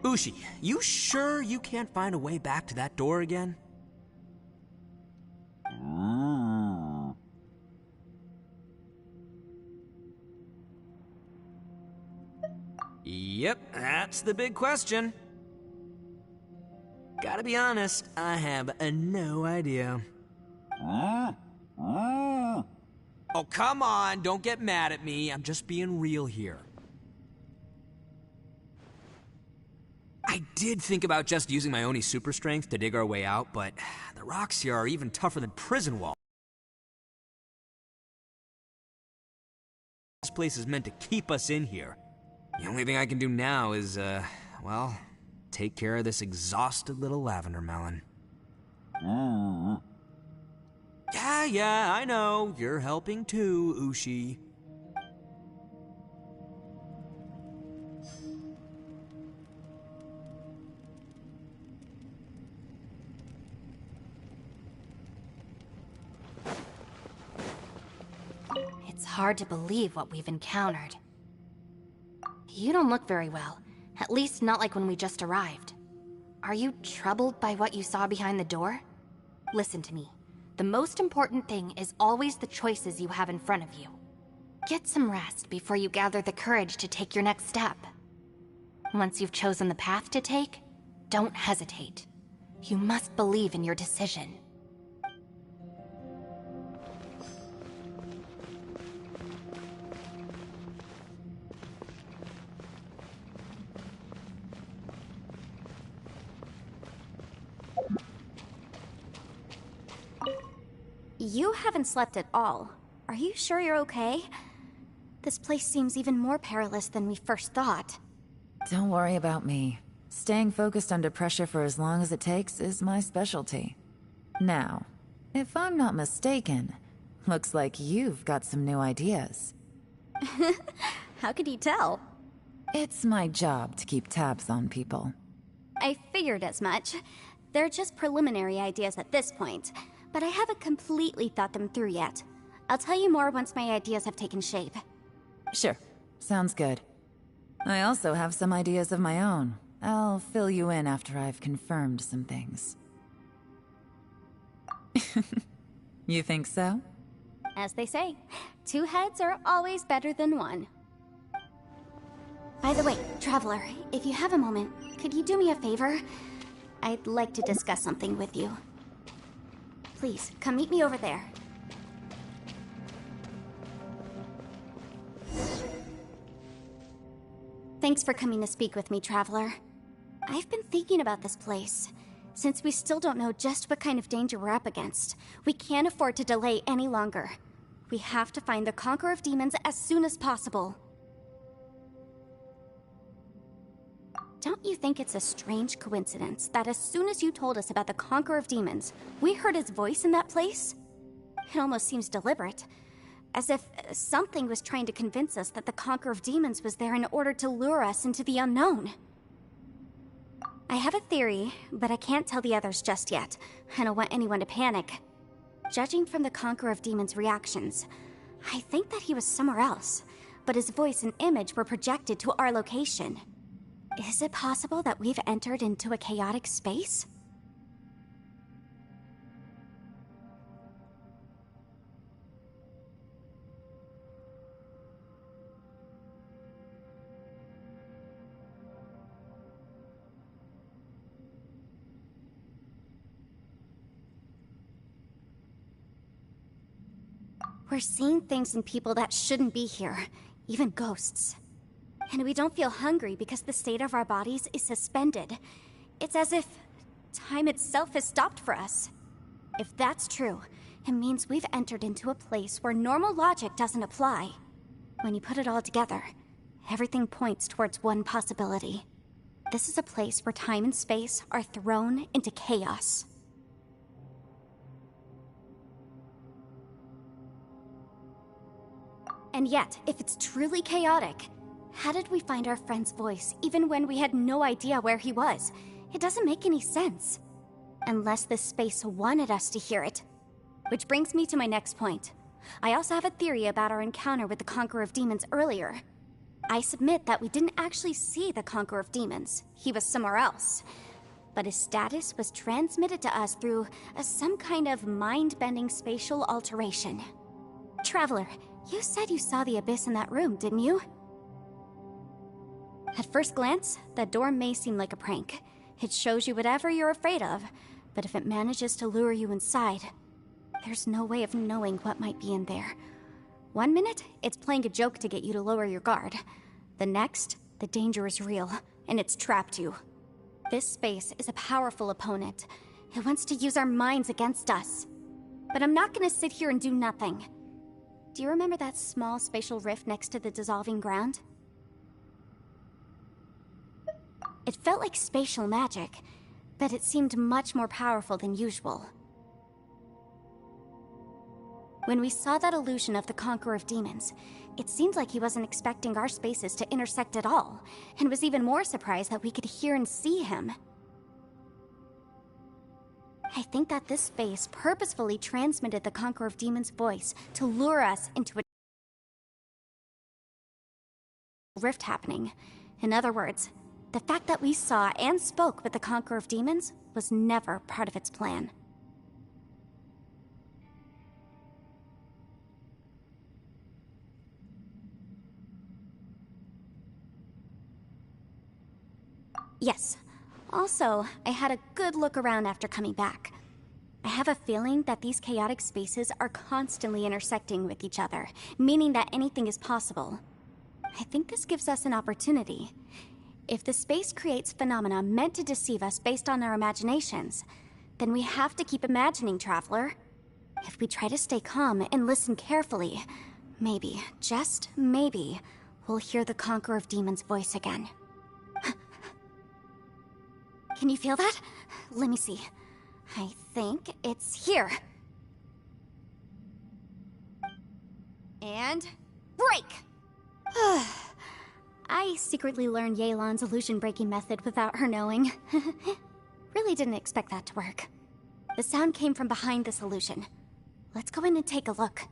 Ushi, you sure you can't find a way back to that door again? Yep, that's the big question. Gotta be honest, I have no idea. Oh, come on, don't get mad at me. I'm just being real here. I did think about just using my Oni super strength to dig our way out, but the rocks here are even tougher than prison walls. This place is meant to keep us in here. The only thing I can do now is, well, take care of this exhausted little lavender melon. Yeah, I know. You're helping too, Ushi. It's hard to believe what we've encountered. You don't look very well. At least not like when we just arrived. Are you troubled by what you saw behind the door? Listen to me. The most important thing is always the choices you have in front of you. Get some rest before you gather the courage to take your next step. Once you've chosen the path to take, don't hesitate. You must believe in your decision. You haven't slept at all. Are you sure you're okay? This place seems even more perilous than we first thought. Don't worry about me. Staying focused under pressure for as long as it takes is my specialty. Now, if I'm not mistaken, looks like you've got some new ideas. How could you tell? It's my job to keep tabs on people. I figured as much. They're just preliminary ideas at this point, but I haven't completely thought them through yet. I'll tell you more once my ideas have taken shape. Sure. Sounds good. I also have some ideas of my own. I'll fill you in after I've confirmed some things. You think so? As they say, two heads are always better than one. By the way, Traveler, if you have a moment, could you do me a favor? I'd like to discuss something with you. Please, come meet me over there. Thanks for coming to speak with me, Traveler. I've been thinking about this place. Since we still don't know just what kind of danger we're up against, we can't afford to delay any longer. We have to find the Conqueror of Demons as soon as possible. Don't you think it's a strange coincidence that as soon as you told us about the Conqueror of Demons, we heard his voice in that place? It almost seems deliberate. As if something was trying to convince us that the Conqueror of Demons was there in order to lure us into the unknown. I have a theory, but I can't tell the others just yet. I don't want anyone to panic. Judging from the Conqueror of Demons' reactions, I think that he was somewhere else, but his voice and image were projected to our location. Is it possible that we've entered into a chaotic space? We're seeing things in people that shouldn't be here, even ghosts. And we don't feel hungry because the state of our bodies is suspended. It's as if time itself has stopped for us. If that's true, it means we've entered into a place where normal logic doesn't apply. When you put it all together, everything points towards one possibility. This is a place where time and space are thrown into chaos. And yet, if it's truly chaotic, how did we find our friend's voice even when we had no idea where he was? It doesn't make any sense. Unless this space wanted us to hear it. Which brings me to my next point. I also have a theory about our encounter with the Conqueror of Demons earlier. I submit that we didn't actually see the Conqueror of Demons. He was somewhere else. But his status was transmitted to us through some kind of mind-bending spatial alteration. Traveler, you said you saw the abyss in that room, didn't you? At first glance, that door may seem like a prank. It shows you whatever you're afraid of, but if it manages to lure you inside, there's no way of knowing what might be in there. One minute, it's playing a joke to get you to lower your guard. The next, the danger is real, and it's trapped you. This space is a powerful opponent. It wants to use our minds against us. But I'm not gonna sit here and do nothing. Do you remember that small spatial rift next to the dissolving ground? It felt like spatial magic, but it seemed much more powerful than usual. When we saw that illusion of the Conqueror of Demons, it seemed like he wasn't expecting our spaces to intersect at all, and was even more surprised that we could hear and see him. I think that this space purposefully transmitted the Conqueror of Demons' voice to lure us into a rift happening. In other words, the fact that we saw and spoke with the Conqueror of Demons was never part of its plan. Yes. Also, I had a good look around after coming back. I have a feeling that these chaotic spaces are constantly intersecting with each other, meaning that anything is possible. I think this gives us an opportunity. If the space creates phenomena meant to deceive us based on our imaginations, then we have to keep imagining, Traveler. If we try to stay calm and listen carefully, maybe, just maybe, we'll hear the Conqueror of Demons' voice again. Can you feel that? Let me see. I think it's here. And break! I secretly learned Yelan's illusion-breaking method without her knowing. Really didn't expect that to work. The sound came from behind this illusion. Let's go in and take a look.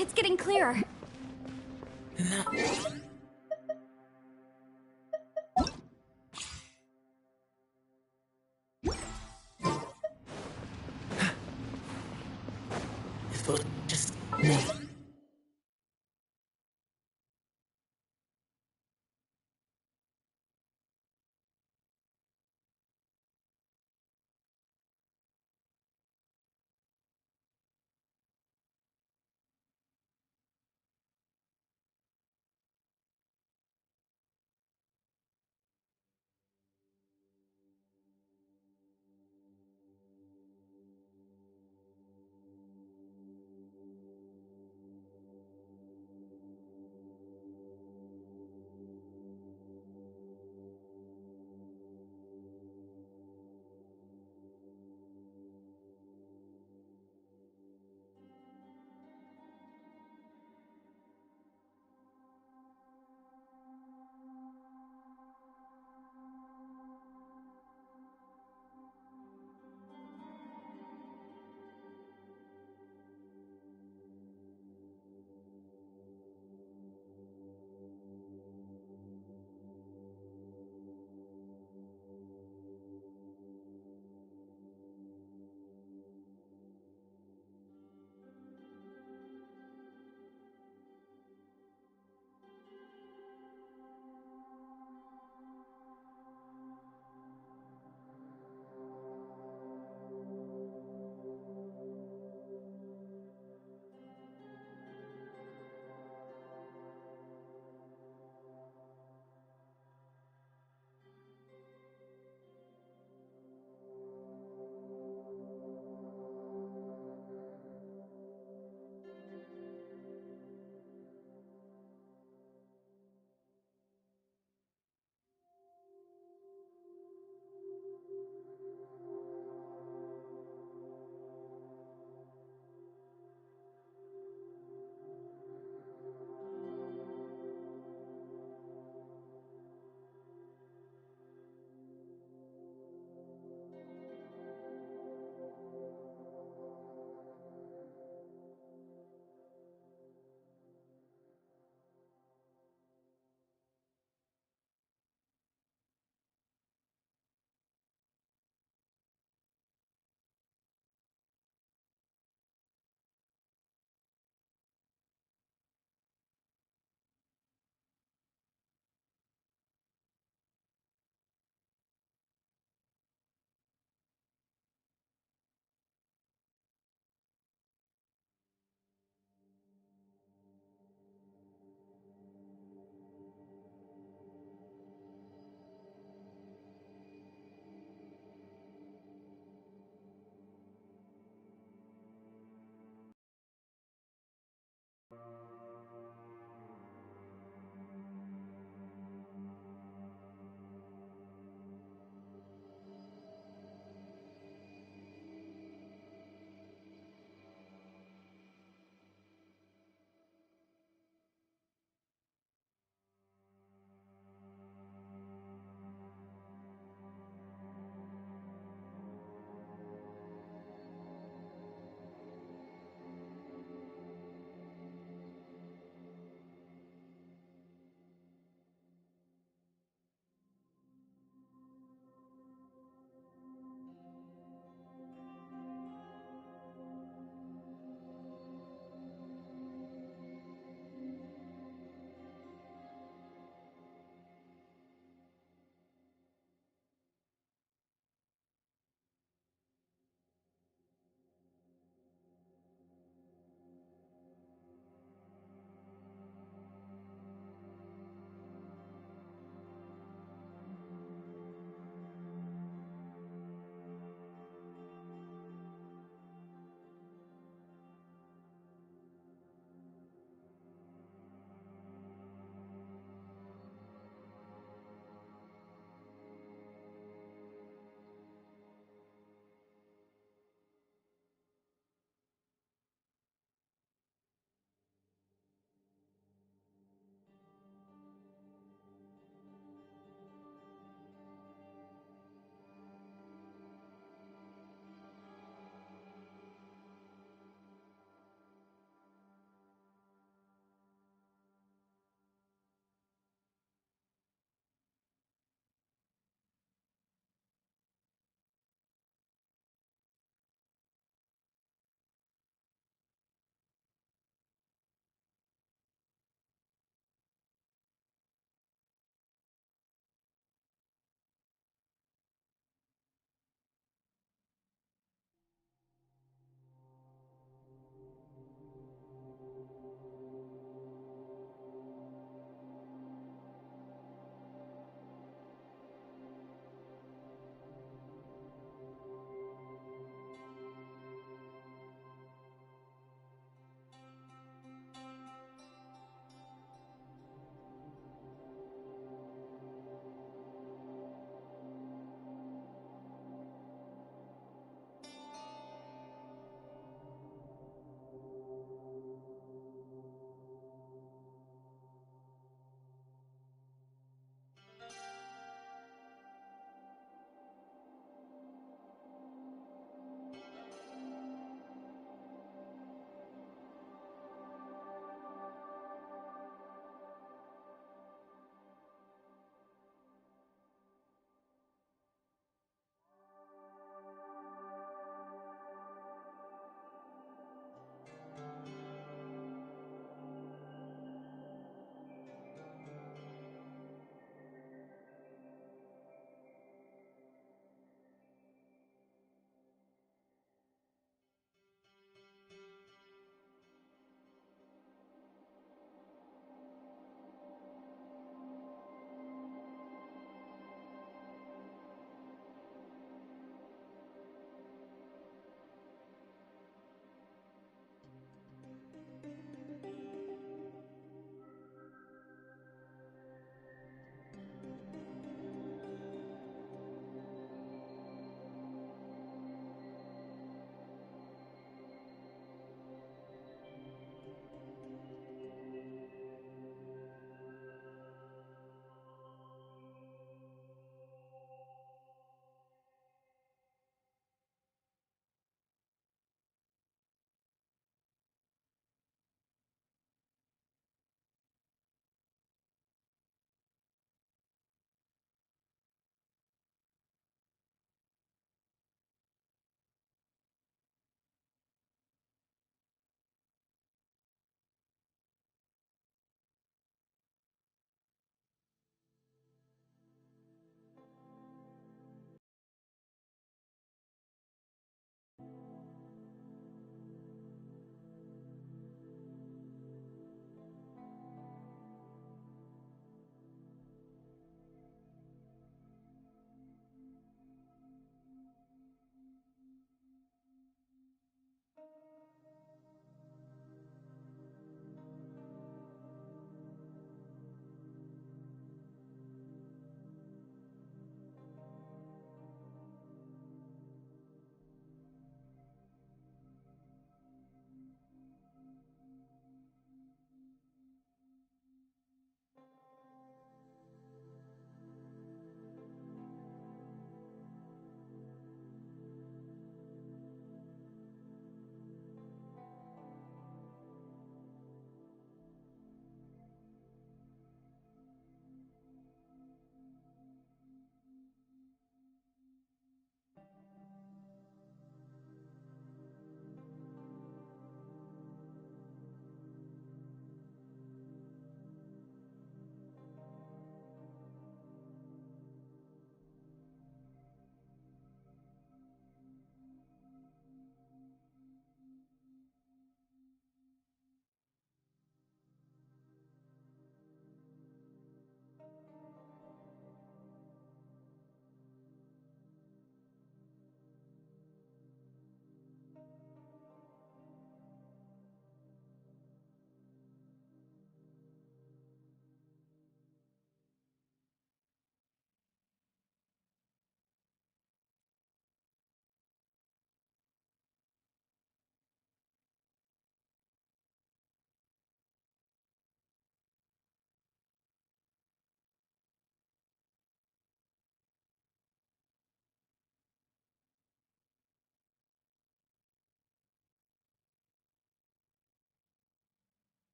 It's getting clearer. It was just me.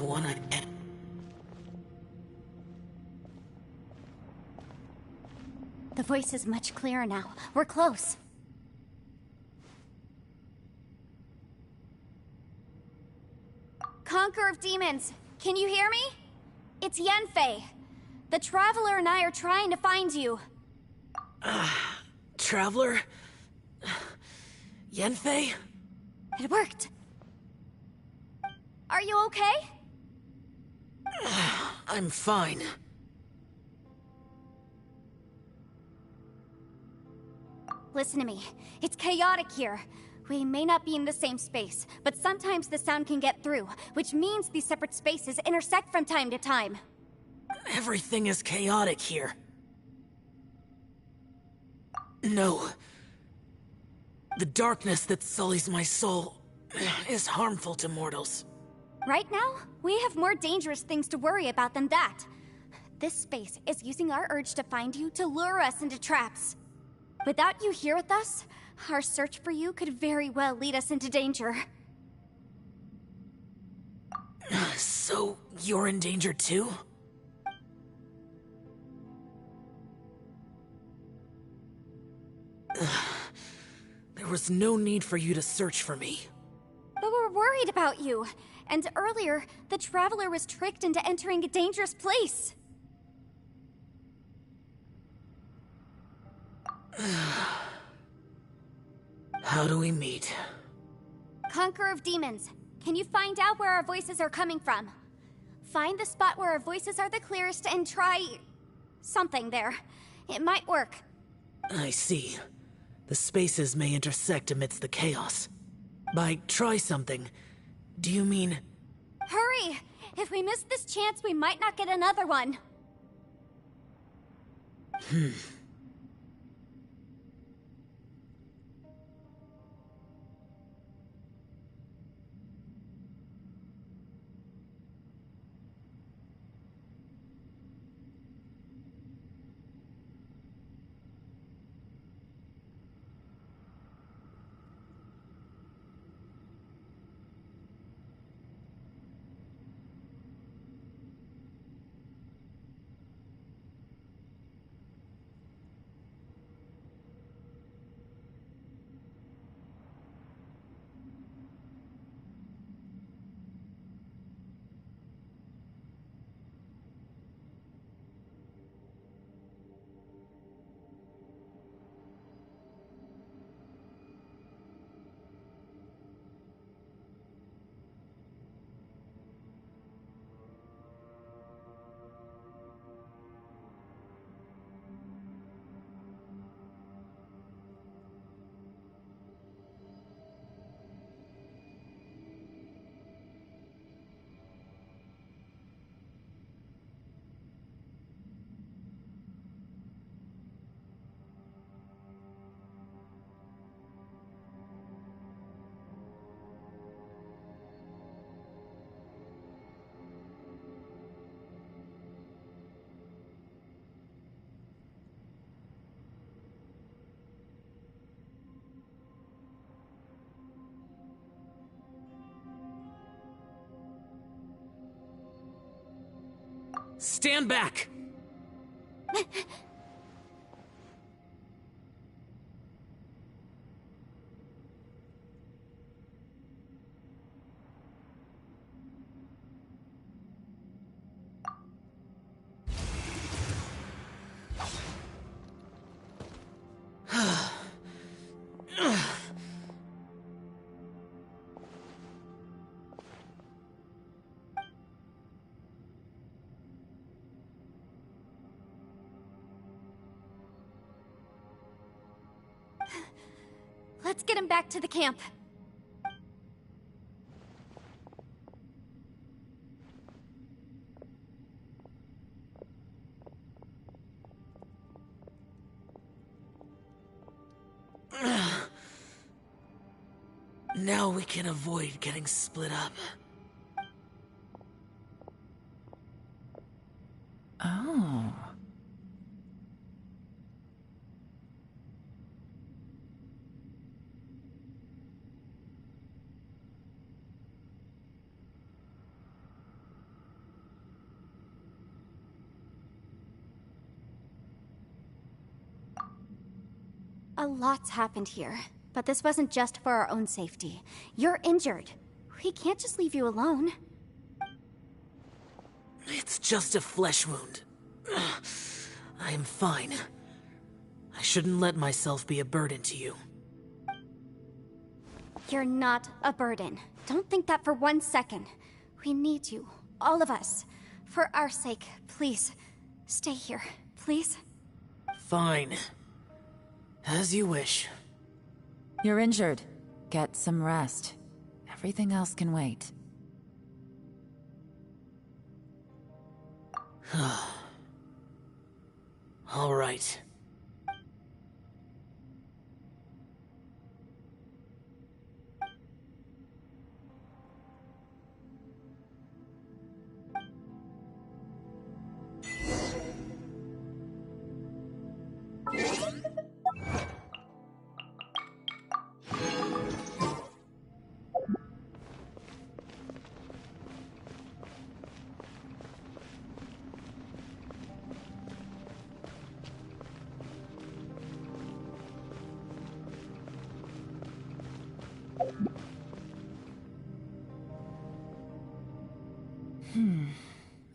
one-eyed cat. The voice is much clearer now. We're close. Conqueror of Demons, can you hear me? It's Yenfei. The Traveler and I are trying to find you. Traveler? Yenfei? It worked. Are you okay? I'm fine. Listen to me. It's chaotic here. We may not be in the same space, but sometimes the sound can get through, which means these separate spaces intersect from time to time. Everything is chaotic here. No. The darkness that sullies my soul is harmful to mortals. Right now, we have more dangerous things to worry about than that. This space is using our urge to find you to lure us into traps. Without you here with us, our search for you could very well lead us into danger. So, you're in danger too? There was no need for you to search for me. But we're worried about you. And earlier, the Traveler was tricked into entering a dangerous place. How do we meet? Conqueror of Demons, can you find out where our voices are coming from? Find the spot where our voices are the clearest and try... something there. It might work. I see. The spaces may intersect amidst the chaos. By try something, do you mean... Hurry! If we miss this chance, we might not get another one. Stand back! Let's get him back to the camp. Now we can avoid getting split up. Oh. A lot's happened here, but this wasn't just for our own safety. You're injured. We can't just leave you alone. It's just a flesh wound. I am fine. I shouldn't let myself be a burden to you. You're not a burden. Don't think that for 1 second. We need you, all of us. For our sake, please, stay here, please. Fine. As you wish. You're injured. Get some rest. Everything else can wait. All right.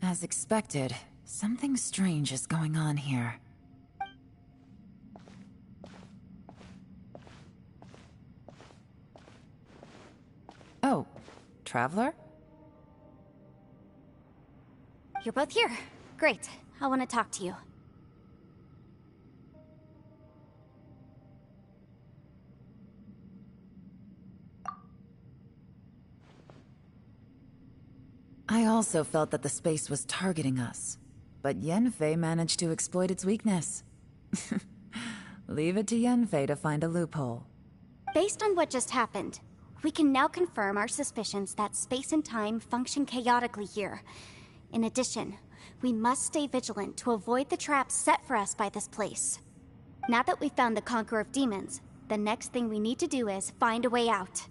As expected, something strange is going on here. Oh, Traveler? You're both here. Great. I want to talk to you. I also felt that the space was targeting us, but Yenfei managed to exploit its weakness. Leave it to Yenfei to find a loophole. Based on what just happened, we can now confirm our suspicions that space and time function chaotically here. In addition, we must stay vigilant to avoid the traps set for us by this place. Now that we've found the Conqueror of Demons, the next thing we need to do is find a way out.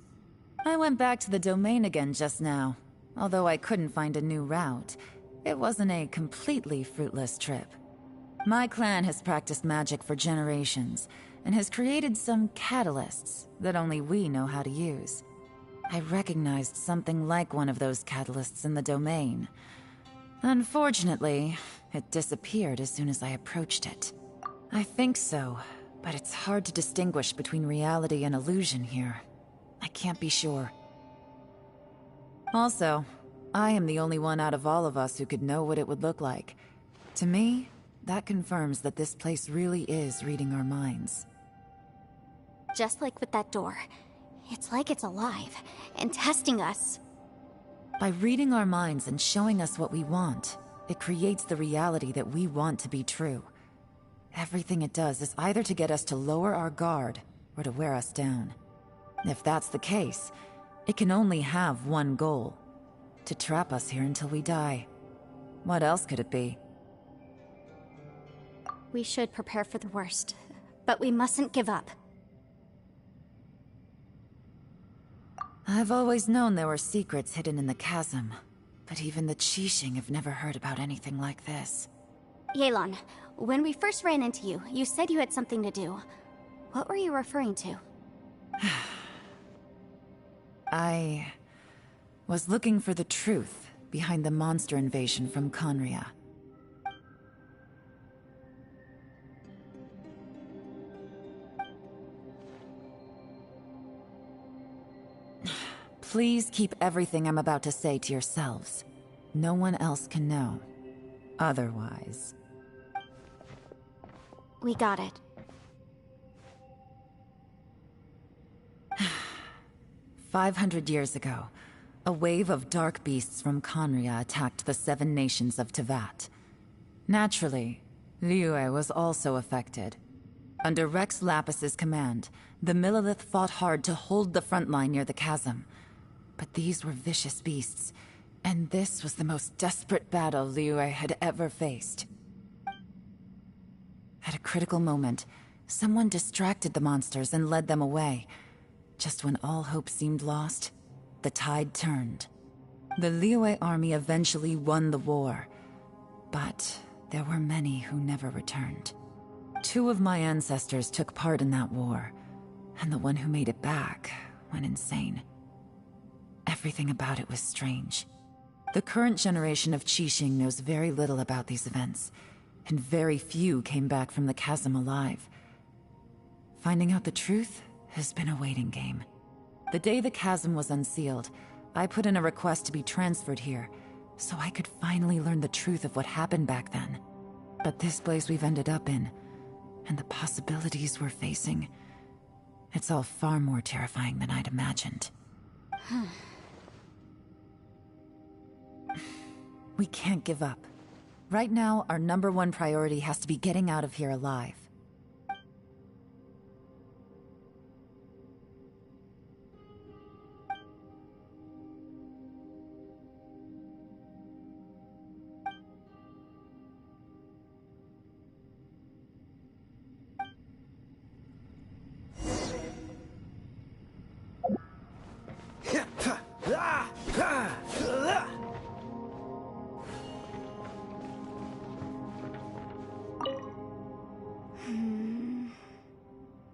I went back to the domain again just now. Although I couldn't find a new route, it wasn't a completely fruitless trip. My clan has practiced magic for generations, and has created some catalysts that only we know how to use. I recognized something like one of those catalysts in the domain. Unfortunately, it disappeared as soon as I approached it. I think so, but it's hard to distinguish between reality and illusion here. I can't be sure. Also, I am the only one out of all of us who could know what it would look like. To me, that confirms that this place really is reading our minds. Just like with that door, it's like it's alive and testing us. By reading our minds and showing us what we want, it creates the reality that we want to be true. Everything it does is either to get us to lower our guard or to wear us down. If that's the case, it can only have one goal: to trap us here until we die. What else could it be? We should prepare for the worst, but we mustn't give up. I've always known there were secrets hidden in the chasm, but even the Qixing have never heard about anything like this. Yelan, when we first ran into you, you said you had something to do. What were you referring to? I was looking for the truth behind the monster invasion from Conria. Please keep everything I'm about to say to yourselves. No one else can know. Otherwise... We got it. 500 years ago, a wave of dark beasts from Conria attacked the 7 nations of Tevat. Naturally, Liyue was also affected. Under Rex Lapis's command, the Millelith fought hard to hold the front line near the chasm. But these were vicious beasts, and this was the most desperate battle Liyue had ever faced. At a critical moment, someone distracted the monsters and led them away. Just when all hope seemed lost, the tide turned. The Liyue army eventually won the war, but there were many who never returned. 2 of my ancestors took part in that war, and the one who made it back went insane. Everything about it was strange. The current generation of Qixing knows very little about these events, and very few came back from the chasm alive. Finding out the truth has been a waiting game. The day the chasm was unsealed, I put in a request to be transferred here, so I could finally learn the truth of what happened back then. But this place we've ended up in, and the possibilities we're facing, it's all far more terrifying than I'd imagined. We can't give up. Right now, our #1 priority has to be getting out of here alive.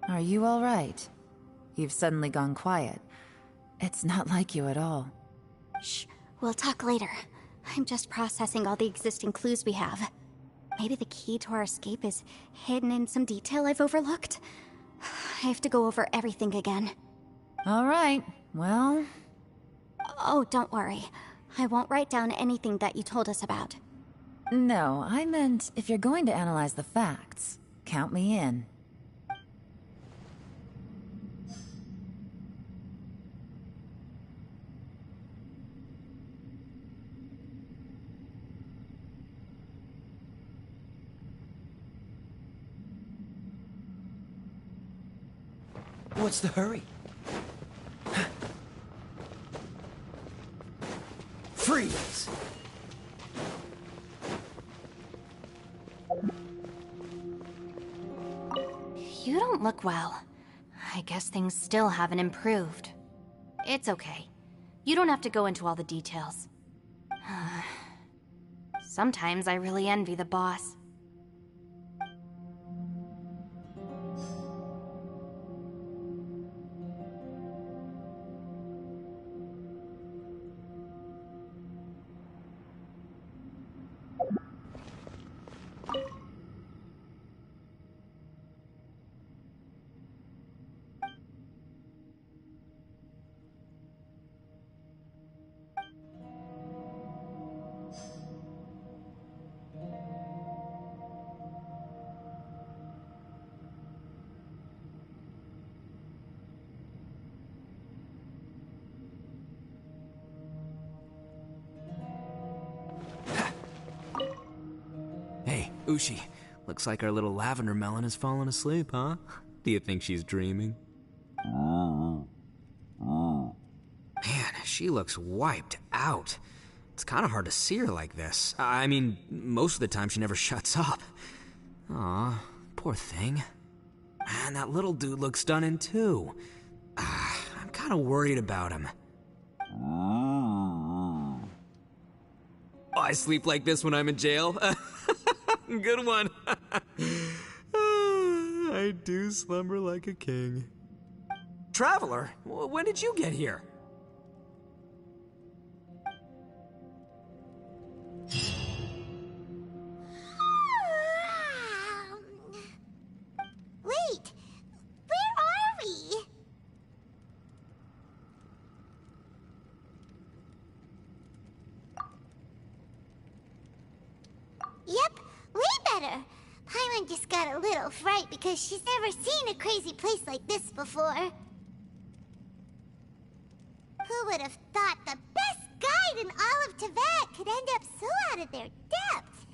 Are you all right? You've suddenly gone quiet. It's not like you at all. Shh, we'll talk later. I'm just processing all the existing clues we have. Maybe the key to our escape is hidden in some detail I've overlooked. I have to go over everything again. All right, well... Oh, don't worry. I won't write down anything that you told us about. No, I meant if you're going to analyze the facts, count me in. What's the hurry? Freeze! You don't look well. I guess things still haven't improved. It's okay. You don't have to go into all the details. Sometimes I really envy the boss. Hey, Ushi. Looks like our little lavender melon has fallen asleep, huh? Do you think she's dreaming? Man, she looks wiped out. It's kind of hard to see her like this. I mean, most of the time she never shuts up. Aw, poor thing. Man, that little dude looks stunning too. I'm kind of worried about him. I sleep like this when I'm in jail. Good one. I do slumber like a king. Traveler, when did you get here? Wait, where are we? Yep, way better. Paimon just got a little fright because she's never seen a crazy place like this before. Who would have thought the best guide in all of Tibet could end up so out of their depth?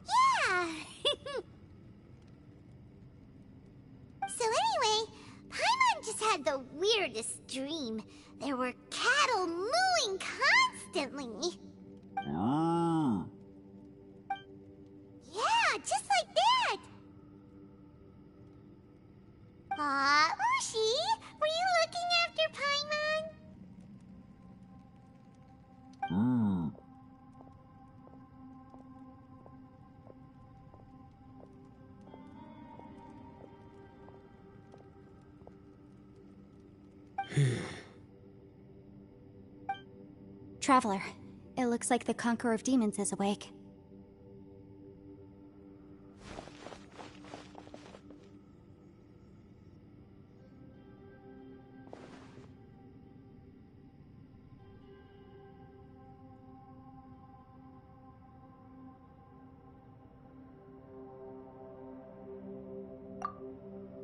Yeah! So anyway, Paimon just had the weirdest dream. There were cattle mooing constantly. Yeah, just like that. Aw, Ushi, were you looking after Paimon? Traveler, it looks like the Conqueror of Demons is awake.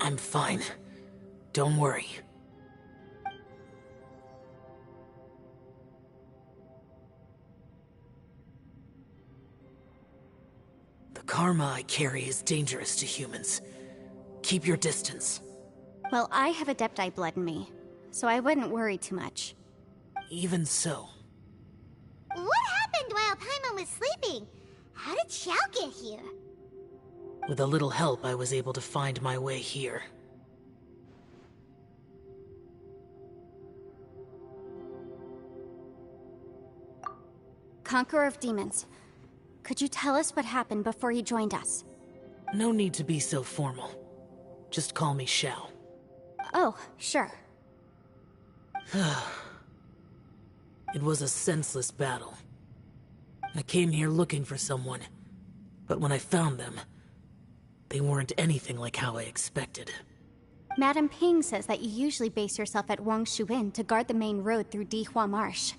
I'm fine. Don't worry. The karma I carry is dangerous to humans. Keep your distance. Well, I have Adepti blood in me, so I wouldn't worry too much. Even so. What happened while Paimon was sleeping? How did Xiao get here? With a little help, I was able to find my way here. Conqueror of Demons, could you tell us what happened before you joined us? No need to be so formal. Just call me Xiao. Oh, sure. It was a senseless battle. I came here looking for someone, but when I found them, they weren't anything like how I expected. Madame Ping says that you usually base yourself at Wangshu Inn to guard the main road through Dihua Marsh.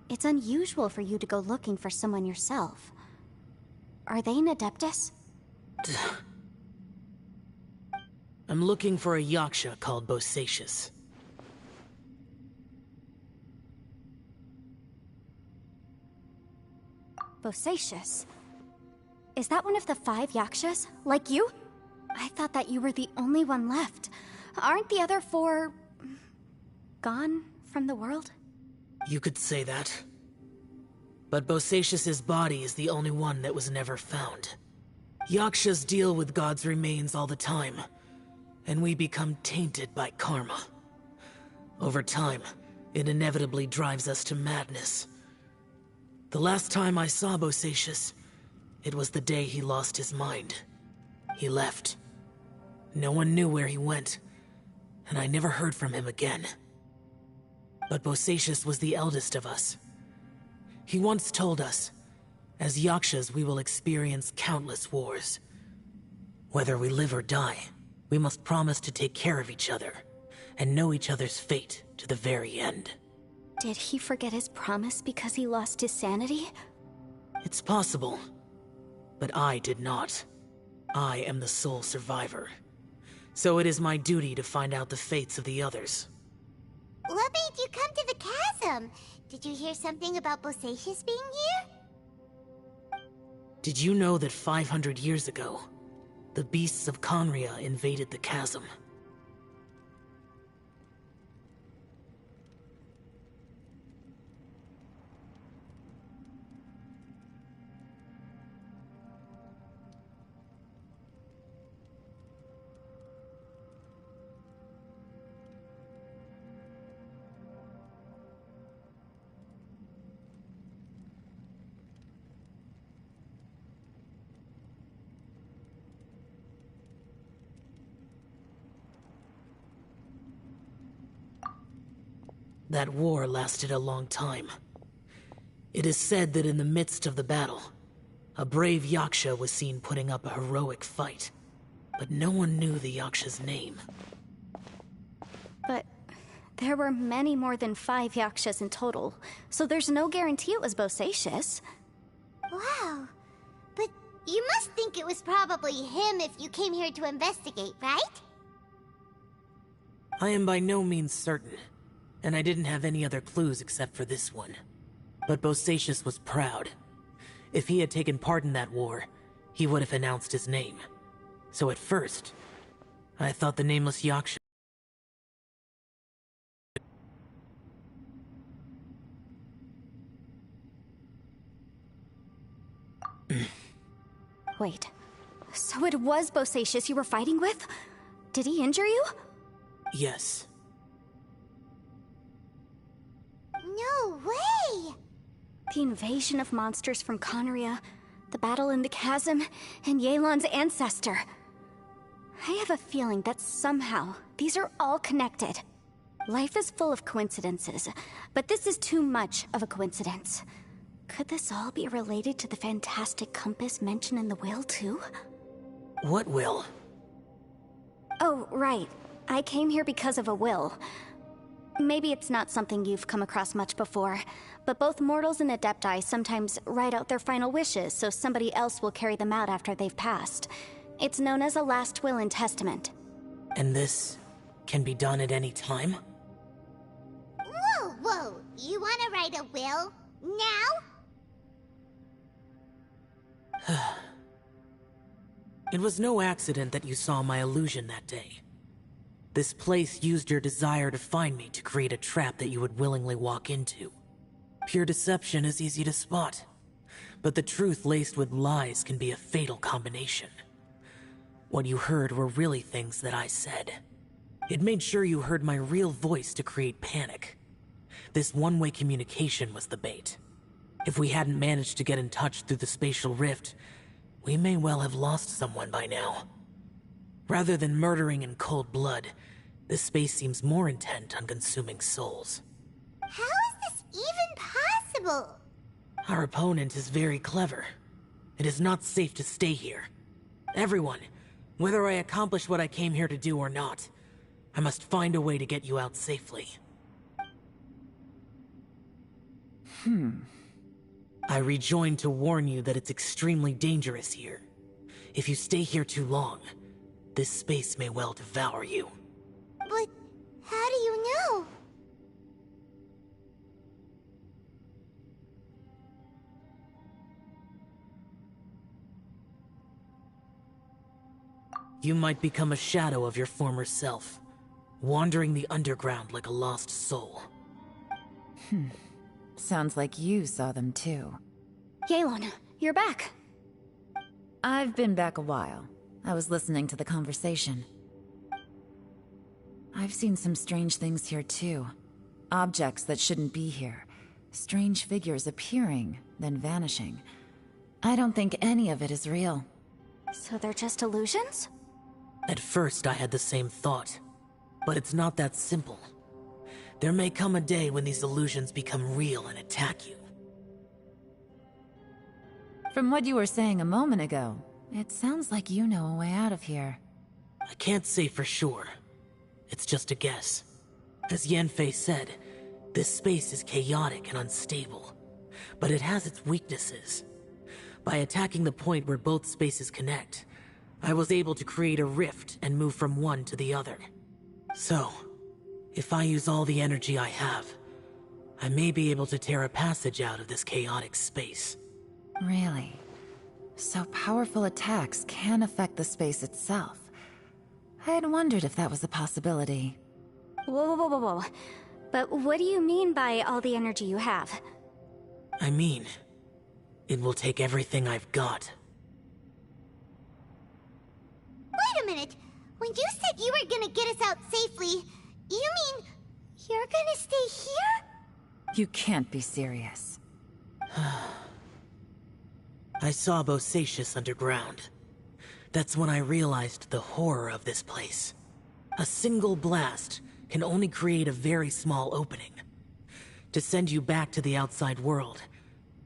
It's unusual for you to go looking for someone yourself. Are they an Adeptus? I'm looking for a Yaksha called Bosacius. Bosacius? Is that one of the 5 Yakshas? Like you? I thought that you were the only one left. Aren't the other 4... gone from the world? You could say that. But Bosacius's body is the only one that was never found. Yakshas deal with God's remains all the time, and we become tainted by karma. Over time, it inevitably drives us to madness. The last time I saw Bosacius, it was the day he lost his mind. He left. No one knew where he went, and I never heard from him again. But Bosacius was the eldest of us. He once told us, as Yakshas we will experience countless wars. Whether we live or die, we must promise to take care of each other, and know each other's fate to the very end. Did he forget his promise because he lost his sanity? It's possible, but I did not. I am the sole survivor. So it is my duty to find out the fates of the others. What made you come to the chasm? Did you hear something about Bosacius being here? Did you know that 500 years ago, the beasts of Conria invaded the chasm? That war lasted a long time. It is said that in the midst of the battle, a brave Yaksha was seen putting up a heroic fight, but no one knew the Yaksha's name. But there were many more than 5 Yakshas in total, so there's no guarantee it was Bosacius. Wow. But you must think it was probably him if you came here to investigate, right? I am by no means certain, and I didn't have any other clues except for this one. But Bosacius was proud. If he had taken part in that war, he would have announced his name. So at first, I thought the nameless Yaksha... Wait, so it was Bosacius you were fighting with? Did he injure you? Yes. No way! The invasion of monsters from Conria, the battle in the chasm, and Yelan's ancestor. I have a feeling that somehow these are all connected. life is full of coincidences, but this is too much of a coincidence. Could this all be related to the fantastic compass mentioned in the will, too? What will? Oh, right. I came here because of a will. Maybe it's not something you've come across much before, but both mortals and adepti sometimes write out their final wishes so somebody else will carry them out after they've passed. It's known as a last will and testament. And this can be done at any time? Whoa, whoa! You wanna write a will? Now? It was no accident that you saw my illusion that day. This place used your desire to find me to create a trap that you would willingly walk into. Pure deception is easy to spot, but the truth laced with lies can be a fatal combination. What you heard were really things that I said. It made sure you heard my real voice to create panic. This one-way communication was the bait. If we hadn't managed to get in touch through the spatial rift, we may well have lost someone by now. Rather than murdering in cold blood, this space seems more intent on consuming souls. How is this even possible? Our opponent is very clever. It is not safe to stay here. Everyone, whether I accomplish what I came here to do or not, I must find a way to get you out safely. I rejoined to warn you that it's extremely dangerous here. If you stay here too long, this space may well devour you. But how do you know? You might become a shadow of your former self, wandering the underground like a lost soul. Sounds like you saw them too. Yelan, you're back. I've been back a while. I was listening to the conversation. I've seen some strange things here too. Objects that shouldn't be here. Strange figures appearing, then vanishing. I don't think any of it is real. So they're just illusions? At first I had the same thought, but it's not that simple. There may come a day when these illusions become real and attack you. From what you were saying a moment ago, it sounds like you know a way out of here. I can't say for sure. It's just a guess. As Yanfei said, this space is chaotic and unstable, but it has its weaknesses. By attacking the point where both spaces connect, I was able to create a rift and move from one to the other. So, if I use all the energy I have, I may be able to tear a passage out of this chaotic space. Really? So powerful attacks can affect the space itself. I had wondered if that was a possibility. Whoa, whoa, whoa, whoa. But what do you mean by all the energy you have? I mean, it will take everything I've got. Wait a minute. When you said you were gonna get us out safely, you mean you're gonna stay here? You can't be serious. I saw Bosacius underground. That's when I realized the horror of this place. A single blast can only create a very small opening. To send you back to the outside world,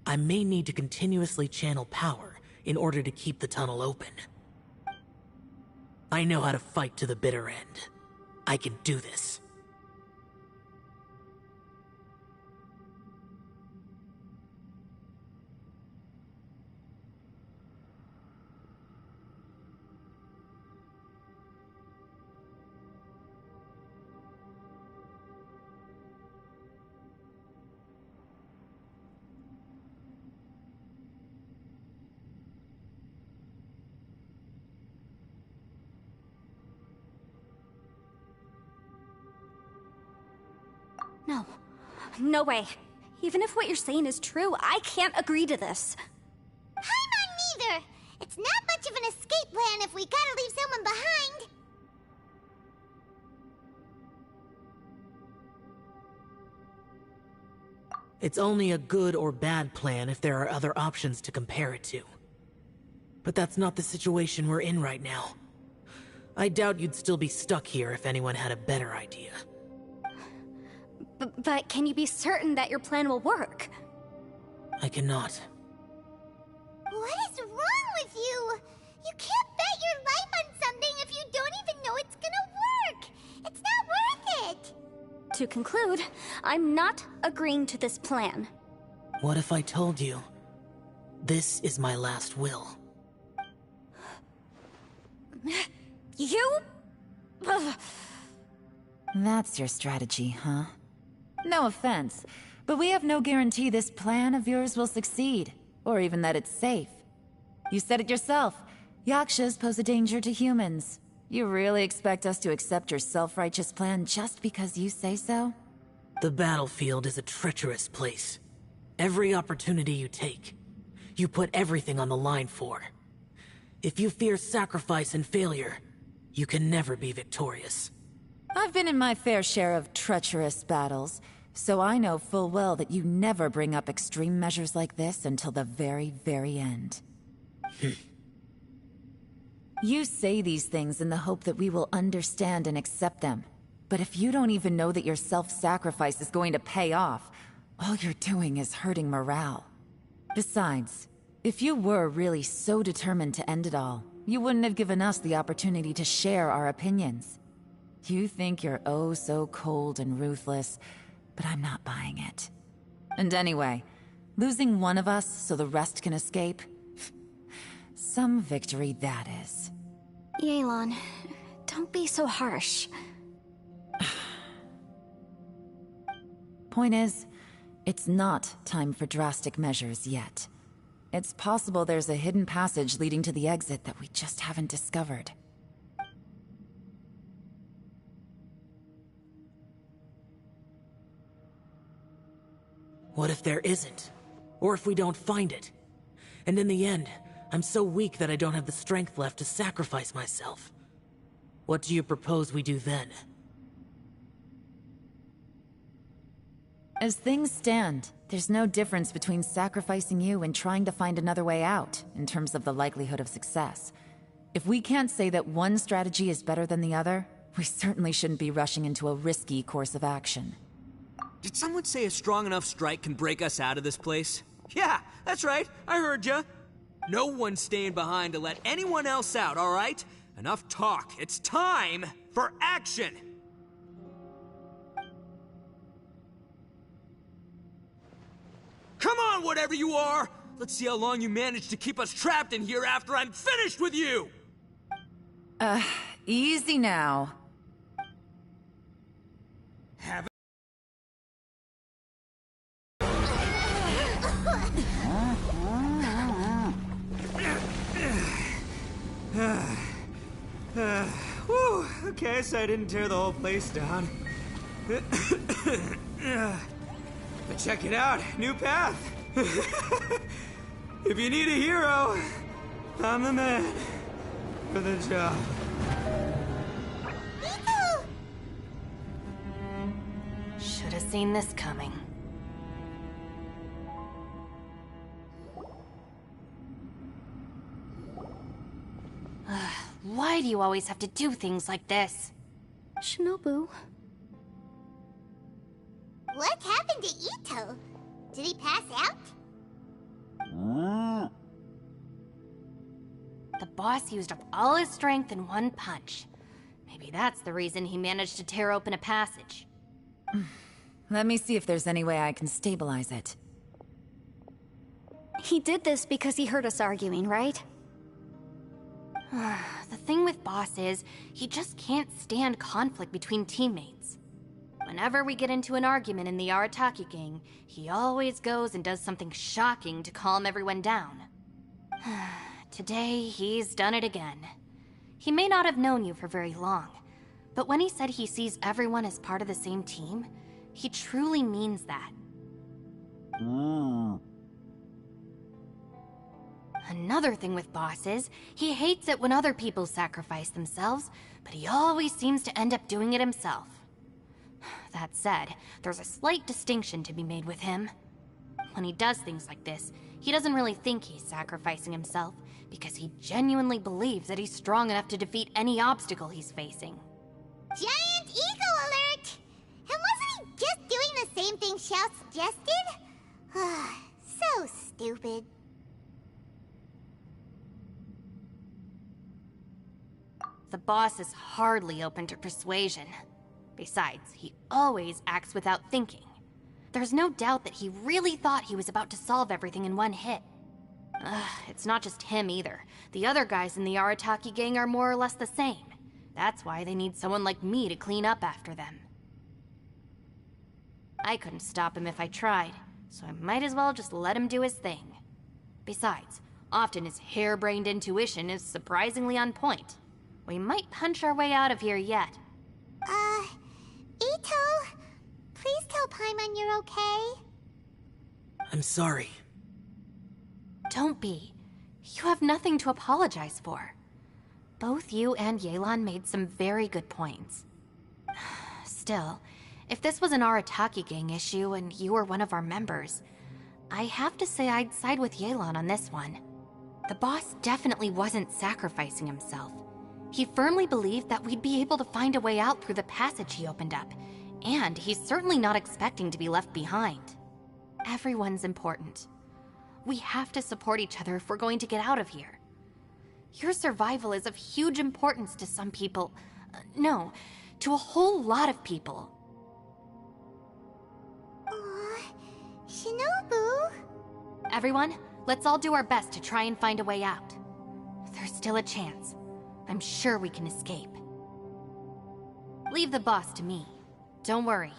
I may need to continuously channel power in order to keep the tunnel open. I know how to fight to the bitter end. I can do this. No. No way. Even if what you're saying is true, I can't agree to this. I'm not neither. It's not much of an escape plan if we gotta leave someone behind. It's only a good or bad plan if there are other options to compare it to. But that's not the situation we're in right now. I doubt you'd still be stuck here if anyone had a better idea. But can you be certain that your plan will work? I cannot. What is wrong with you? You can't bet your life on something if you don't even know it's gonna work. It's not worth it. To conclude, I'm not agreeing to this plan. What if I told you this is my last will? You? Ugh. That's your strategy, huh? No offense, but we have no guarantee this plan of yours will succeed, or even that it's safe. You said it yourself. Yakshas pose a danger to humans. You really expect us to accept your self-righteous plan just because you say so? The battlefield is a treacherous place. Every opportunity you take, you put everything on the line for. If you fear sacrifice and failure, you can never be victorious. I've been in my fair share of treacherous battles, so I know full well that you never bring up extreme measures like this until the very, very end. You say these things in the hope that we will understand and accept them. But if you don't even know that your self-sacrifice is going to pay off, all you're doing is hurting morale. Besides, if you were really so determined to end it all, you wouldn't have given us the opportunity to share our opinions. You think you're oh so cold and ruthless, but I'm not buying it. And anyway, losing one of us so the rest can escape? Some victory that is. Yelan, don't be so harsh. Point is, it's not time for drastic measures yet. It's possible there's a hidden passage leading to the exit that we just haven't discovered. What if there isn't? Or if we don't find it? And in the end, I'm so weak that I don't have the strength left to sacrifice myself. What do you propose we do then? As things stand, there's no difference between sacrificing you and trying to find another way out, in terms of the likelihood of success. If we can't say that one strategy is better than the other, we certainly shouldn't be rushing into a risky course of action. Did someone say a strong enough strike can break us out of this place? Yeah, that's right. I heard ya. No one's staying behind to let anyone else out, all right? Enough talk. It's time for action! Come on, whatever you are! Let's see how long you manage to keep us trapped in here after I'm finished with you! Easy now. Have Whew, okay, so I didn't tear the whole place down. But check it out, new path. If you need a hero, I'm the man for the job. Should have seen this coming. Why do you always have to do things like this? Shinobu. What happened to Ito? Did he pass out? The boss used up all his strength in one punch. Maybe that's the reason he managed to tear open a passage. Let me see if there's any way I can stabilize it. He did this because he heard us arguing, right? The thing with Boss is, he just can't stand conflict between teammates. Whenever we get into an argument in the Arataki gang, he always goes and does something shocking to calm everyone down. Today, he's done it again. He may not have known you for very long, but when he said he sees everyone as part of the same team, he truly means that. Another thing with Boss is, he hates it when other people sacrifice themselves, but he always seems to end up doing it himself. That said, there's a slight distinction to be made with him. When he does things like this, he doesn't really think he's sacrificing himself, because he genuinely believes that he's strong enough to defeat any obstacle he's facing. Giant ego alert! And wasn't he just doing something Xiao suggested? So stupid. The boss is hardly open to persuasion. Besides, he always acts without thinking. There's no doubt that he really thought he was about to solve everything in one hit. It's not just him either. The other guys in the Arataki gang are more or less the same. That's why they need someone like me to clean up after them. I couldn't stop him if I tried, so I might as well just let him do his thing. Besides, often his harebrained intuition is surprisingly on point. We might punch our way out of here yet. Ito, please tell Paimon you're okay. I'm sorry. Don't be. You have nothing to apologize for. Both you and Yelan made some very good points. Still, if this was an Arataki gang issue and you were one of our members, I have to say I'd side with Yelan on this one. The boss definitely wasn't sacrificing himself. He firmly believed that we'd be able to find a way out through the passage he opened up, and he's certainly not expecting to be left behind. Everyone's important. We have to support each other if we're going to get out of here. Your survival is of huge importance to some people. No, to a whole lot of people. Aww, Shinobu. Everyone, let's all do our best to try and find a way out. There's still a chance. I'm sure we can escape. Leave the boss to me. Don't worry.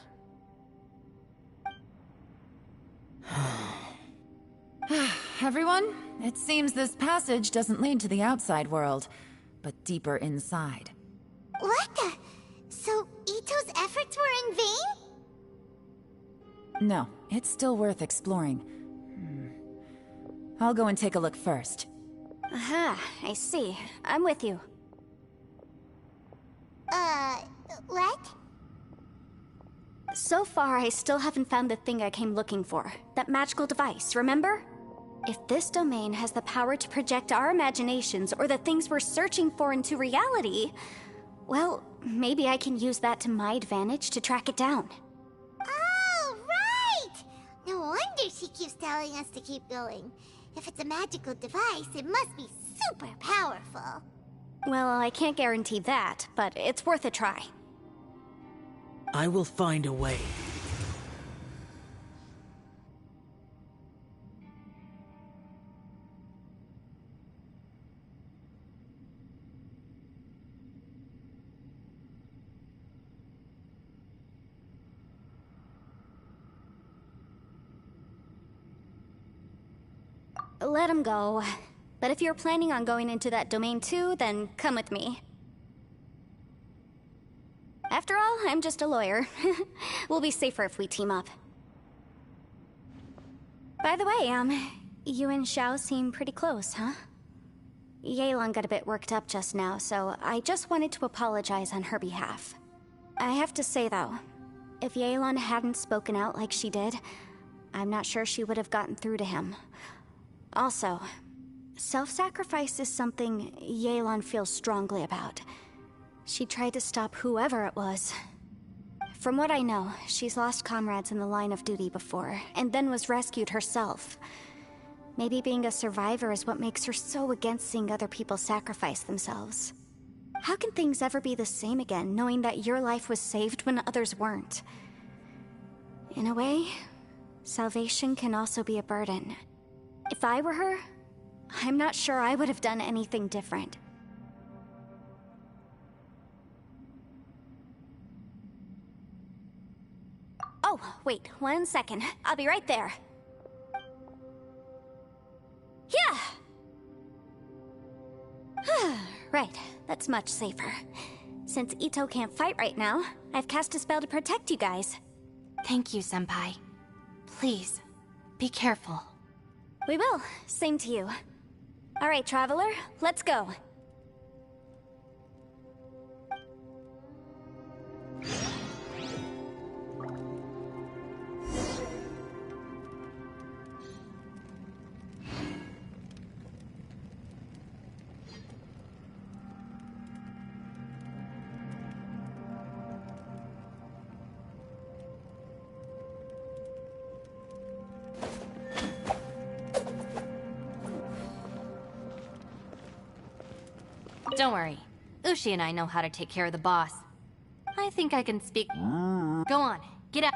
Everyone, it seems this passage doesn't lead to the outside world, but deeper inside. What the? So Ito's efforts were in vain? No, it's still worth exploring. I'll go and take a look first. Aha, I see. I'm with you. What? So far, I still haven't found the thing I came looking for. That magical device, remember? If this domain has the power to project our imaginations or the things we're searching for into reality, well, maybe I can use that to my advantage to track it down. Oh, right! No wonder she keeps telling us to keep going. If it's a magical device, it must be super powerful. Well, I can't guarantee that, but it's worth a try. I will find a way. Let him go. But if you're planning on going into that domain too, then come with me. After all, I'm just a lawyer. We'll be safer if we team up. By the way, you and Xiao seem pretty close, huh? Yelan got a bit worked up just now, so I just wanted to apologize on her behalf. I have to say though, if Yelan hadn't spoken out like she did, I'm not sure she would have gotten through to him. Also, self-sacrifice is something Yelan feels strongly about. She tried to stop whoever it was. From what I know, she's lost comrades in the line of duty before, and then was rescued herself. Maybe being a survivor is what makes her so against seeing other people sacrifice themselves. How can things ever be the same again, knowing that your life was saved when others weren't? In a way, salvation can also be a burden. If I were her, I'm not sure I would have done anything different. Oh, wait, 1 second. I'll be right there. Yeah! Right, that's much safer. Since Ito can't fight right now, I've cast a spell to protect you guys. Thank you, Senpai. Please, be careful. We will. Same to you. All right, Traveler, let's go. Don't worry. Ushi and I know how to take care of the boss. I think I can speak... Go on, get out.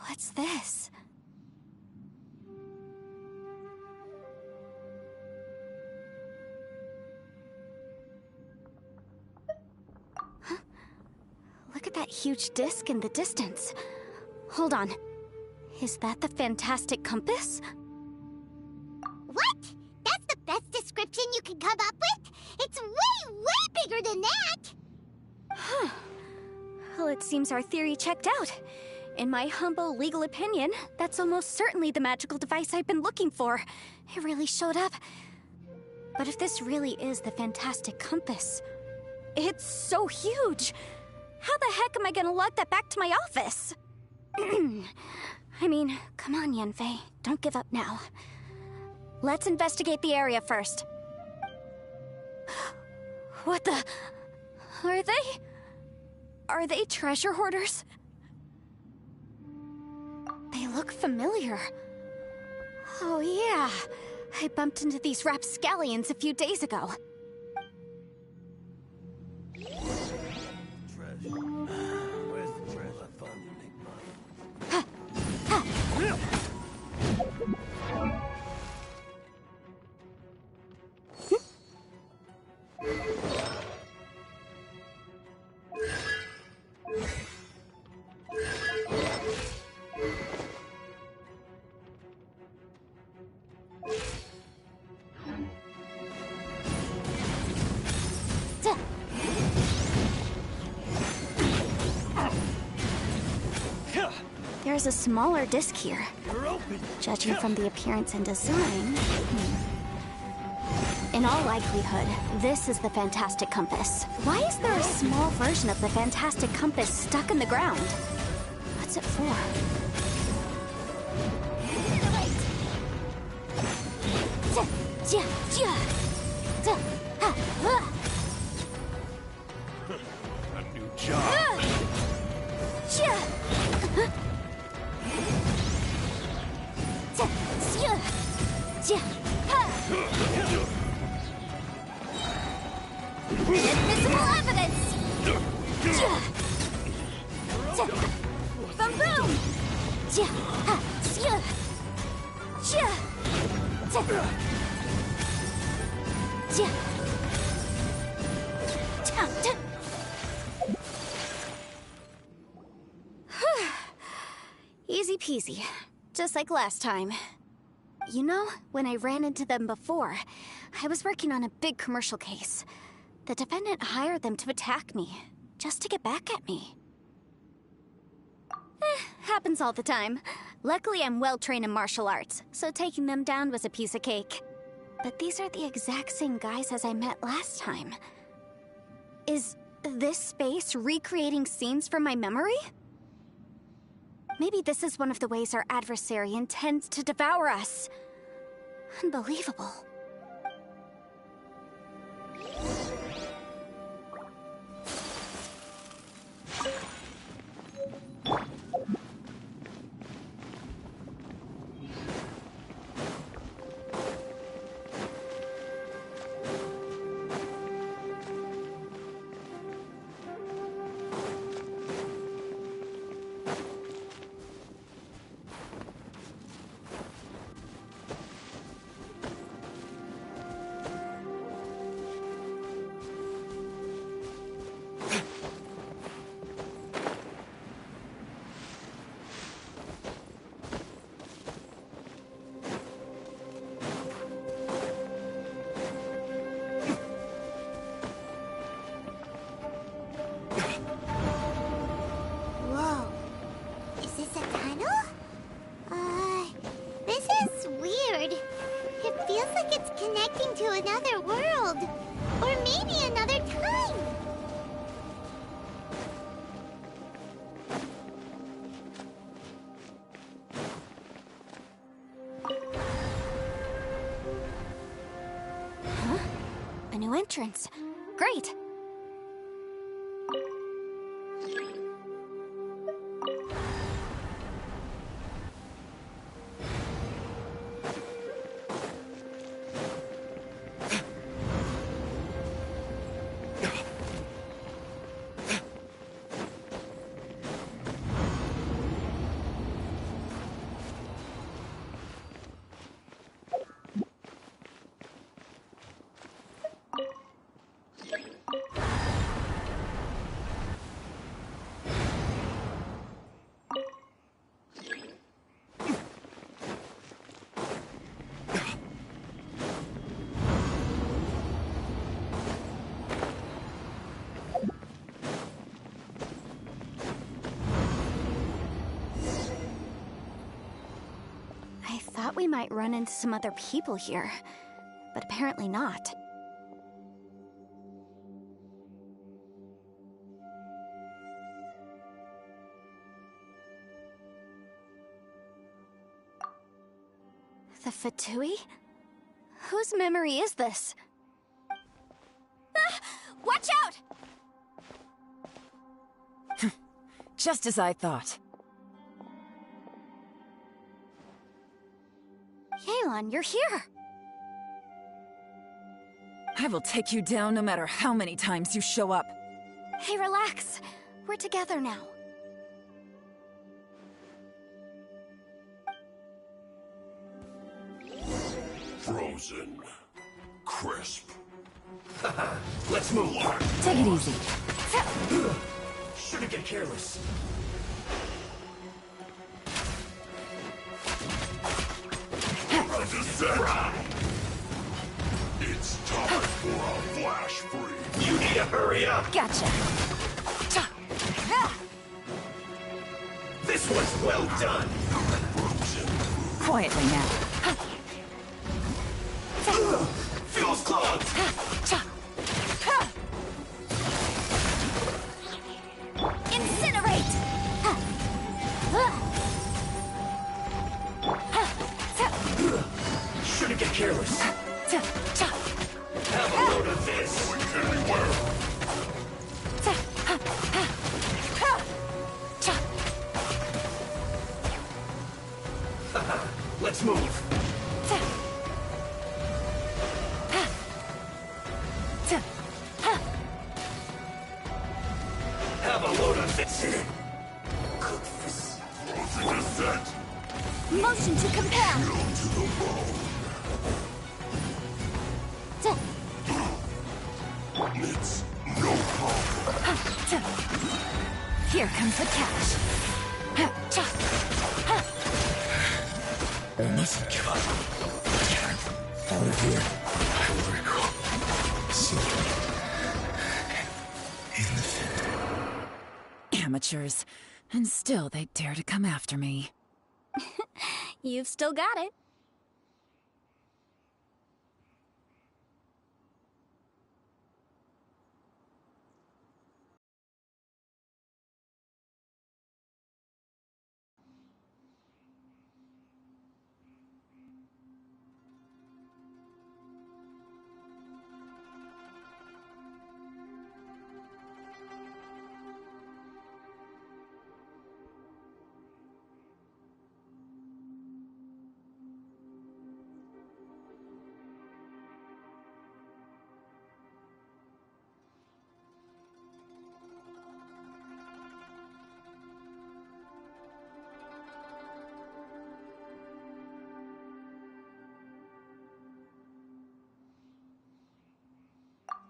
What's this? Huh? Look at that huge disc in the distance. Hold on. Is that the fantastic compass? What? That's the best description you can come up with? It's way, way bigger than that! Huh. Well, it seems our theory checked out. In my humble legal opinion, that's almost certainly the magical device I've been looking for. It really showed up. But if this really is the fantastic compass, it's so huge! How the heck am I gonna lug that back to my office? I mean, come on, Yanfei. Don't give up now. Let's investigate the area first. What the... Are they treasure hoarders? They look familiar. Oh yeah, I bumped into these rapscallions a few days ago. Where's the treasure? Fun to make money. Ha! Ha! There's a smaller disc here. Judging from the appearance and design... In all likelihood, this is the fantastic compass. Why is there a small version of the fantastic compass stuck in the ground? What's it for? A new job. Invisible evidence! Boom boom! Easy peasy. Just like last time. You know, when I ran into them before, I was working on a big commercial case. The defendant hired them to attack me, just to get back at me. Happens all the time. Luckily, I'm well-trained in martial arts, so taking them down was a piece of cake. But these are the exact same guys as I met last time. Is this space recreating scenes from my memory? Maybe this is one of the ways our adversary intends to devour us. Unbelievable. Another world. Or maybe another time. a new entrance. Great. I thought we might run into some other people here, but apparently not. The Fatui? Whose memory is this? Ah! Watch out! Just as I thought. Yelan, you're here! I will take you down no matter how many times you show up. Hey, relax. We're together now. Frozen. Crisp. Let's move on. Take it easy. Shouldn't get careless. It's time for a flash freeze. You need to hurry up. Gotcha. This was well done. Frozen. Quietly now. Feels clogged. Incinerate! Shouldn't get careless. Have a load of this. Going anywhere. Let's move. Have a load of this. Cook this. Frozen descent. Motion to compel! Chill to the bone. It's no problem. Here comes the catch. I mustn't give up. Out of here, I will recall. Soon. Innocent. Amateurs. And still they dare to come after me. You've still got it.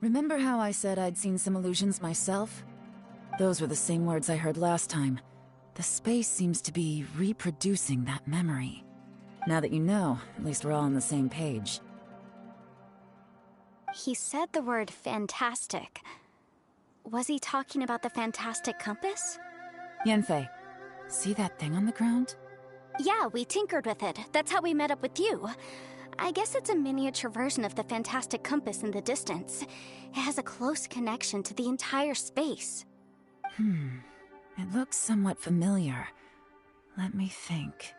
Remember how I said I'd seen some illusions myself? Those were the same words I heard last time. The space seems to be reproducing that memory. Now that you know, at least we're all on the same page. He said the word fantastic. Was he talking about the fantastic compass? Yanfei, see that thing on the ground? Yeah, we tinkered with it. That's how we met up with you. I guess it's a miniature version of the fantastic compass in the distance. It has a close connection to the entire space. It looks somewhat familiar. Let me think.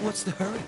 What's the hurry?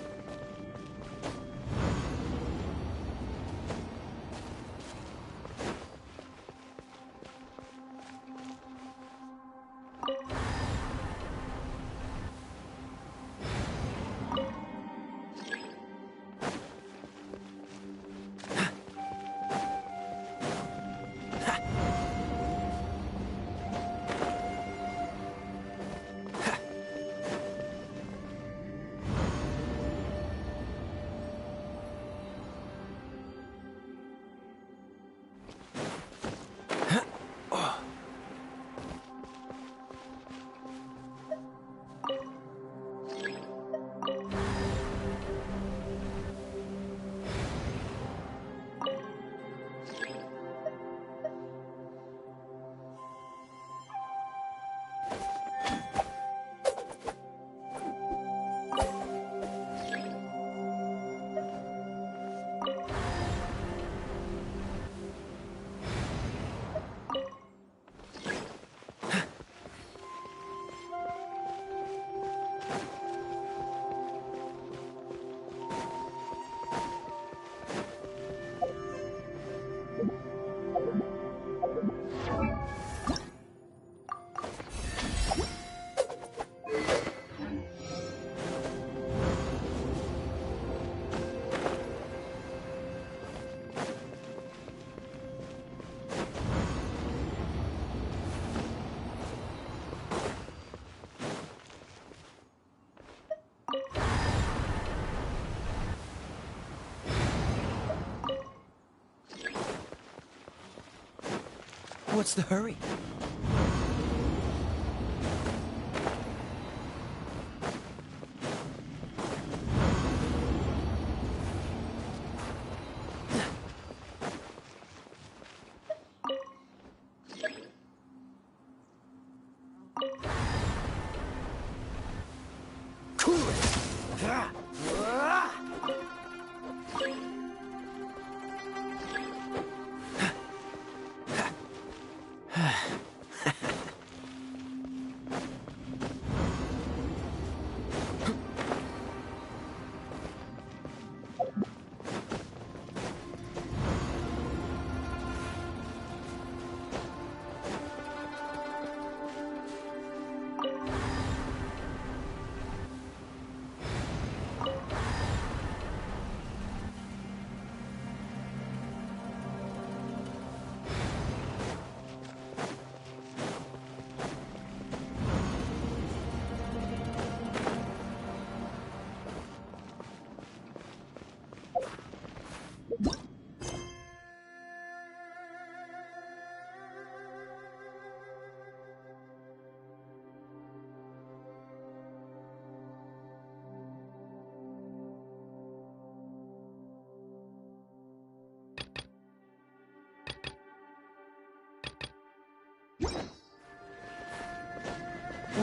What's the hurry?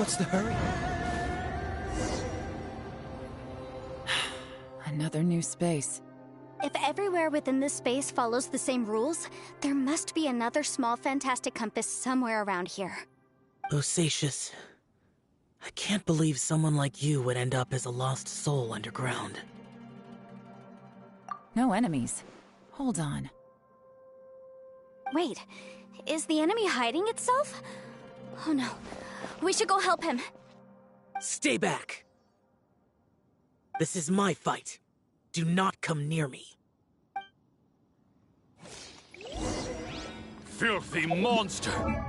What's the hurry? Another new space. If everywhere within this space follows the same rules, there must be another small fantastic compass somewhere around here. Bosacius, I can't believe someone like you would end up as a lost soul underground. No enemies. Hold on. Wait, is the enemy hiding itself? Oh no, we should go help him. Stay back! This is my fight. Do not come near me. Filthy monster!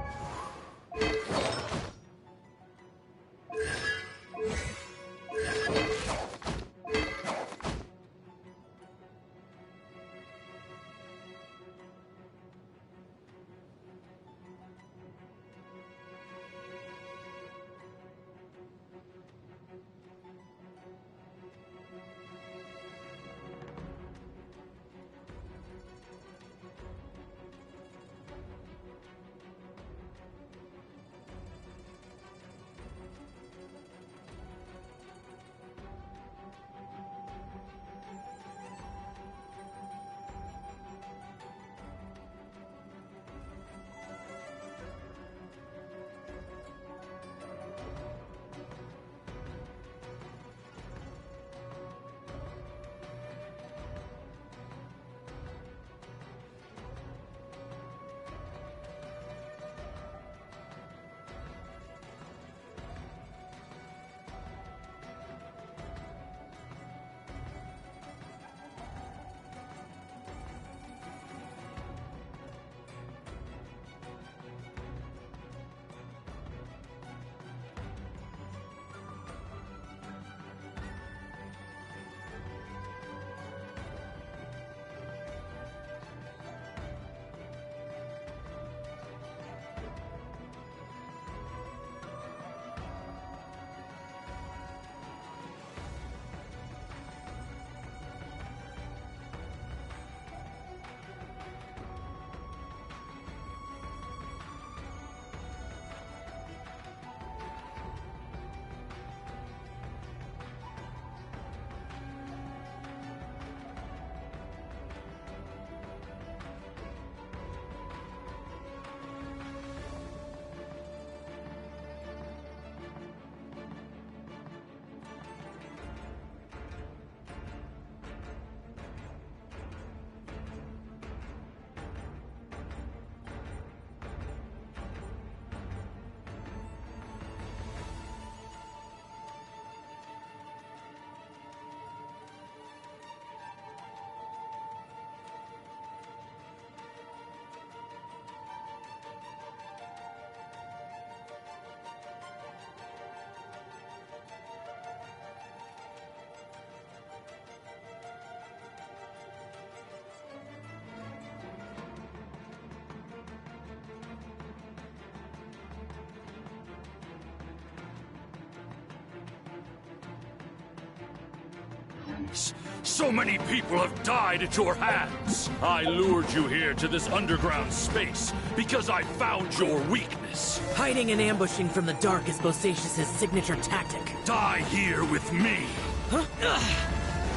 weakness. So many people have died at your hands. I lured you here to this underground space because I found your weakness. Hiding and ambushing from the dark is Bosacius' signature tactic. Die here with me. Huh? Ugh.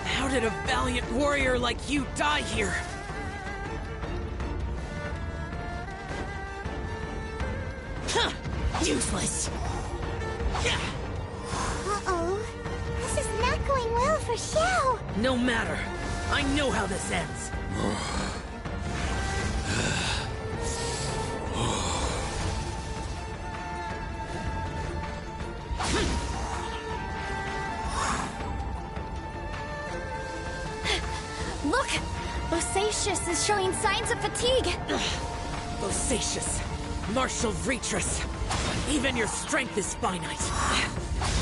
How did a valiant warrior like you die here? Huh! Useless! Uh-oh. This is not going well for Xiao. No matter. I know how this ends. Look! Bosacius is showing signs of fatigue. Bosacius, martial Vitris. Even your strength is finite.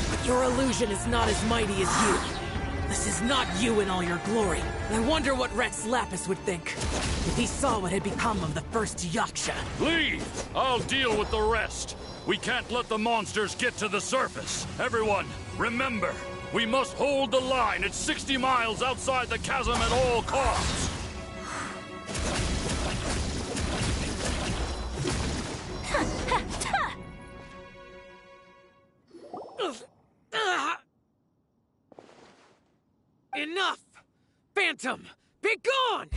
But your illusion is not as mighty as you. This is not you in all your glory. I wonder what Rex Lapis would think if he saw what had become of the first Yaksha. Leave! I'll deal with the rest. We can't let the monsters get to the surface. Everyone, remember, we must hold the line at 60 miles outside the chasm at all costs. Enough! Phantom, be gone!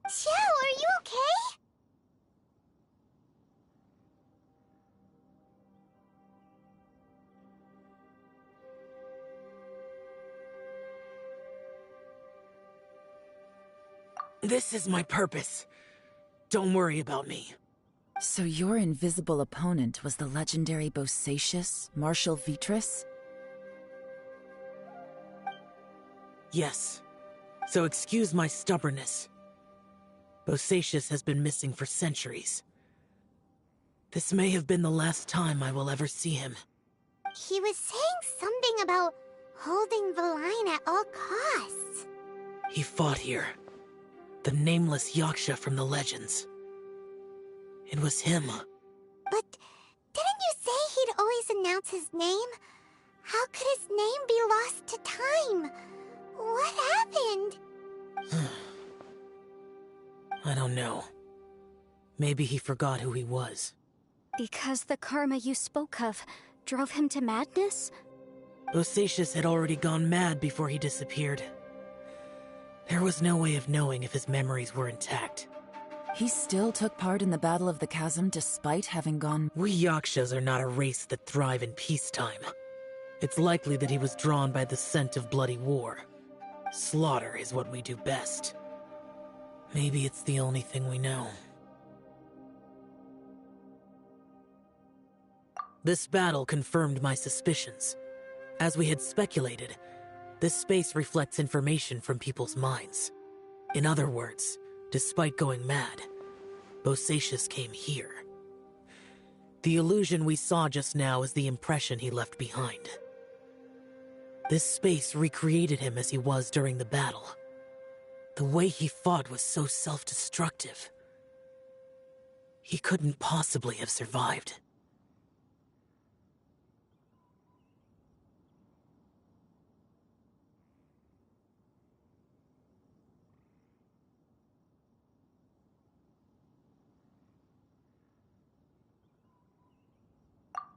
Xiao, are you okay? This is my purpose. Don't worry about me. So your invisible opponent was the legendary Bosacius, Martial Vitris? Yes. So excuse my stubbornness. Bosacius has been missing for centuries. This may have been the last time I will ever see him. He was saying something about holding the line at all costs. He fought here. The nameless Yaksha from the legends. It was him. But didn't you say he'd always announce his name? How could his name be lost to time? What happened? I don't know. Maybe he forgot who he was. Because the karma you spoke of drove him to madness? Bosacius had already gone mad before he disappeared. There was no way of knowing if his memories were intact. He still took part in the Battle of the Chasm despite having gone... We Yakshas are not a race that thrive in peacetime. It's likely that he was drawn by the scent of bloody war. Slaughter is what we do best. Maybe it's the only thing we know. This battle confirmed my suspicions. As we had speculated, this space reflects information from people's minds. In other words, despite going mad, Bosacius came here. The illusion we saw just now is the impression he left behind. This space recreated him as he was during the battle. The way he fought was so self-destructive. He couldn't possibly have survived.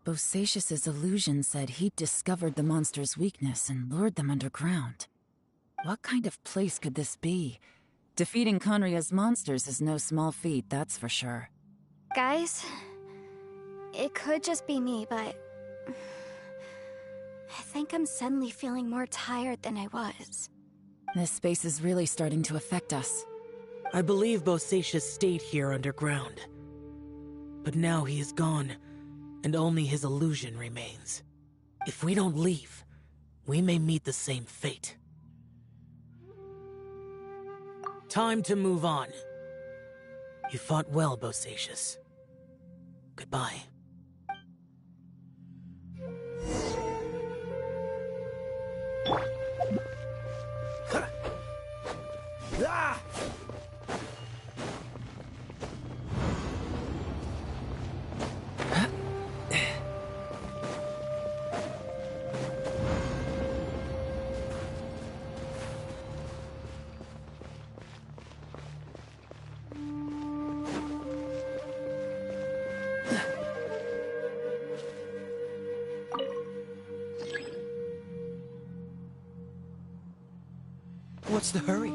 Bosacius's illusion said he'd discovered the monster's weakness and lured them underground. What kind of place could this be? Defeating Conria's monsters is no small feat, that's for sure. Guys, it could just be me, but... I think I'm suddenly feeling more tired than I was. This space is really starting to affect us. I believe Bosacius stayed here underground. But now he is gone, and only his illusion remains. If we don't leave, we may meet the same fate. Time to move on. You fought well, Bosacius. Goodbye. What's the hurry?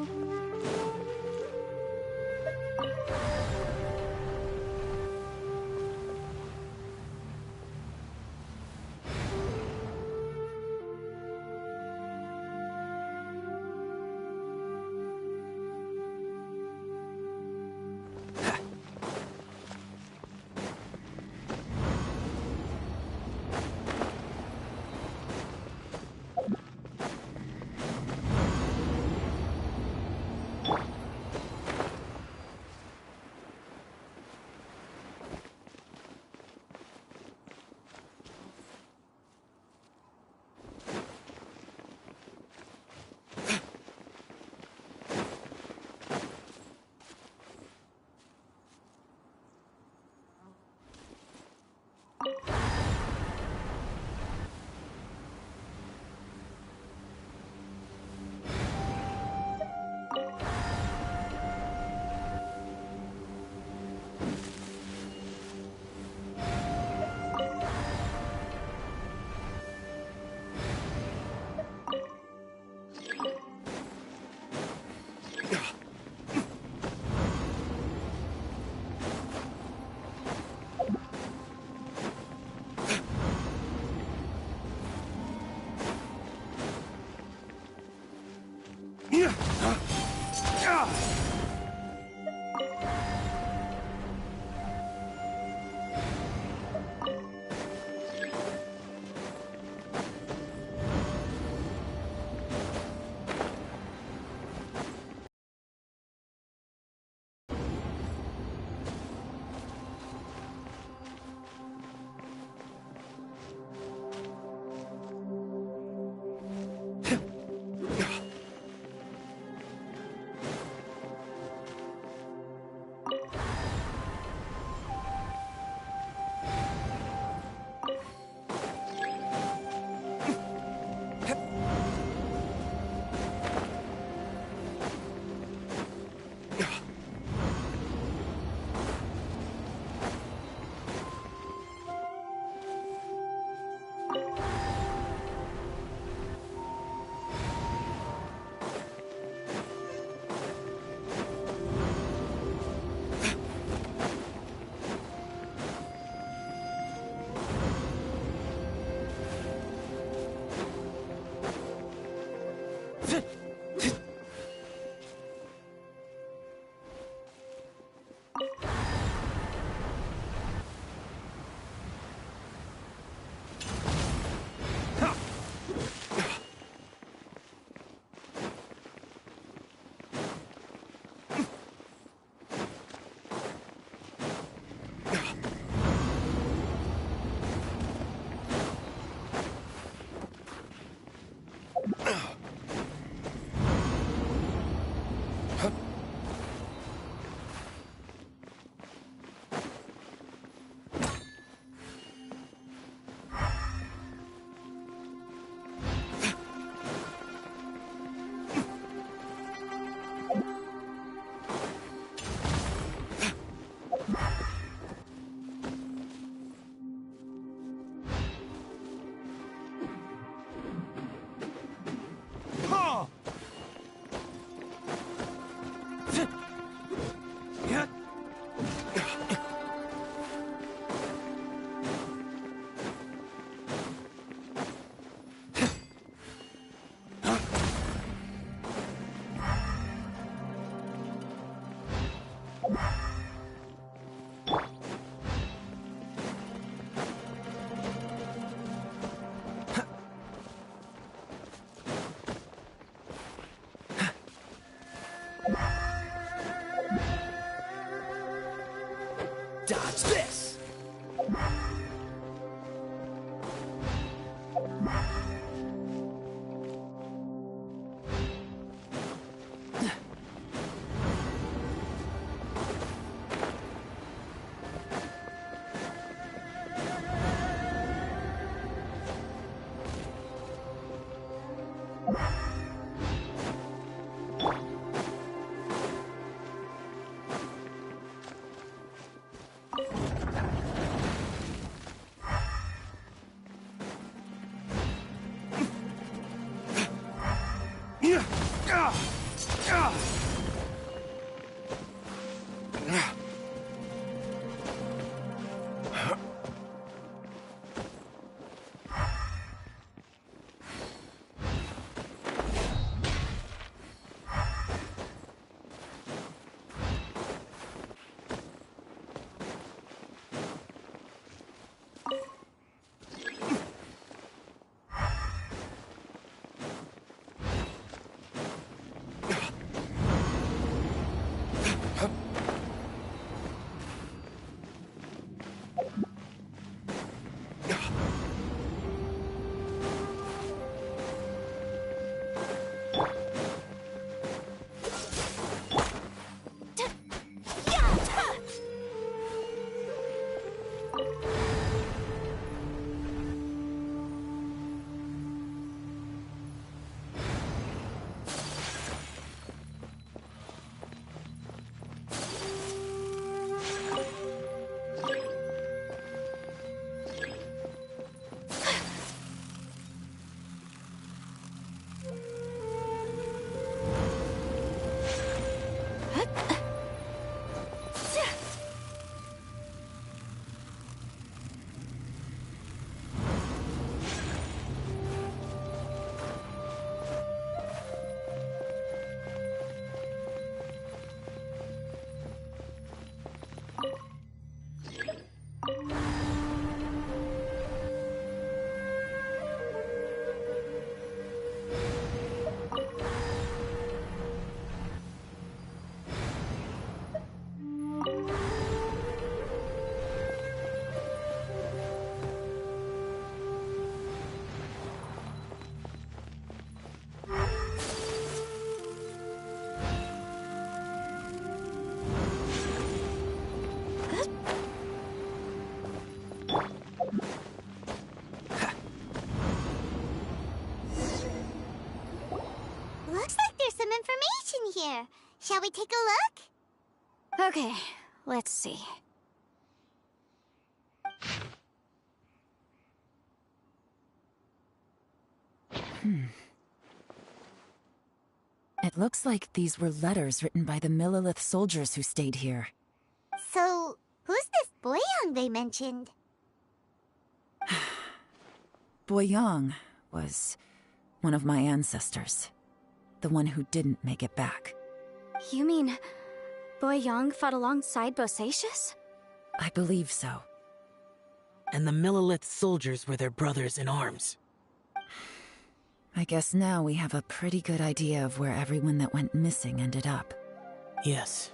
Dodge this! Looks like there's some information here. Shall we take a look? Okay, let's see. It looks like these were letters written by the Millelith soldiers who stayed here. So, who's this Boyang they mentioned? Boyang was one of my ancestors. The one who didn't make it back. You mean Boyang fought alongside Bosacius? I believe so. And the Millelith soldiers were their brothers in arms. I guess now we have a pretty good idea of where everyone that went missing ended up. Yes.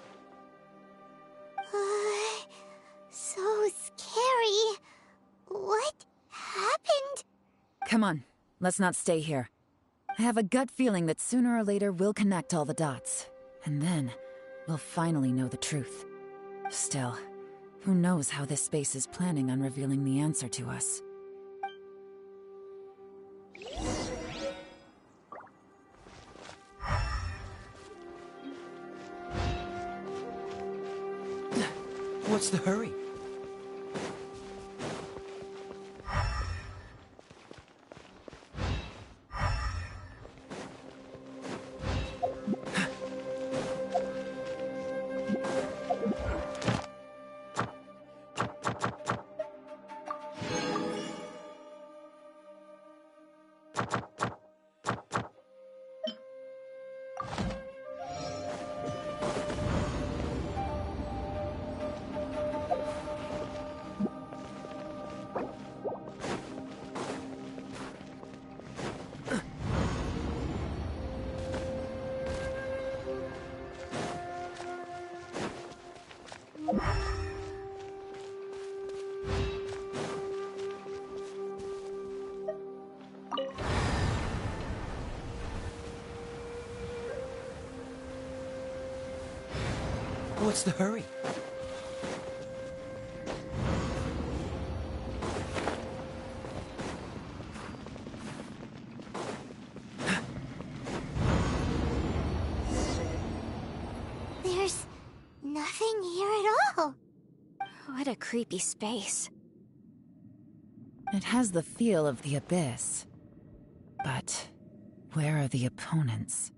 So scary. What happened? Come on, let's not stay here. I have a gut feeling that sooner or later we'll connect all the dots. And then, we'll finally know the truth. Still, who knows how this space is planning on revealing the answer to us. What's the hurry? What's the hurry? There's nothing here at all. What a creepy space. It has the feel of the Abyss. But where are the opponents?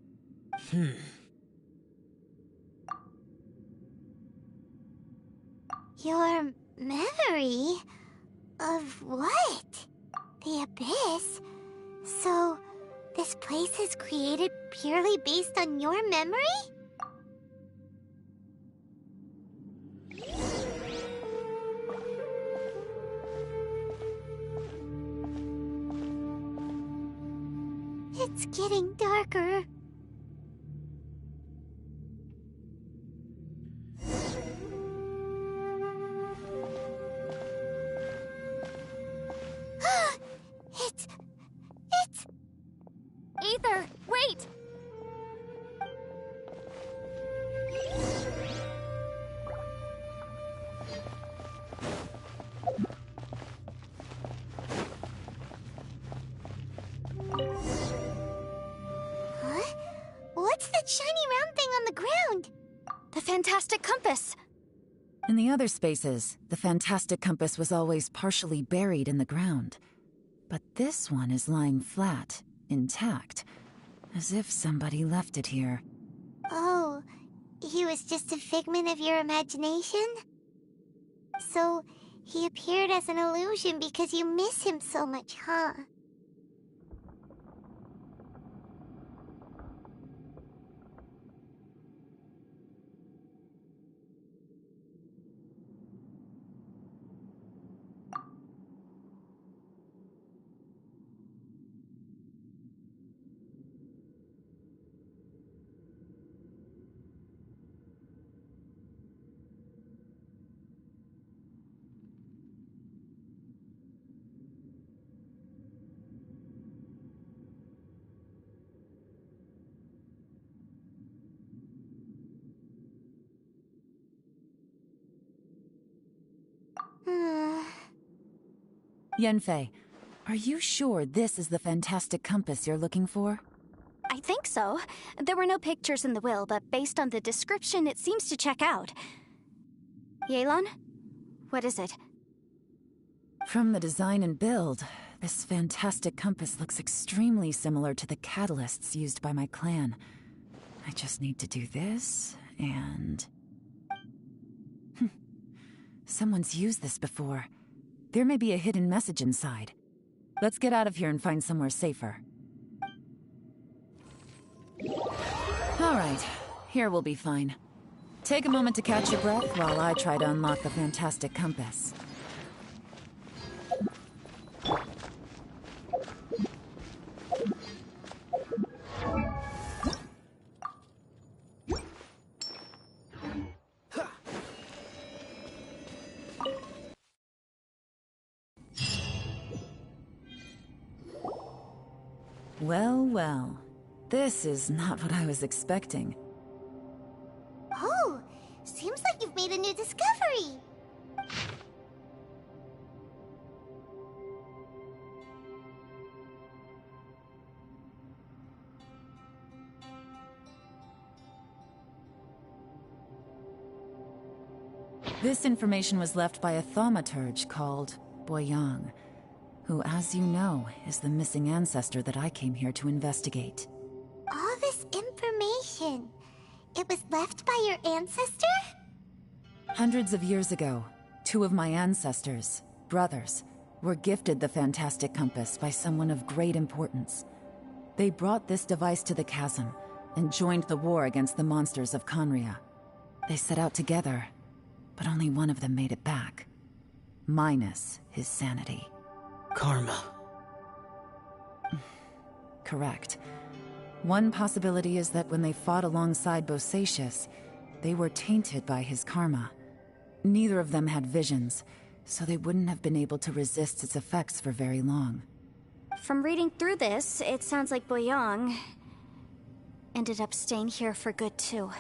Your memory? Of what? The Abyss? So, this place is created purely based on your memory? It's getting darker. It's... Ether, wait! Huh? What's that shiny round thing on the ground? The fantastic compass! In the other spaces, the fantastic compass was always partially buried in the ground. But this one is lying flat, intact, as if somebody left it here. Oh, he was just a figment of your imagination? So, he appeared as an illusion because you miss him so much, huh? Yanfei, are you sure this is the fantastic compass you're looking for? I think so. There were no pictures in the will, but based on the description, it seems to check out. Yelan? What is it? From the design and build, this fantastic compass looks extremely similar to the catalysts used by my clan. I just need to do this, and... Someone's used this before. There may be a hidden message inside. Let's get out of here and find somewhere safer. Alright, here we'll be fine. Take a moment to catch your breath while I try to unlock the fantastic compass. Well, well. This is not what I was expecting. Oh, seems like you've made a new discovery. This information was left by a thaumaturge called Boyang, who, as you know, is the missing ancestor that I came here to investigate. All this information, it was left by your ancestor? Hundreds of years ago, two of my ancestors, brothers, were gifted the fantastic compass by someone of great importance. They brought this device to the chasm and joined the war against the monsters of Conria. They set out together, but only one of them made it back. Minus his sanity. Karma. Correct. One possibility is that when they fought alongside Bosacius, they were tainted by his karma. Neither of them had visions, so they wouldn't have been able to resist its effects for very long. From reading through this, it sounds like Boyang ended up staying here for good too.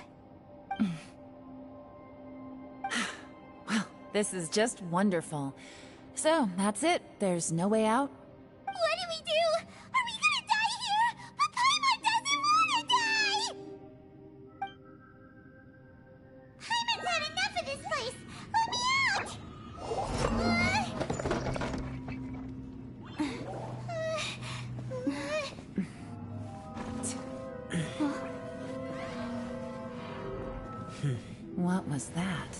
Well, this is just wonderful. So, that's it. There's no way out? What do we do? Are we gonna die here? But Paimon doesn't wanna die! Paimon's had enough of this place! Let me out! What was that?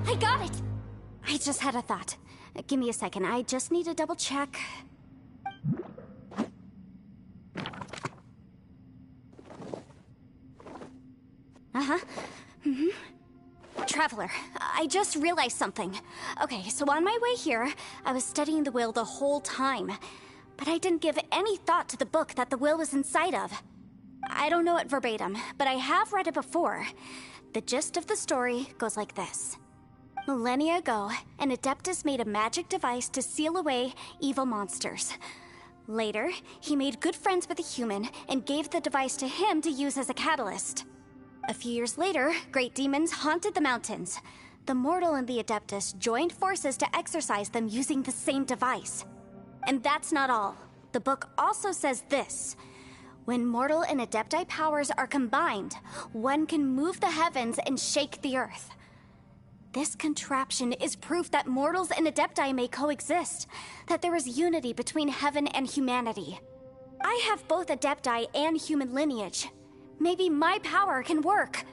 I got it! I just had a thought. Give me a second, I just need to double check. Traveler, I just realized something. Okay, so on my way here, I was studying the will the whole time. But I didn't give any thought to the book that the will was inside of. I don't know it verbatim, but I have read it before. The gist of the story goes like this. Millennia ago, an Adeptus made a magic device to seal away evil monsters. Later, he made good friends with a human and gave the device to him to use as a catalyst. A few years later, great demons haunted the mountains. The mortal and the Adeptus joined forces to exorcise them using the same device. And that's not all. The book also says this. When mortal and Adepti powers are combined, one can move the heavens and shake the earth. This contraption is proof that mortals and Adepti may coexist, that there is unity between heaven and humanity. I have both Adepti and human lineage. Maybe my power can work.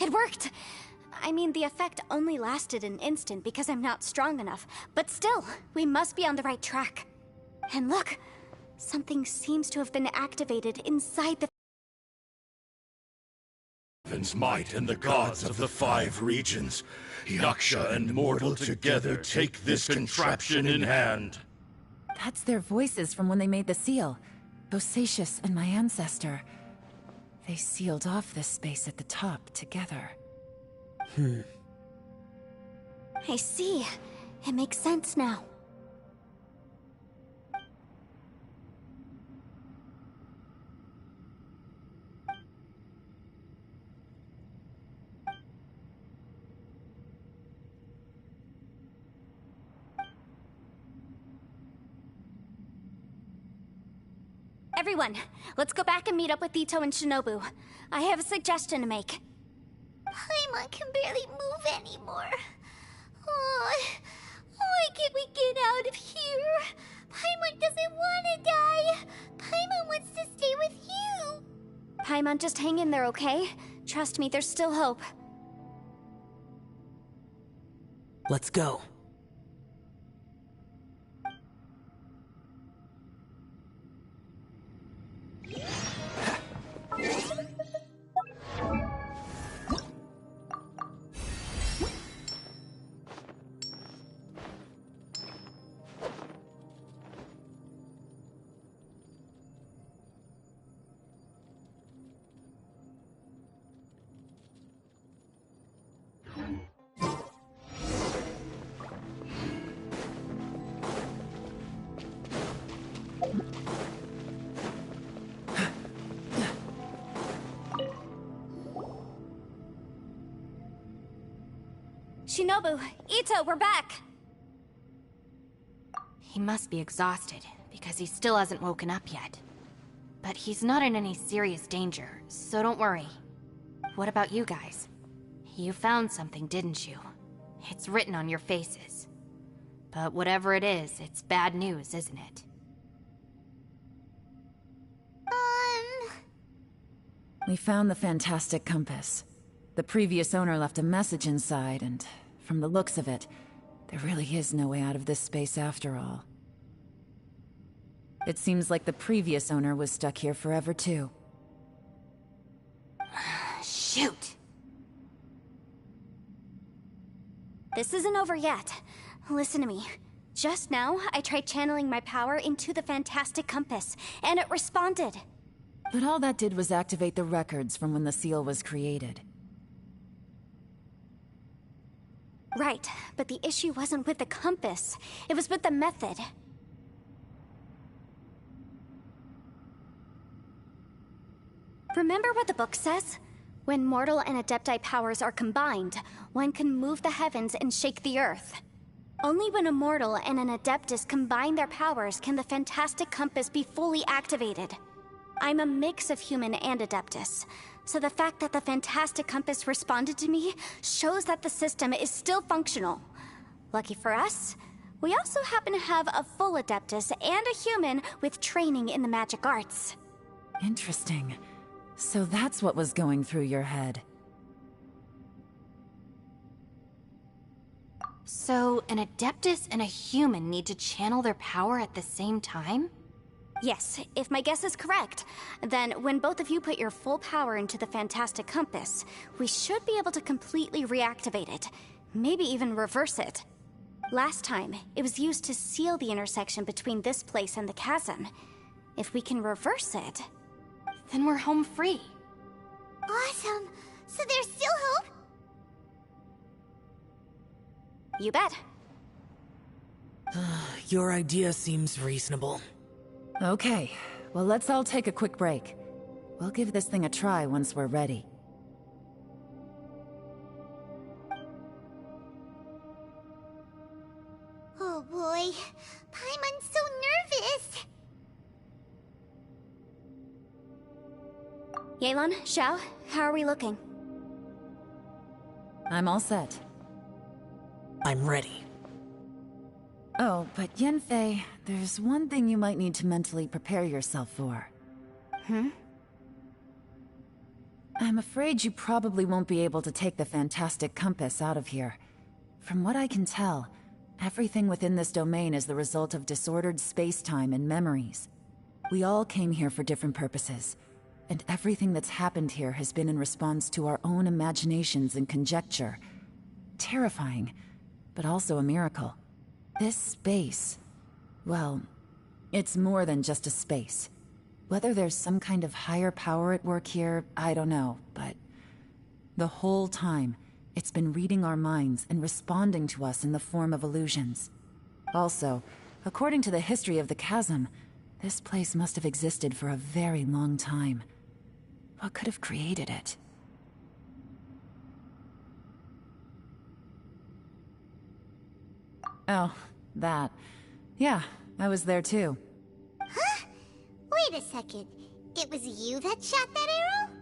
It worked! I mean, the effect only lasted an instant because I'm not strong enough, but still, we must be on the right track. And look, something seems to have been activated inside the Heaven's might and the gods of the 5 regions. Yaksha and mortal together take this contraption in hand. That's their voices from when they made the seal. Bosacius and my ancestor. They sealed off this space at the top together. I see. It makes sense now. Everyone, let's go back and meet up with Ito and Shinobu. I have a suggestion to make. Paimon can barely move anymore. Oh, why can't we get out of here? Paimon doesn't want to die. Paimon wants to stay with you. Paimon, just hang in there, okay? Trust me, there's still hope. Let's go. Shinobu, Ito, we're back! He must be exhausted, because he still hasn't woken up yet. But he's not in any serious danger, so don't worry. What about you guys? You found something, didn't you? It's written on your faces. But whatever it is, it's bad news, isn't it? We found the fantastic compass. The previous owner left a message inside, and from the looks of it, there really is no way out of this space after all. It seems like the previous owner was stuck here forever too. Shoot! This isn't over yet. Listen to me. Just now, I tried channeling my power into the fantastic compass, and it responded. But all that did was activate the records from when the seal was created. Right, but the issue wasn't with the compass. It was with the method. Remember what the book says? When mortal and Adepti powers are combined, one can move the heavens and shake the earth. Only when a mortal and an Adeptus combine their powers can the fantastic compass be fully activated. I'm a mix of human and Adeptus, so the fact that the fantastic compass responded to me shows that the system is still functional. Lucky for us, We also happen to have a full Adeptus and a human with training in the magic arts. Interesting. So that's what was going through your head. So, an Adeptus and a human need to channel their power at the same time? Yes, if my guess is correct, then when both of you put your full power into the Fantastic Compass, we should be able to completely reactivate it, maybe even reverse it. Last time, it was used to seal the intersection between this place and the chasm. If we can reverse it... Then we're home free. Awesome! So there's still hope? You bet. Your idea seems reasonable. Okay, well let's all take a quick break. We'll give this thing a try once we're ready. Oh boy, Paimon's so nervous! Yelan, Xiao, how are we looking? I'm all set. I'm ready. Oh, but Yanfei, there's one thing you might need to mentally prepare yourself for. I'm afraid you probably won't be able to take the Fantastic Compass out of here. From what I can tell, everything within this domain is the result of disordered space-time and memories. We all came here for different purposes, and everything that's happened here has been in response to our own imaginations and conjecture. Terrifying, but also a miracle. This space, well, it's more than just a space. Whether there's some kind of higher power at work here, I don't know, but the whole time, it's been reading our minds and responding to us in the form of illusions. Also, according to the history of the chasm, this place must have existed for a very long time. What could have created it? Oh, that. Yeah, I was there too. Huh? Wait a second. It was you that shot that arrow?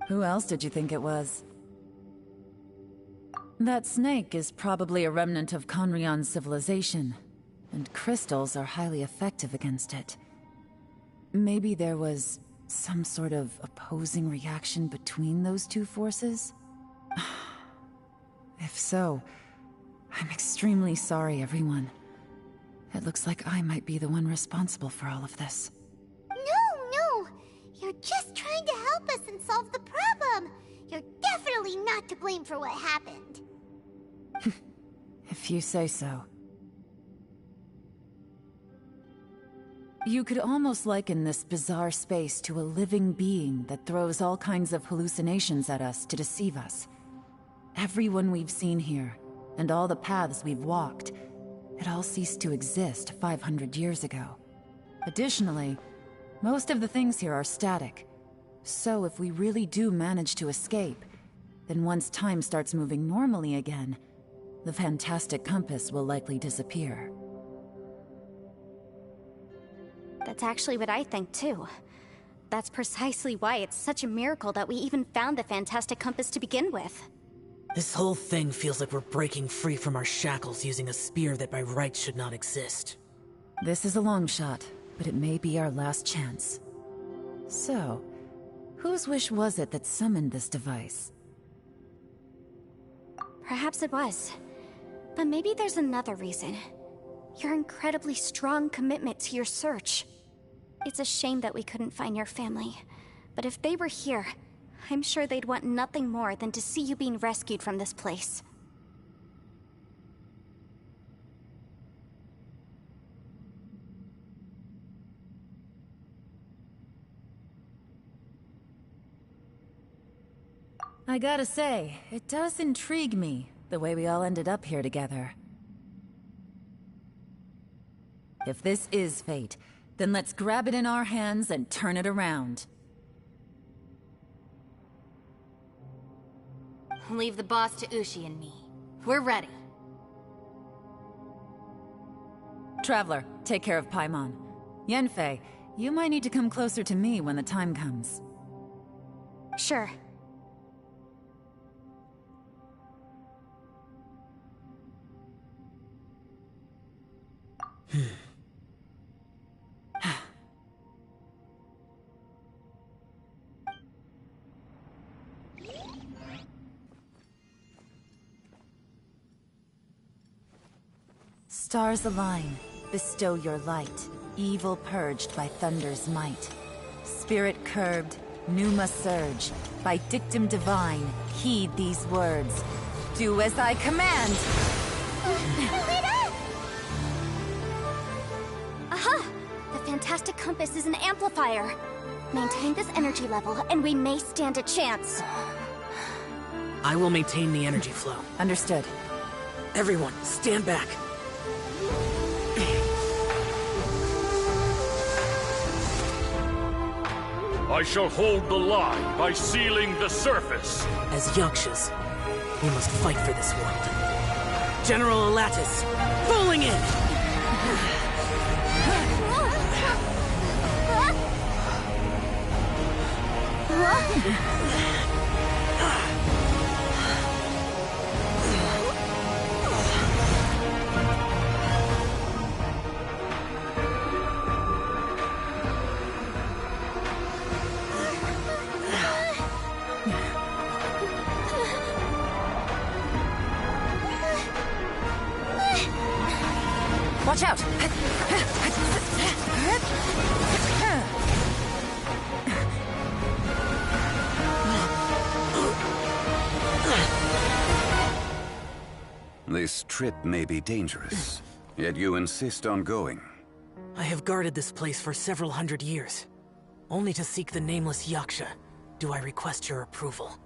Who else did you think it was? That snake is probably a remnant of Conrion's civilization, and crystals are highly effective against it. Maybe there was some sort of opposing reaction between those two forces? If so, I'm extremely sorry, everyone. It looks like I might be the one responsible for all of this. No! You're just trying to help us and solve the problem! You're definitely not to blame for what happened. If you say so. You could almost liken this bizarre space to a living being that throws all kinds of hallucinations at us to deceive us. Everyone we've seen here, and all the paths we've walked, it all ceased to exist 500 years ago. Additionally, most of the things here are static. So if we really do manage to escape, then once time starts moving normally again, the Fantastic Compass will likely disappear. That's actually what I think too. That's precisely why it's such a miracle that we even found the Fantastic Compass to begin with. This whole thing feels like we're breaking free from our shackles using a spear that by rights should not exist. This is a long shot, but it may be our last chance. So, whose wish was it that summoned this device? Perhaps it was. But maybe there's another reason. Your incredibly strong commitment to your search. It's a shame that we couldn't find your family. But if they were here, I'm sure they'd want nothing more than to see you being rescued from this place. I gotta say, it does intrigue me, the way we all ended up here together. If this is fate, then let's grab it in our hands and turn it around. Leave the boss to Ushi and me. We're ready. Traveler, take care of Paimon. Yanfei, you might need to come closer to me when the time comes. Sure. Stars align, bestow your light, evil purged by thunder's might. Spirit curbed, pneuma surge, by dictum divine, heed these words. Do as I command! Aha! The fantastic compass is an amplifier. Maintain this energy level, and we may stand a chance. I will maintain the energy flow. Understood. Everyone, stand back. I shall hold the line by sealing the surface. As Yakshas, we must fight for this world. General Alatus, falling in! Watch out! This trip may be dangerous, yet you insist on going. I have guarded this place for several hundred years. Only to seek the nameless Yaksha do I request your approval.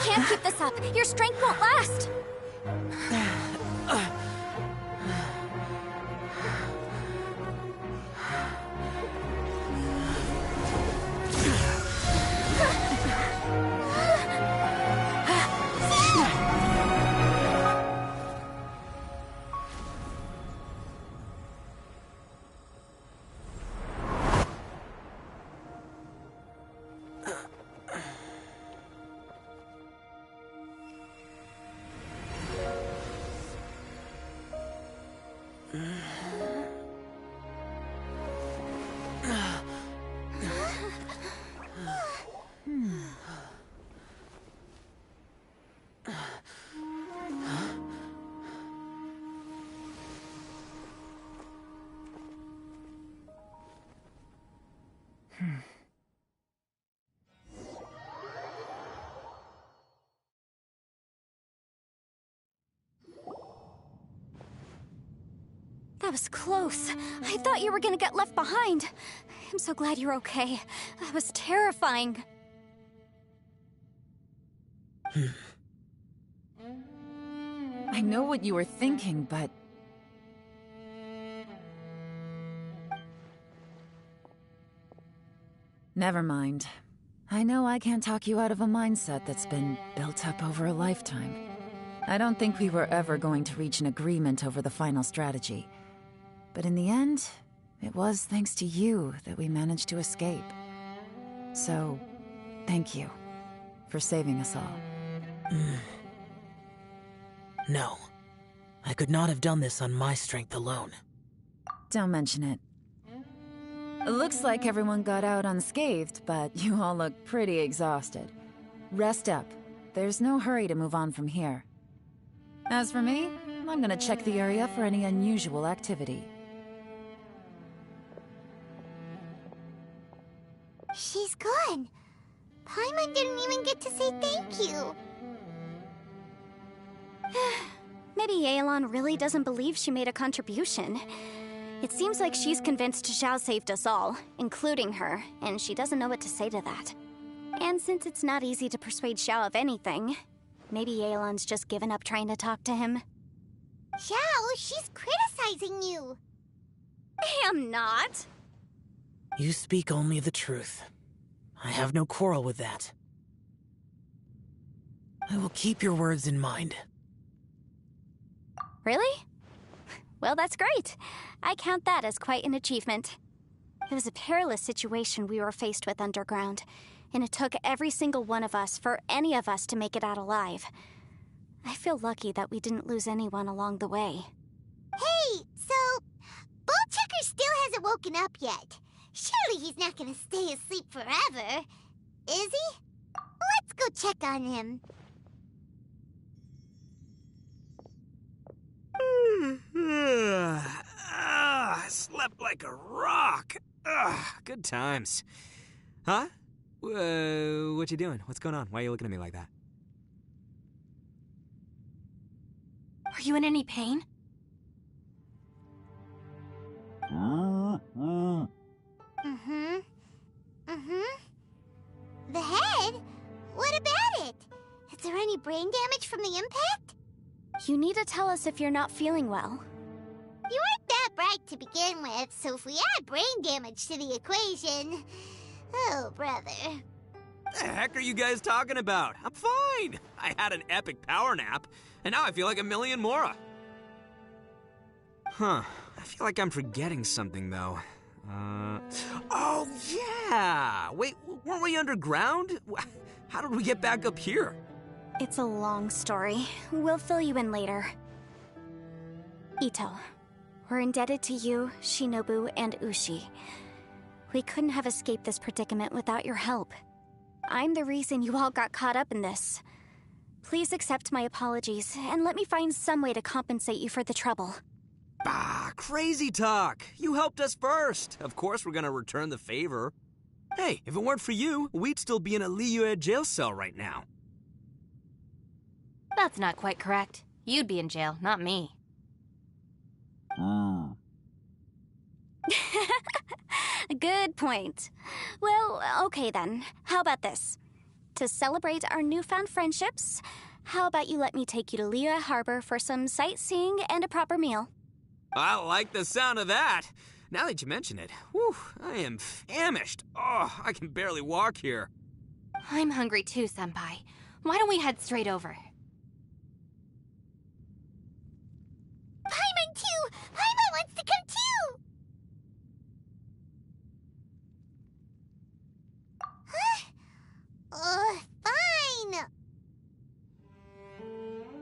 Can't keep this up. Your strength won't last. That was close. I thought you were gonna get left behind. I'm so glad you're okay. That was terrifying. I know what you were thinking, but... Never mind. I know I can't talk you out of a mindset that's been built up over a lifetime. I don't think we were ever going to reach an agreement over the final strategy. But in the end, it was thanks to you that we managed to escape. So, thank you for saving us all. No. I could not have done this on my strength alone. Don't mention it. Looks like everyone got out unscathed, but you all look pretty exhausted. Rest up. There's no hurry to move on from here. As for me, I'm gonna check the area for any unusual activity. She's gone. Paimon didn't even get to say thank you. Maybe Yelan really doesn't believe she made a contribution. It seems like she's convinced Xiao saved us all, including her, and she doesn't know what to say to that. And since it's not easy to persuade Xiao of anything, maybe Yelan's just given up trying to talk to him. Xiao, she's criticizing you. I am not. You speak only the truth. I have no quarrel with that. I will keep your words in mind. Really? Well, that's great. I count that as quite an achievement. It was a perilous situation we were faced with underground, and it took every single one of us for any of us to make it out alive. I feel lucky that we didn't lose anyone along the way. Hey, so Ballchecker still hasn't woken up yet. Surely he's not gonna stay asleep forever, is he? Let's go check on him. I slept like a rock. Good times. Huh? What you doing? What's going on? Why are you looking at me like that? Are you in any pain? The head? What about it? Is there any brain damage from the impact? You need to tell us if you're not feeling well. You weren't that bright to begin with, so if we add brain damage to the equation... Oh, brother. The heck are you guys talking about? I'm fine. I had an epic power nap, and now I feel like a million more. Huh. I feel like I'm forgetting something, though. Oh, yeah! Wait, weren't we underground? How did we get back up here? It's a long story. We'll fill you in later. Ito, we're indebted to you, Shinobu, and Ushi. We couldn't have escaped this predicament without your help. I'm the reason you all got caught up in this. Please accept my apologies, and let me find some way to compensate you for the trouble. Bah, crazy talk. You helped us first. Of course we're gonna return the favor. Hey, if it weren't for you, we'd still be in a Liyue jail cell right now. That's not quite correct. You'd be in jail, not me. Good point. Well, okay then. How about this? To celebrate our newfound friendships, how about you let me take you to Liyue Harbor for some sightseeing and a proper meal? I like the sound of that. Now that you mention it, whew, I am famished. Oh, I can barely walk here. I'm hungry too, Senpai. Why don't we head straight over? Paimon too! Paimon wants to come too! Huh? Fine!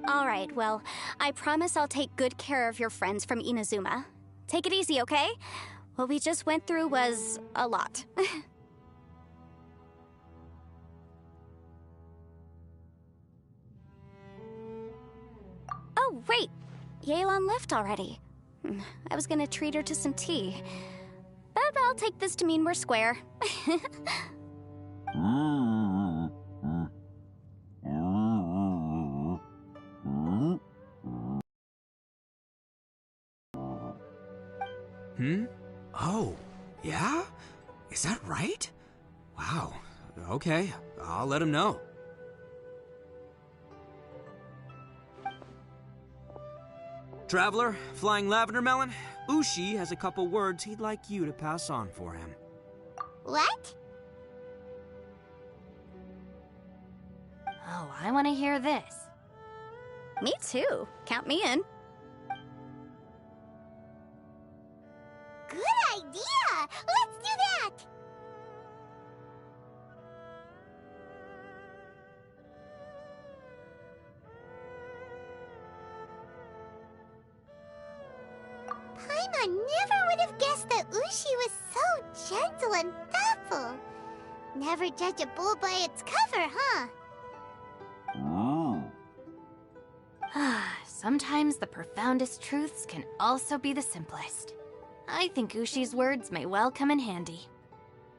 Alright, well, I promise I'll take good care of your friends from Inazuma. Take it easy, okay? What we just went through was a lot. Oh, wait! Yelan left already. I was gonna treat her to some tea. But I'll take this to mean we're square. Oh, yeah? Is that right? Wow. Okay, I'll let him know. Traveler, Flying Lavender Melon, Ushi has a couple words he'd like you to pass on for him. What? Oh, I want to hear this. Me too. Count me in. Good idea! Let's do that! I never would have guessed that Ushi was so gentle and thoughtful. Never judge a bull by its cover, huh? Sometimes the profoundest truths can also be the simplest. I think Ushi's words may well come in handy.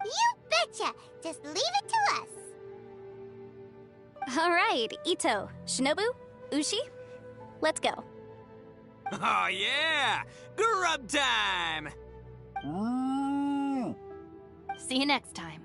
You betcha! Just leave it to us. All right, Ito, Shinobu, Ushi, let's go. Oh yeah! Grub time! See you next time.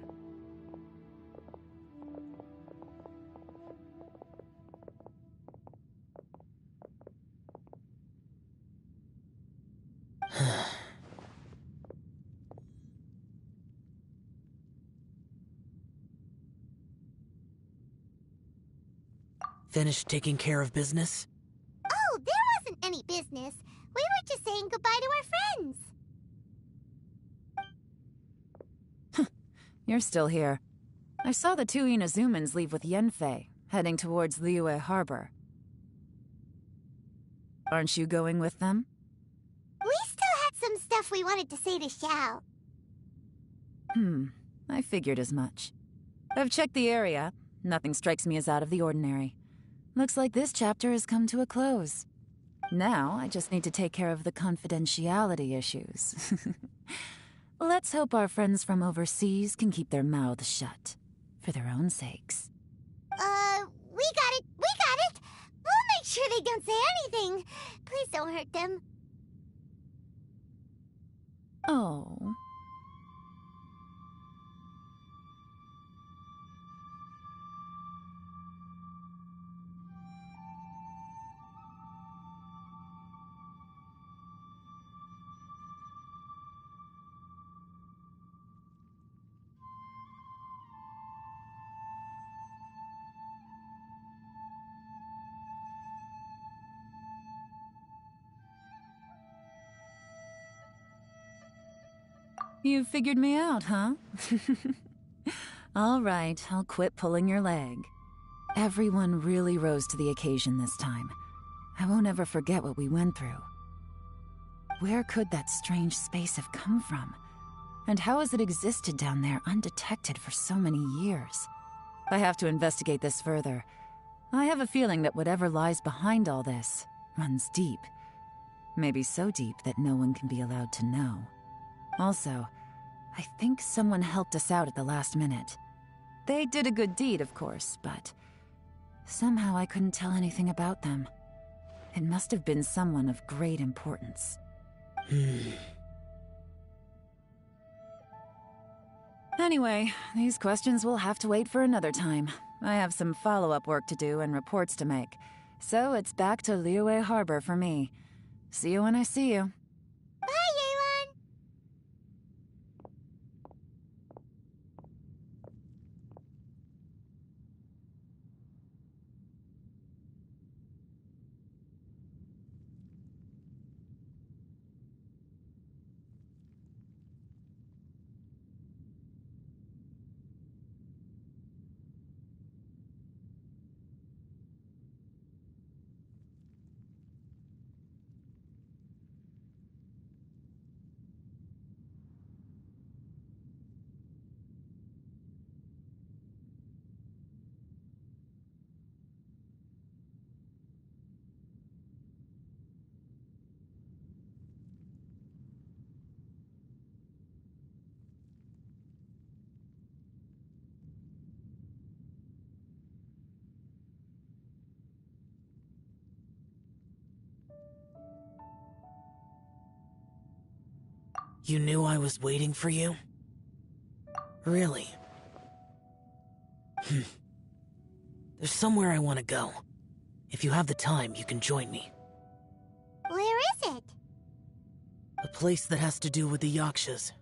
Finished taking care of business? Oh, there wasn't any business. We were just saying goodbye to our friends. You're still here. I saw the two Inazumans leave with Yenfei, heading towards Liyue Harbor. Aren't you going with them? We still had some stuff we wanted to say to Xiao. I figured as much. I've checked the area. Nothing strikes me as out of the ordinary. Looks like this chapter has come to a close. Now, I just need to take care of the confidentiality issues. Let's hope our friends from overseas can keep their mouths shut. For their own sakes. We got it! We got it! We'll make sure they don't say anything. Please don't hurt them. Oh. You figured me out, huh? All right, I'll quit pulling your leg. Everyone really rose to the occasion this time. I won't ever forget what we went through. Where could that strange space have come from? And how has it existed down there undetected for so many years? I have to investigate this further. I have a feeling that whatever lies behind all this runs deep. Maybe so deep that no one can be allowed to know. Also, I think someone helped us out at the last minute. They did a good deed, of course, but somehow I couldn't tell anything about them. It must have been someone of great importance. Anyway, these questions will have to wait for another time. I have some follow-up work to do and reports to make. So it's back to Liyue Harbor for me. See you when I see you. Bye, Yelan! You knew I was waiting for you? Really? There's somewhere I want to go. If you have the time, you can join me. Where is it? A place that has to do with the Yakshas.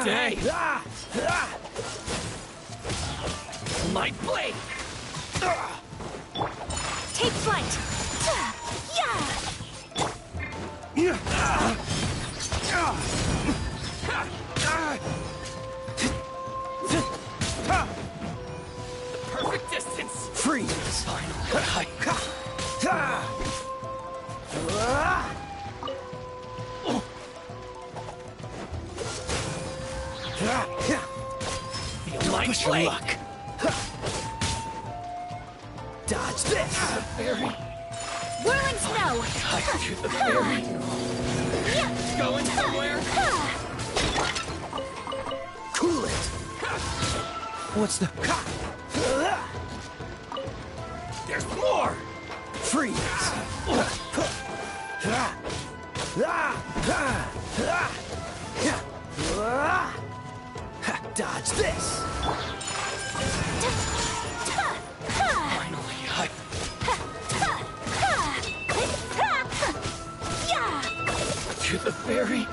day! My blade! Take flight! Perfect distance! Freeze! Feel my Push your blade! luck. Dodge this! Fairy! Whirling snow! To the fairy! Going somewhere? Cool it! What's the... There's more! Freeze! Dodge this! Finally, to the fairy!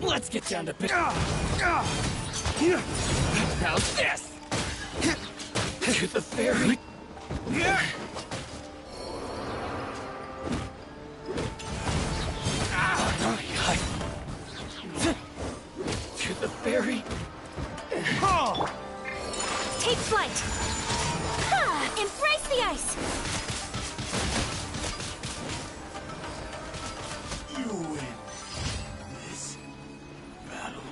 Let's get down to business. Now this! To the fairy! To the fairy! Take flight! Embrace the ice! You win this battle.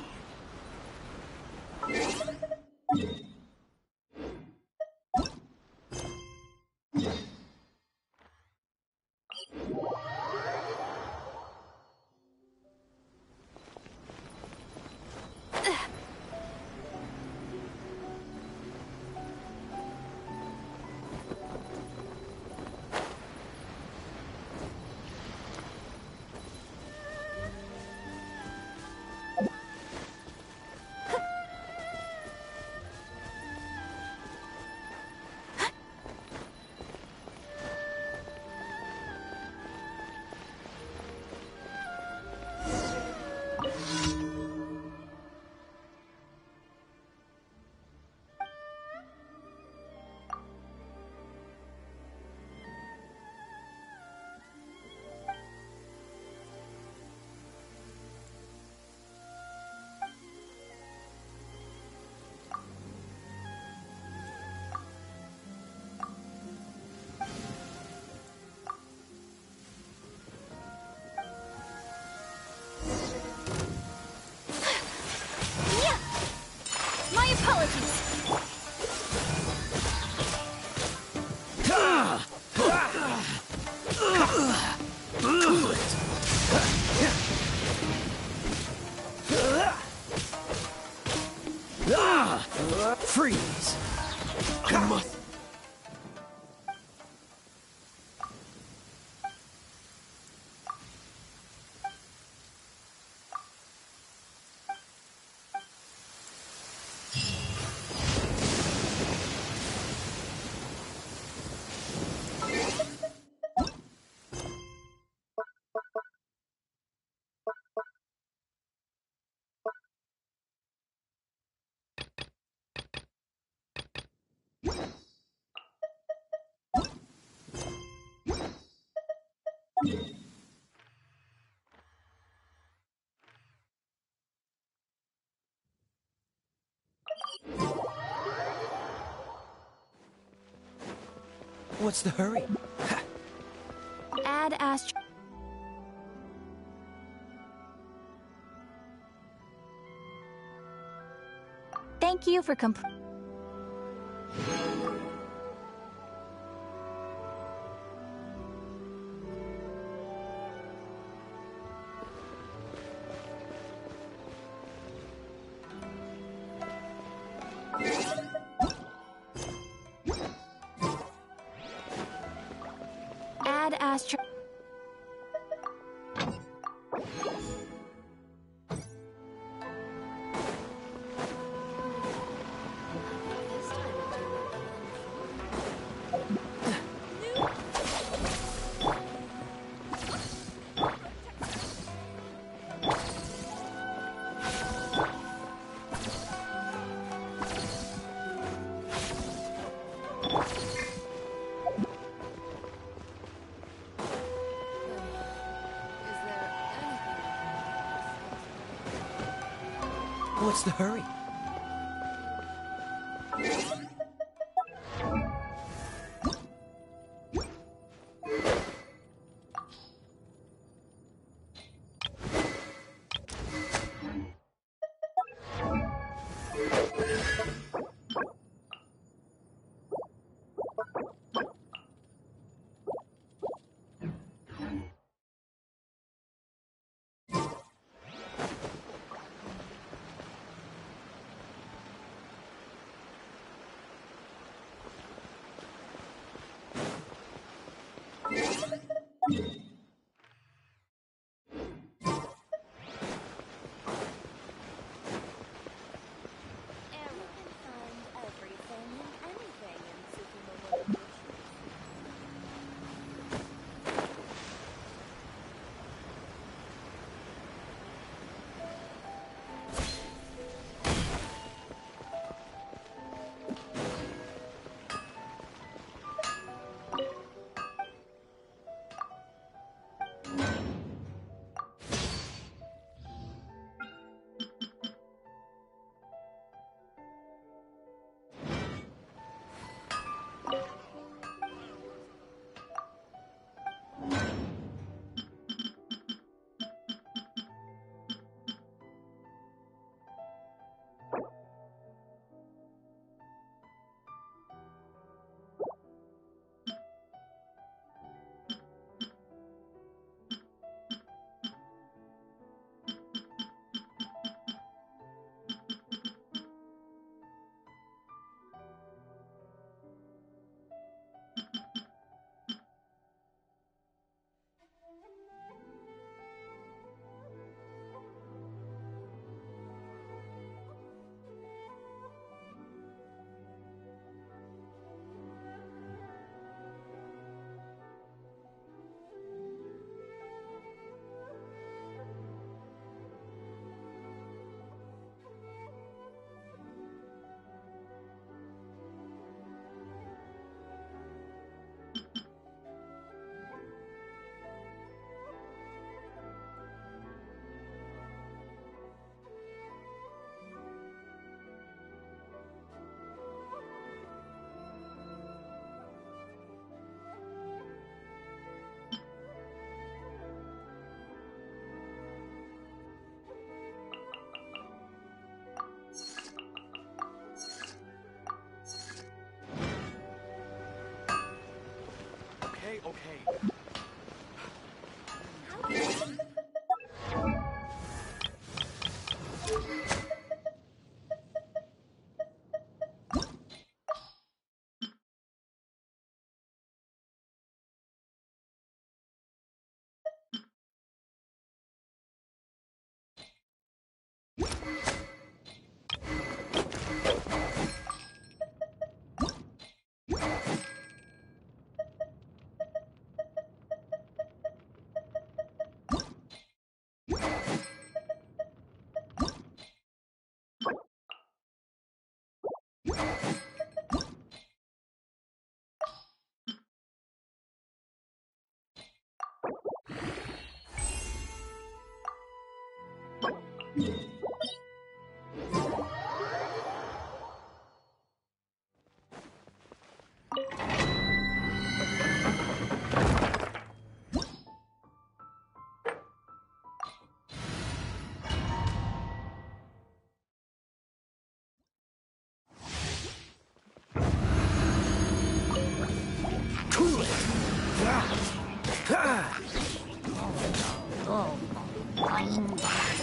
What's the hurry? Add Astro. Thank you for Add Astro. What's the hurry? Okay.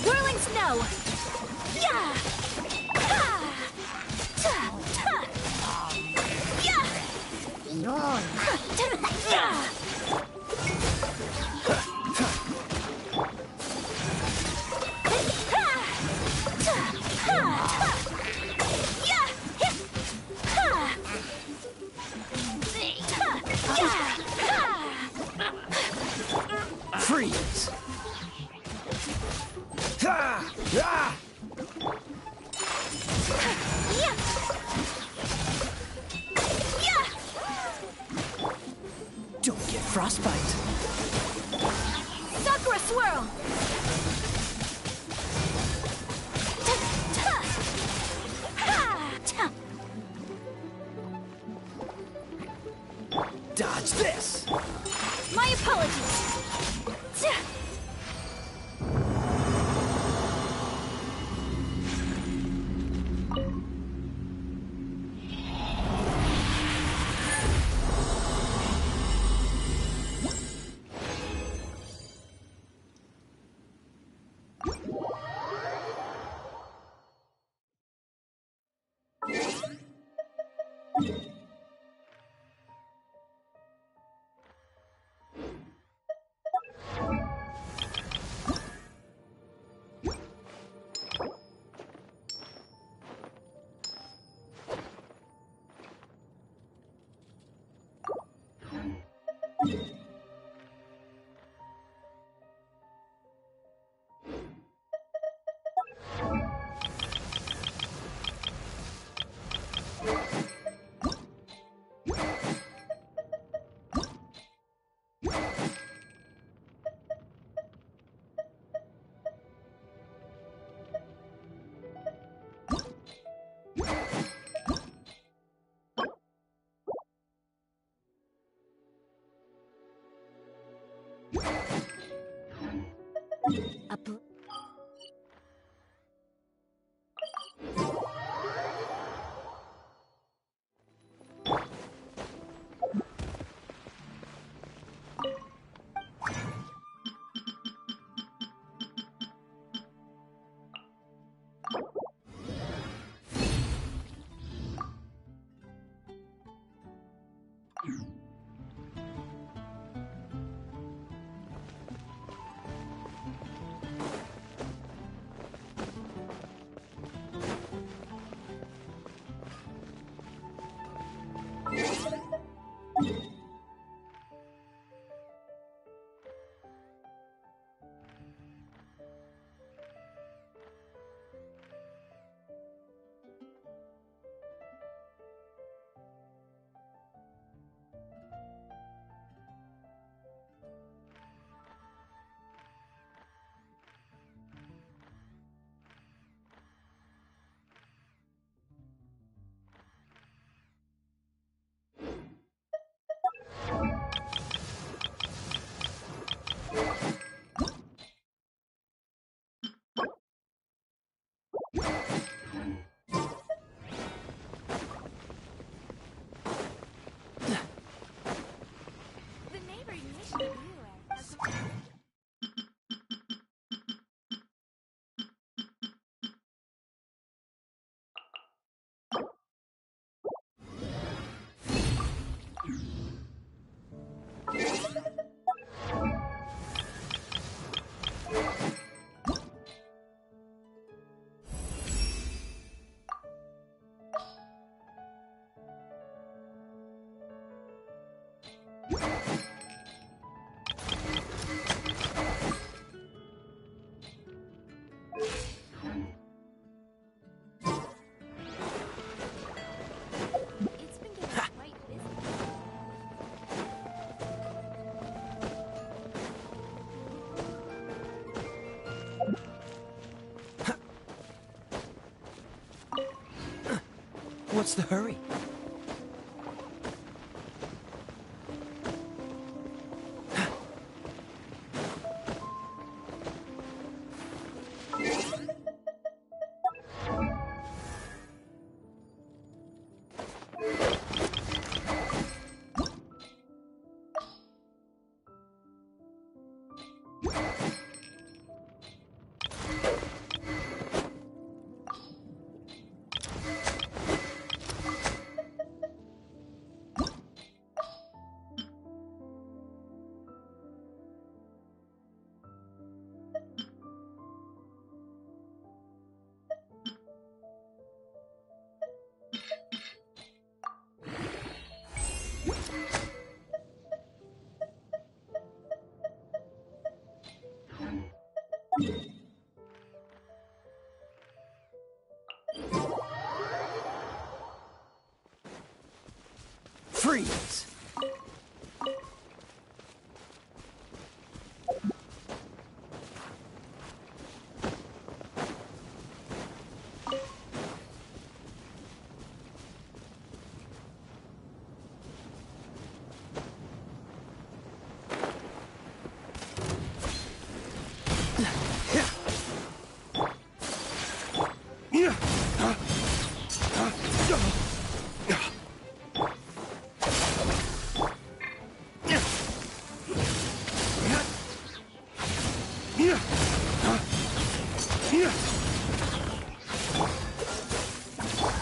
Whirling snow! Yeah! Ha! Ta! Ta! Yeah! Yeah! Freeze! Ha! Ah! Don't get frostbite. Sakura swirl! Dodge this! My apologies! What's the hurry? Freeze!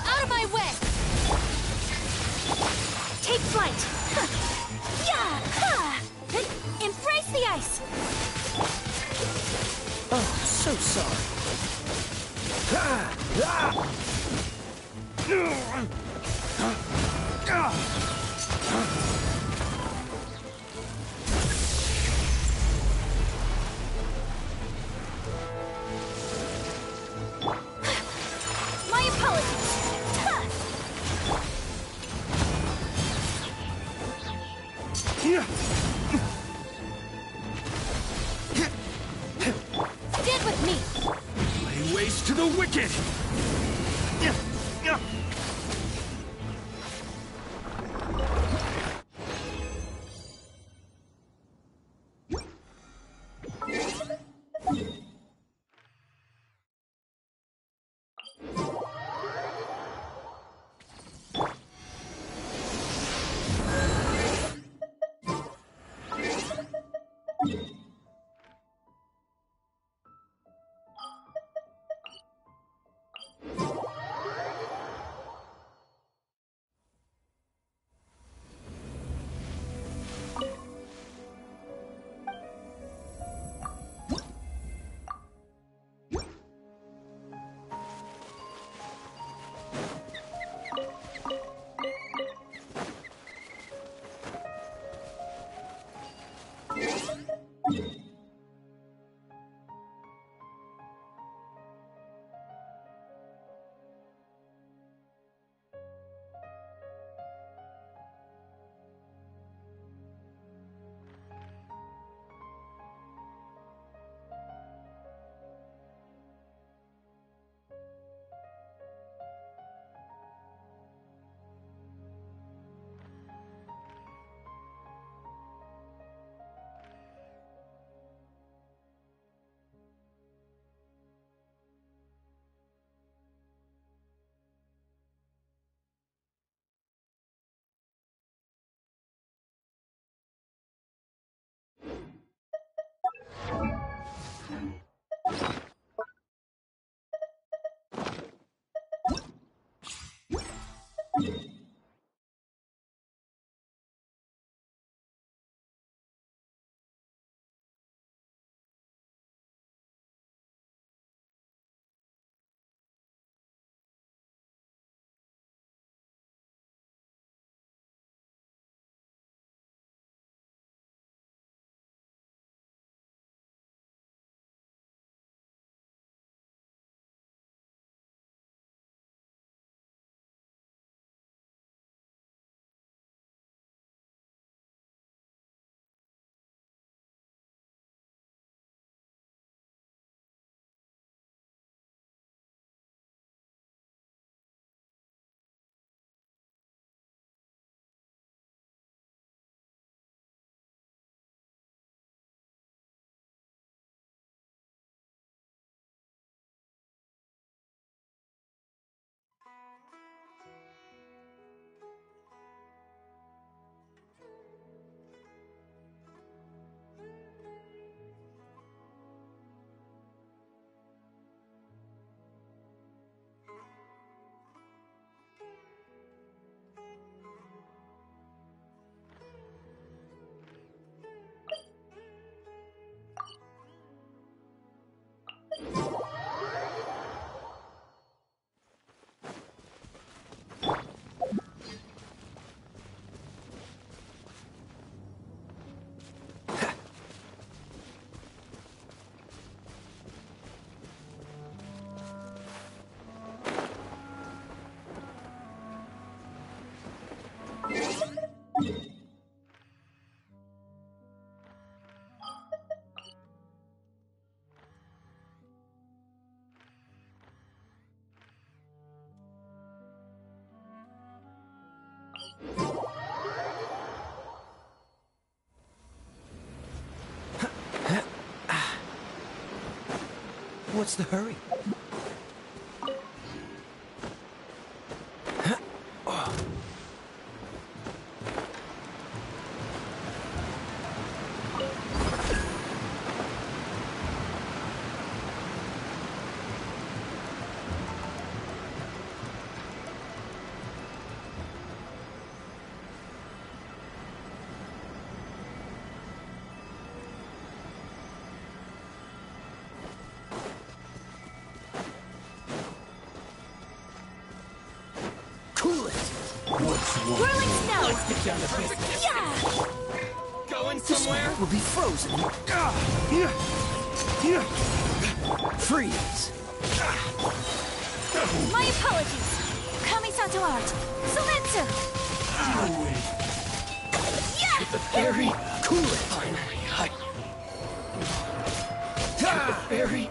Out of my way! Take flight! Huh. Yeah! Ha! Embrace the ice! Oh, so sorry. My apologies! Ha! Stand with me! Lay waste to the wicked! What's the hurry? Whirling snow! Let's get down to business. Yeah! Going somewhere? Will be frozen. Freeze. My apologies. Kamisato art. Soletsu! Yeah! The fairy, cool it. Finally, the fairy.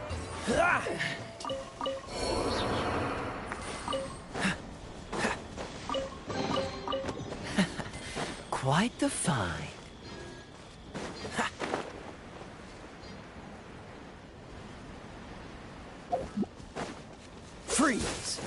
Quite the find. Freeze!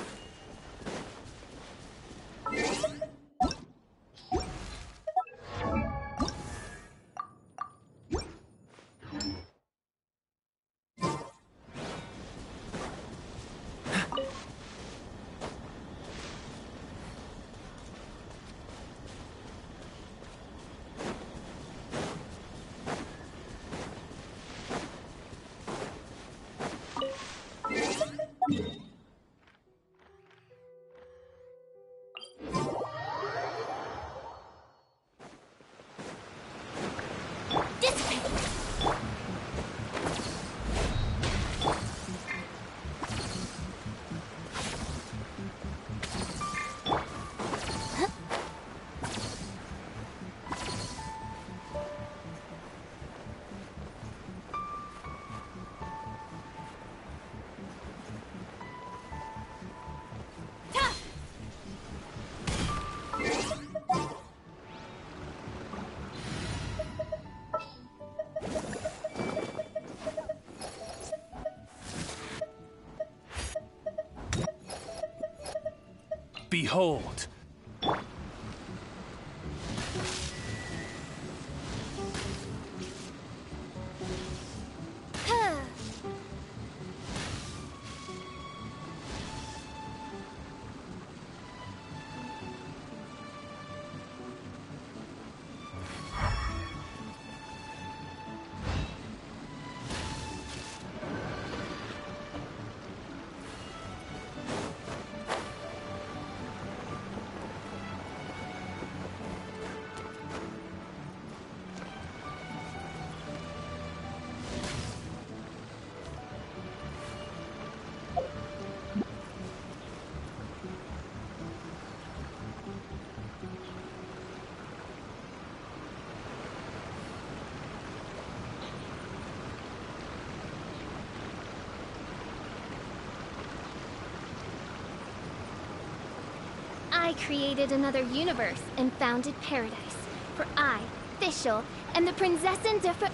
Behold! I created another universe and founded paradise. For I, Fischl, am the Prinzessin de F-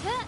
Huh?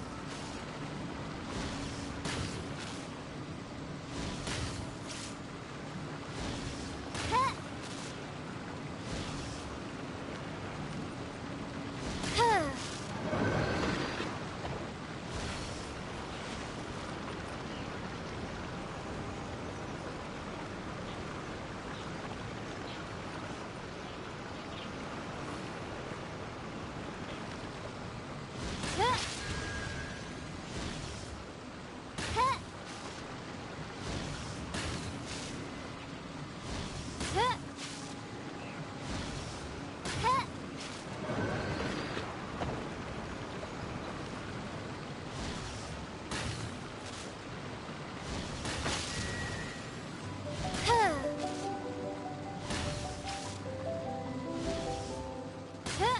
Huh?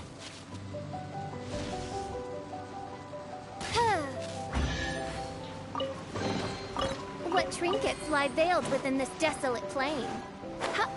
Huh. What trinkets lie veiled within this desolate plain? How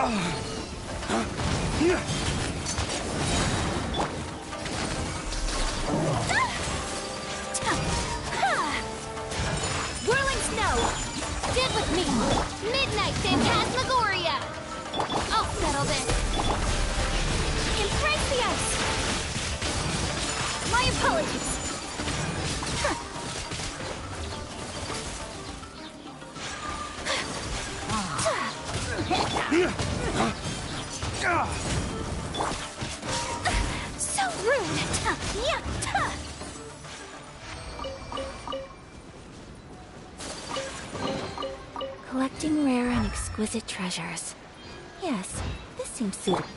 Whirling snow! Stand with me! Midnight Phantasmagoria! I'll settle this! Embrace the ice! My apologies! So rude! Collecting rare and exquisite treasures. Yes, this seems suitable.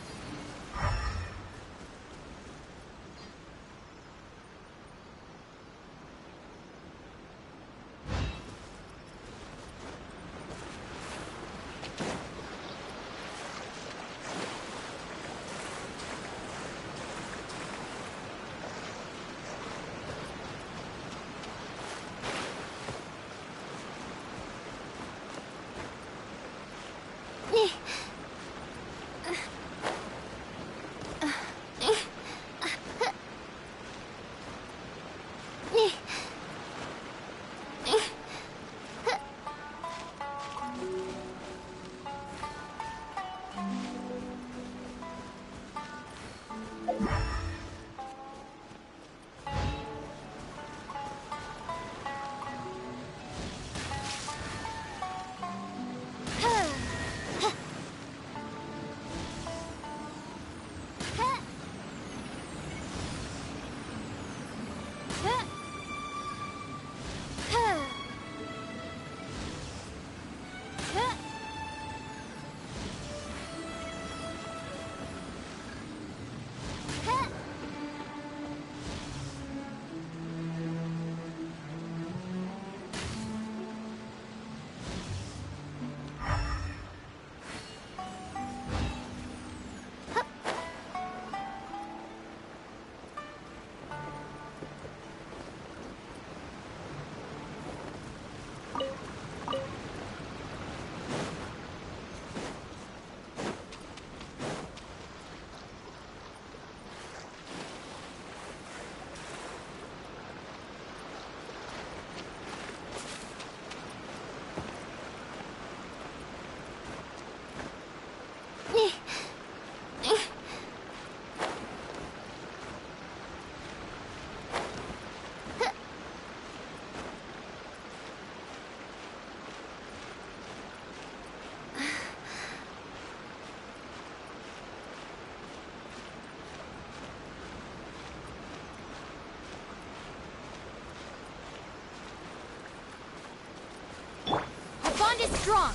Bond is strong.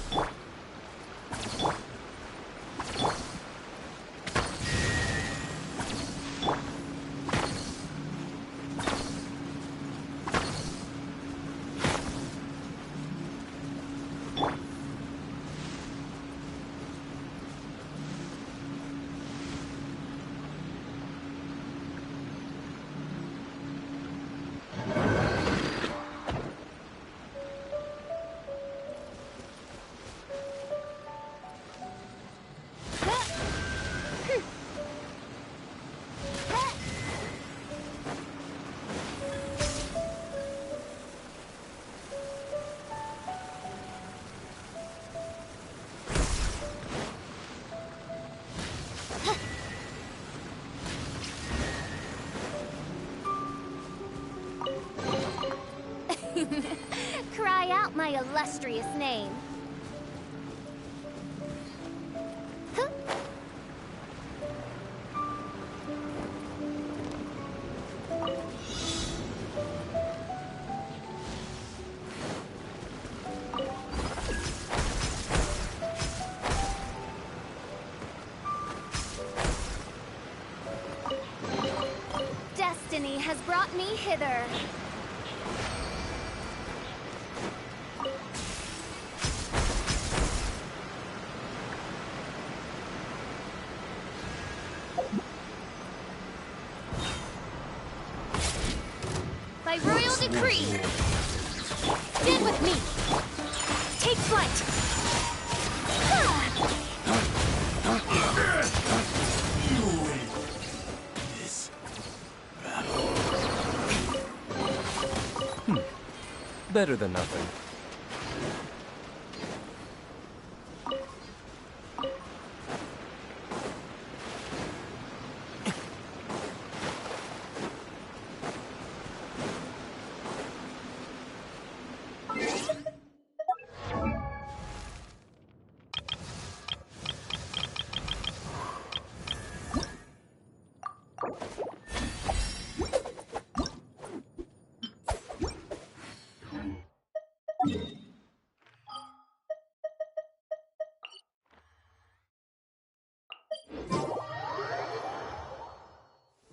Cry out my illustrious name. Destiny has brought me hither. By royal decree, stand with me. Take flight. Better than nothing.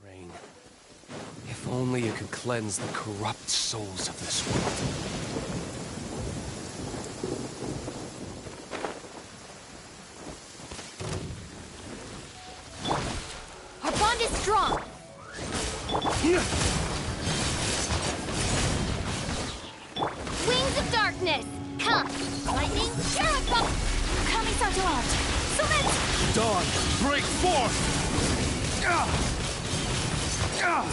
Rain, if only you could cleanse the corrupt souls of this world. Our bond is strong! Wings of darkness! Come! Lightning, Jericho! Coming out aloud! Summit! Dawn, break forth! Yeah! Ha!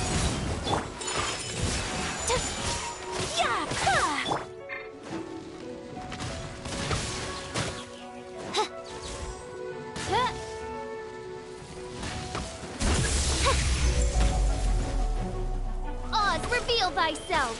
Huh. Oz, reveal thyself!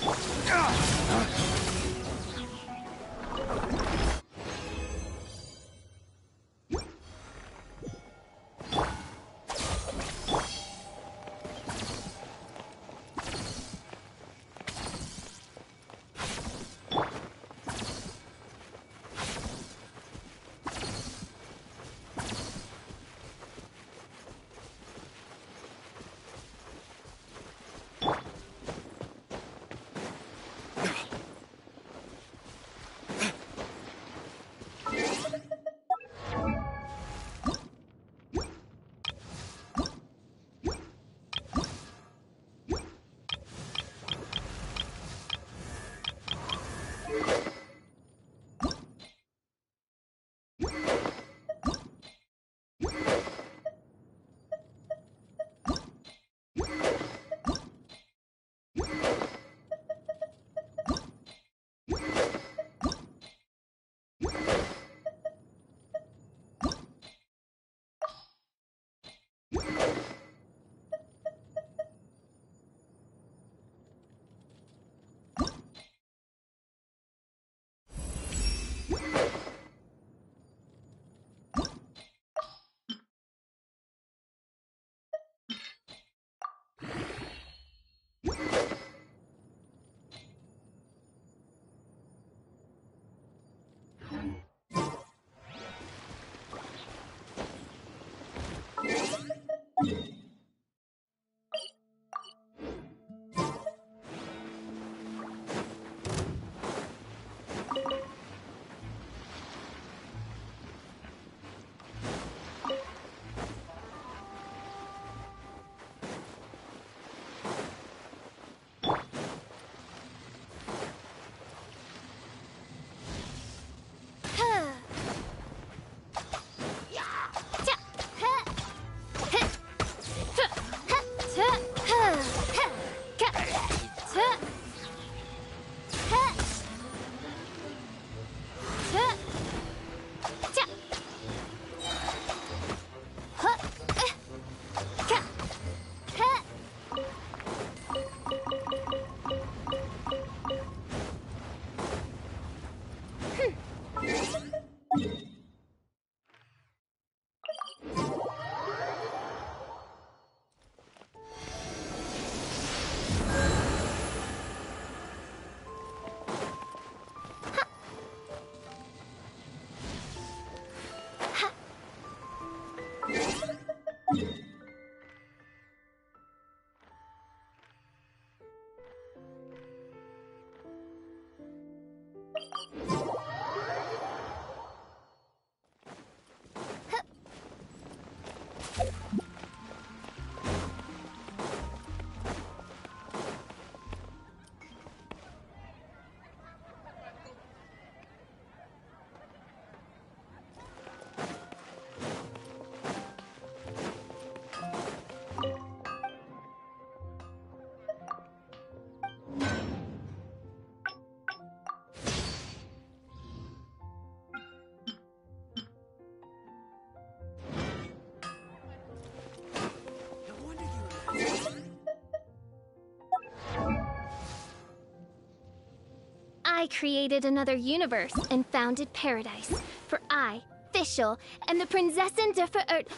I created another universe and founded paradise. For I, Fischl, am the Prinzessin de Verirrt.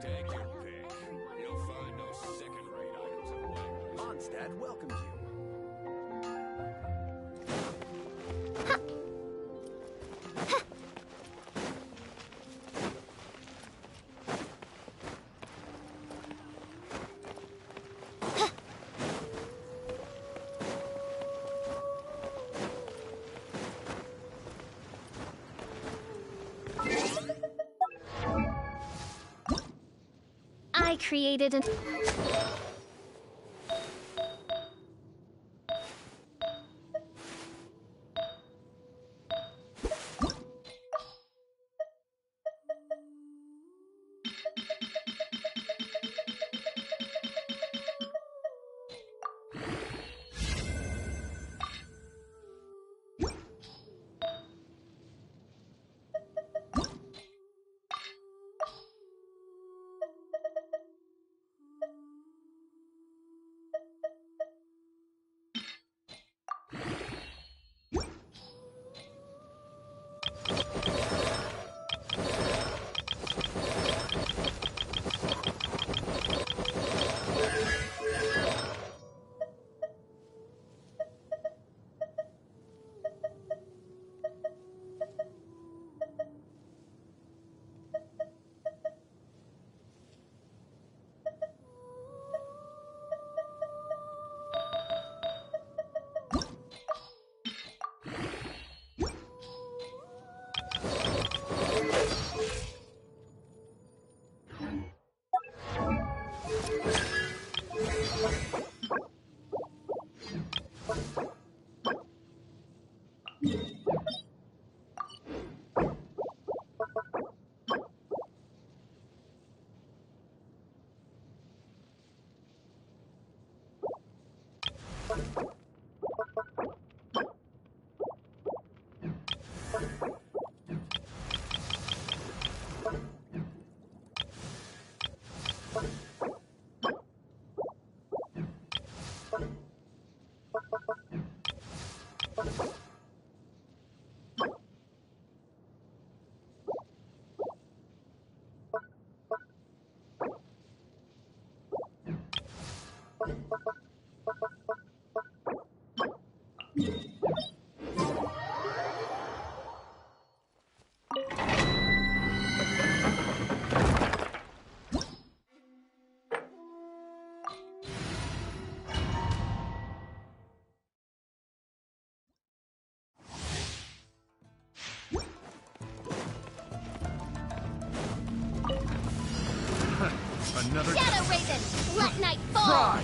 Take your pick. You'll find no second-rate items of labor. Mondstadt welcomes you. I created an... Another Shadow Raven, let night fall! try!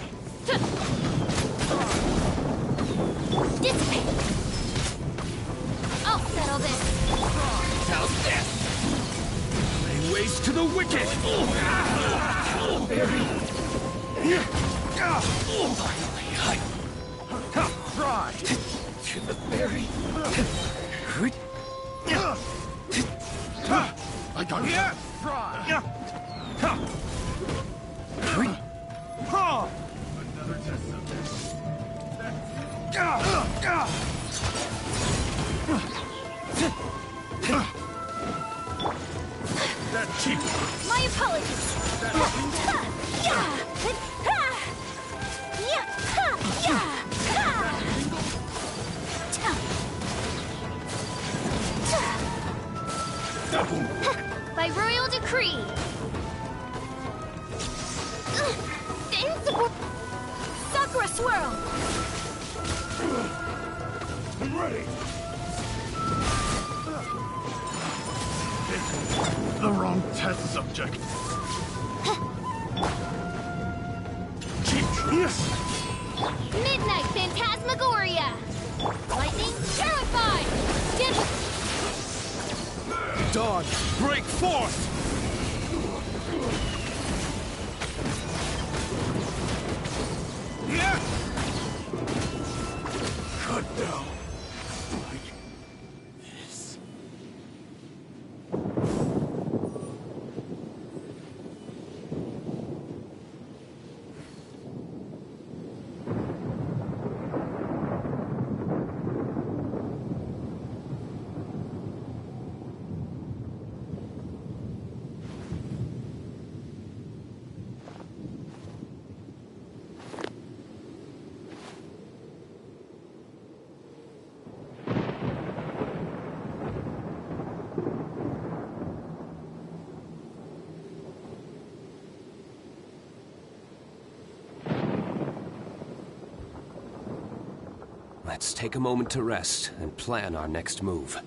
Dissipate! I'll settle this! How's this? Lay waste to the wicked! Try! To the berry! I got it! Try! Another test subject. That cheap. My apologies! By royal decree! Invincible! Sakura Swirl! I'm ready! The wrong test subject. Genius! Midnight Phantasmagoria! Lightning Terrified! Dawn, break forth! Yeah! Cut down. Like this. Let's take a moment to rest and plan our next move.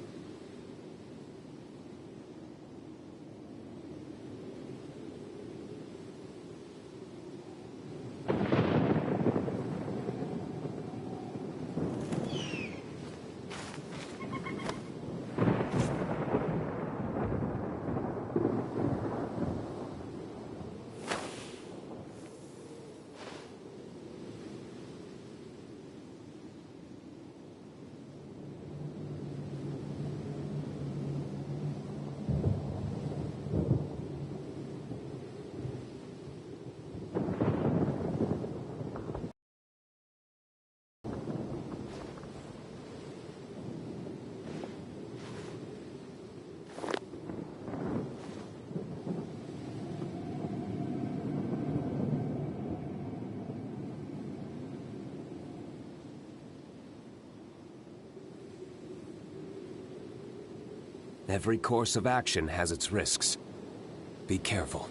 Every course of action has its risks. Be careful.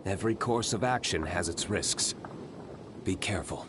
Every course of action has its risks. Be careful.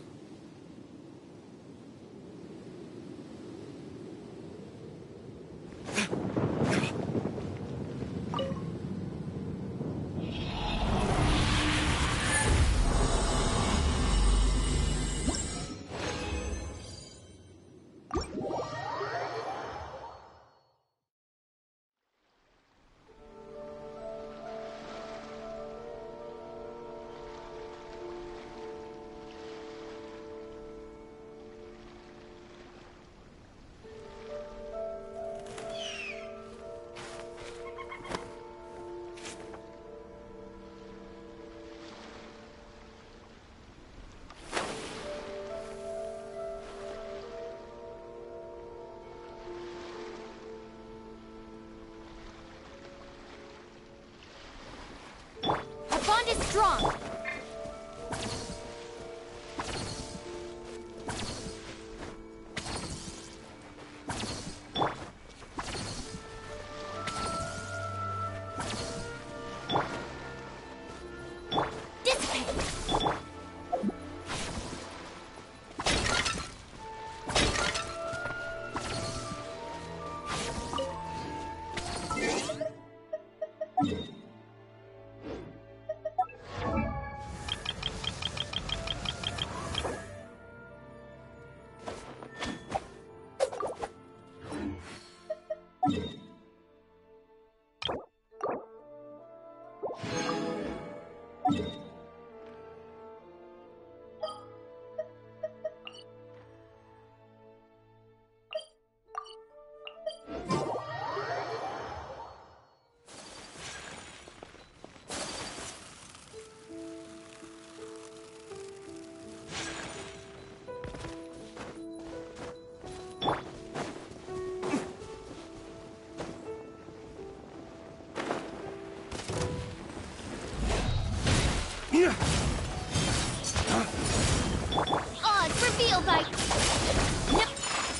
Yep.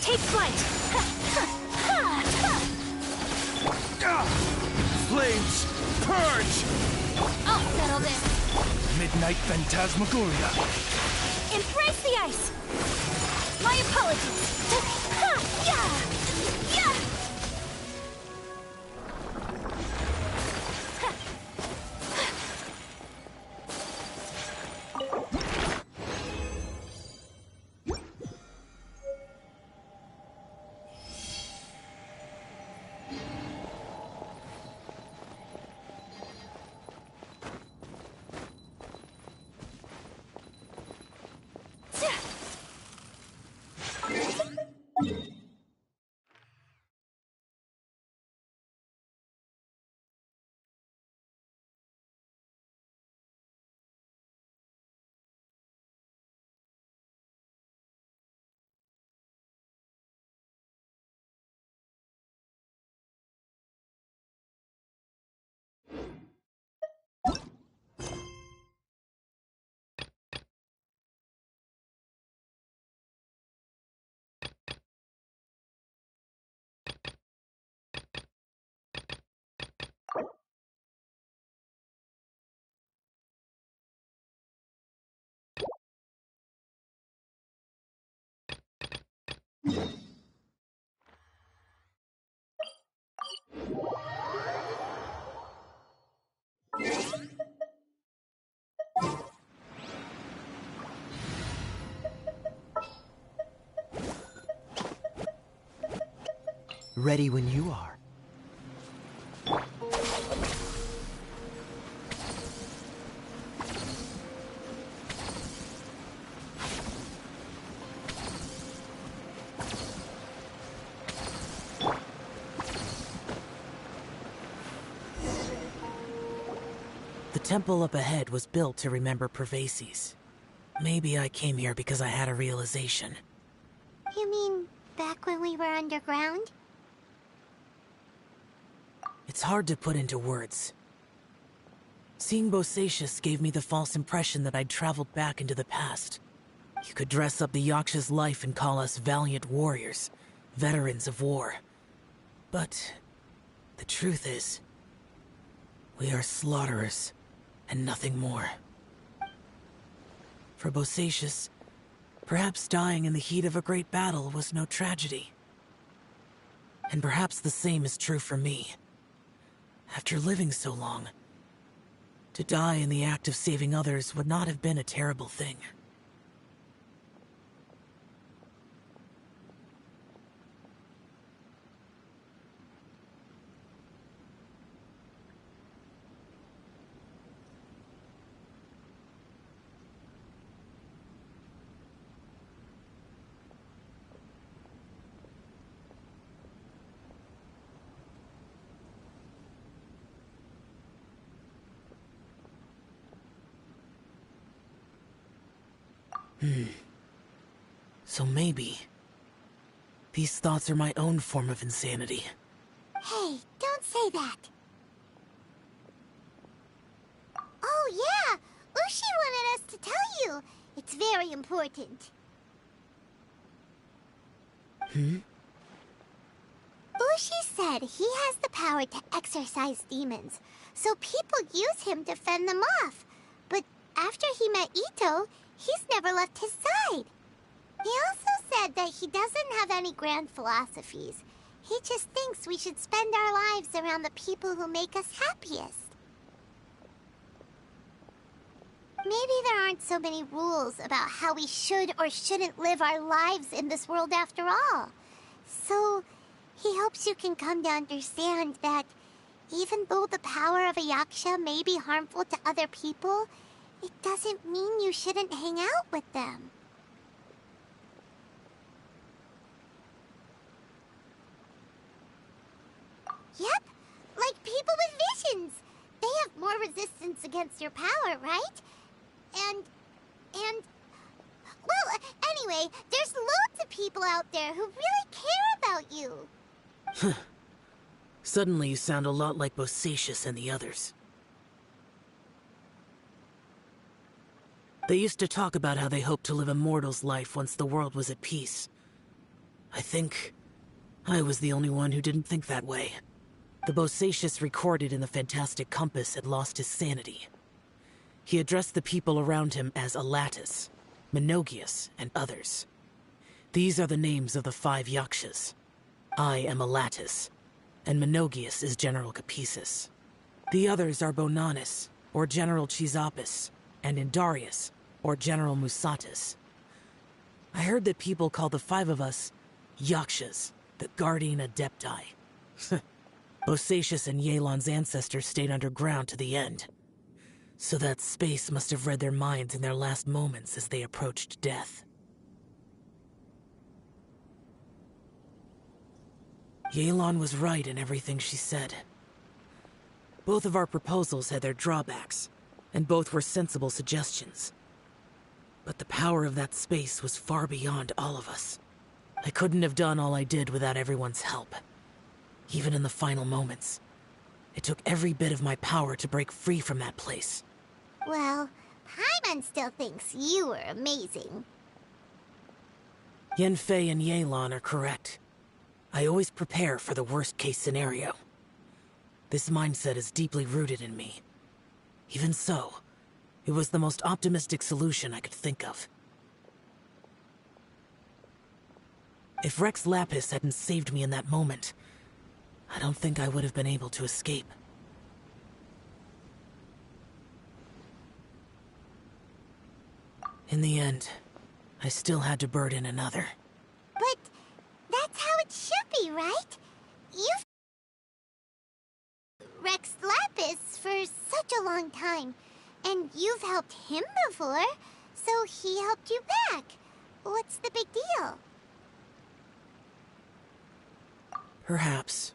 Take flight! Flames, purge! I'll settle this. Midnight Phantasmagoria. Embrace the ice! My apologies! Ha! Yeah! Yeah! Ready when you are. The temple up ahead was built to remember Pervases. Maybe I came here because I had a realization. You mean back when we were underground? It's hard to put into words. Seeing Bosacius gave me the false impression that I'd traveled back into the past. You could dress up the Yaksha's life and call us valiant warriors, veterans of war. But the truth is, we are slaughterers, and nothing more. For Bosacius, perhaps dying in the heat of a great battle was no tragedy. And perhaps the same is true for me. After living so long, to die in the act of saving others would not have been a terrible thing. So maybe these thoughts are my own form of insanity. Hey, don't say that. Oh yeah, Ushi wanted us to tell you. It's very important. Ushi said he has the power to exorcise demons, so people use him to fend them off. But after he met Ito, he's never left his side. He also said that he doesn't have any grand philosophies. He just thinks we should spend our lives around the people who make us happiest. Maybe there aren't so many rules about how we should or shouldn't live our lives in this world after all. So, he hopes you can come to understand that even though the power of a yaksha may be harmful to other people, it doesn't mean you shouldn't hang out with them. Yep, like people with visions. They have more resistance against your power, right? And... Well, anyway, there's loads of people out there who really care about you. Suddenly you sound a lot like Bosacius and the others. They used to talk about how they hoped to live a mortal's life once the world was at peace. I think I was the only one who didn't think that way. The Bosacius recorded in the Fantastic Compass had lost his sanity. He addressed the people around him as Alatus, Menogias, and others. These are the names of the 5 Yakshas. I am Alatus, and Menogias is General Capisis. The others are Bonanis, or General Chisapis, and Indarius, or General Musatus. I heard that people call the 5 of us Yakshas, the Guardian Adepti. Bosacius and Yelan's ancestors stayed underground to the end. So that space must have read their minds in their last moments as they approached death. Yelan was right in everything she said. Both of our proposals had their drawbacks, and both were sensible suggestions. But the power of that space was far beyond all of us. I couldn't have done all I did without everyone's help. Even in the final moments, it took every bit of my power to break free from that place. Well, Paimon still thinks you were amazing. Yanfei and Yelan are correct. I always prepare for the worst-case scenario. This mindset is deeply rooted in me. Even so, it was the most optimistic solution I could think of. If Rex Lapis hadn't saved me in that moment, I don't think I would have been able to escape. In the end, I still had to burden another. But that's how it should be, right? You've Rex Lapis for such a long time, and you've helped him before, so he helped you back. What's the big deal? Perhaps.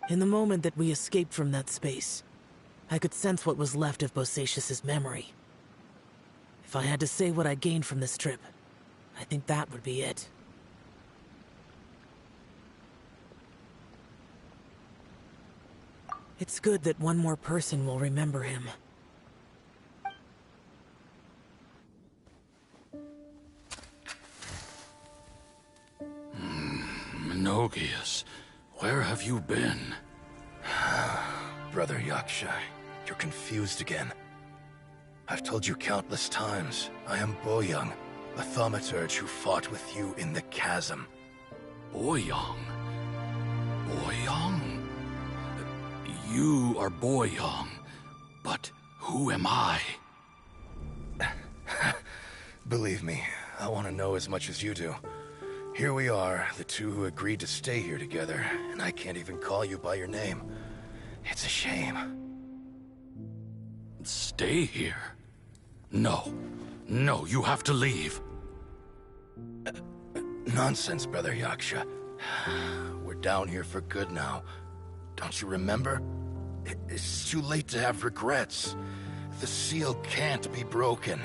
In the moment that we escaped from that space, I could sense what was left of Bosacius's memory. If I had to say what I gained from this trip, I think that would be it. It's good that one more person will remember him. Menogias, where have you been? Brother Yaksha, you're confused again. I've told you countless times, I am Boyoung, a thaumaturge who fought with you in the chasm. Boyoung? Boyoung? You are Boyoung, but who am I? Believe me, I want to know as much as you do. Here we are, the two who agreed to stay here together, and I can't even call you by your name. It's a shame. Stay here? No. No, you have to leave. Nonsense, Brother Yaksha. We're down here for good now. Don't you remember? It's too late to have regrets. The seal can't be broken.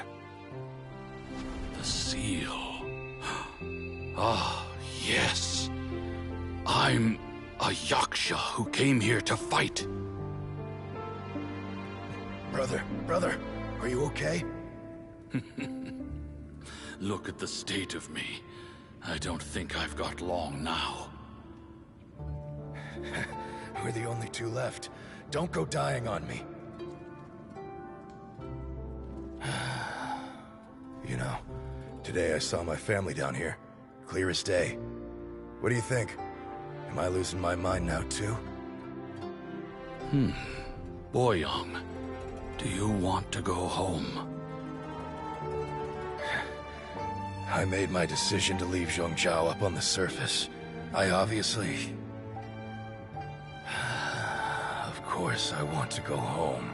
The seal. Ah, yes. I'm a Yaksha who came here to fight. Brother, are you okay? Look at the state of me. I don't think I've got long now. We're the only two left. Don't go dying on me. You know, today I saw my family down here. Clear as day. What do you think? Am I losing my mind now, too? Boyoung, do you want to go home? I made my decision to leave Zhongzhou up on the surface. I obviously... Of course I want to go home.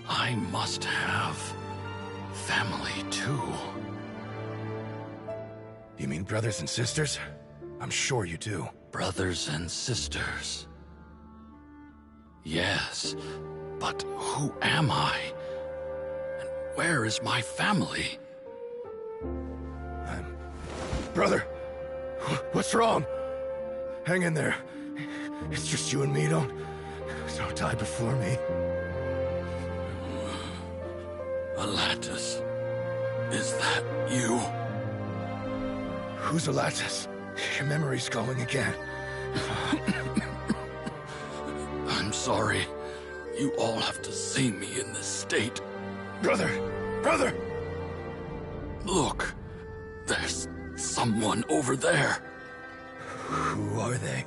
I must have family, too. You mean brothers and sisters? I'm sure you do. Brothers and sisters. Yes, but who am I? And where is my family? Brother! What's wrong? Hang in there. It's just you and me, don't die before me. Alatus, is that you? Who's Alatus? Your memory's going again. I'm sorry. You all have to see me in this state. Brother! Brother! Look, there's someone over there. Who are they?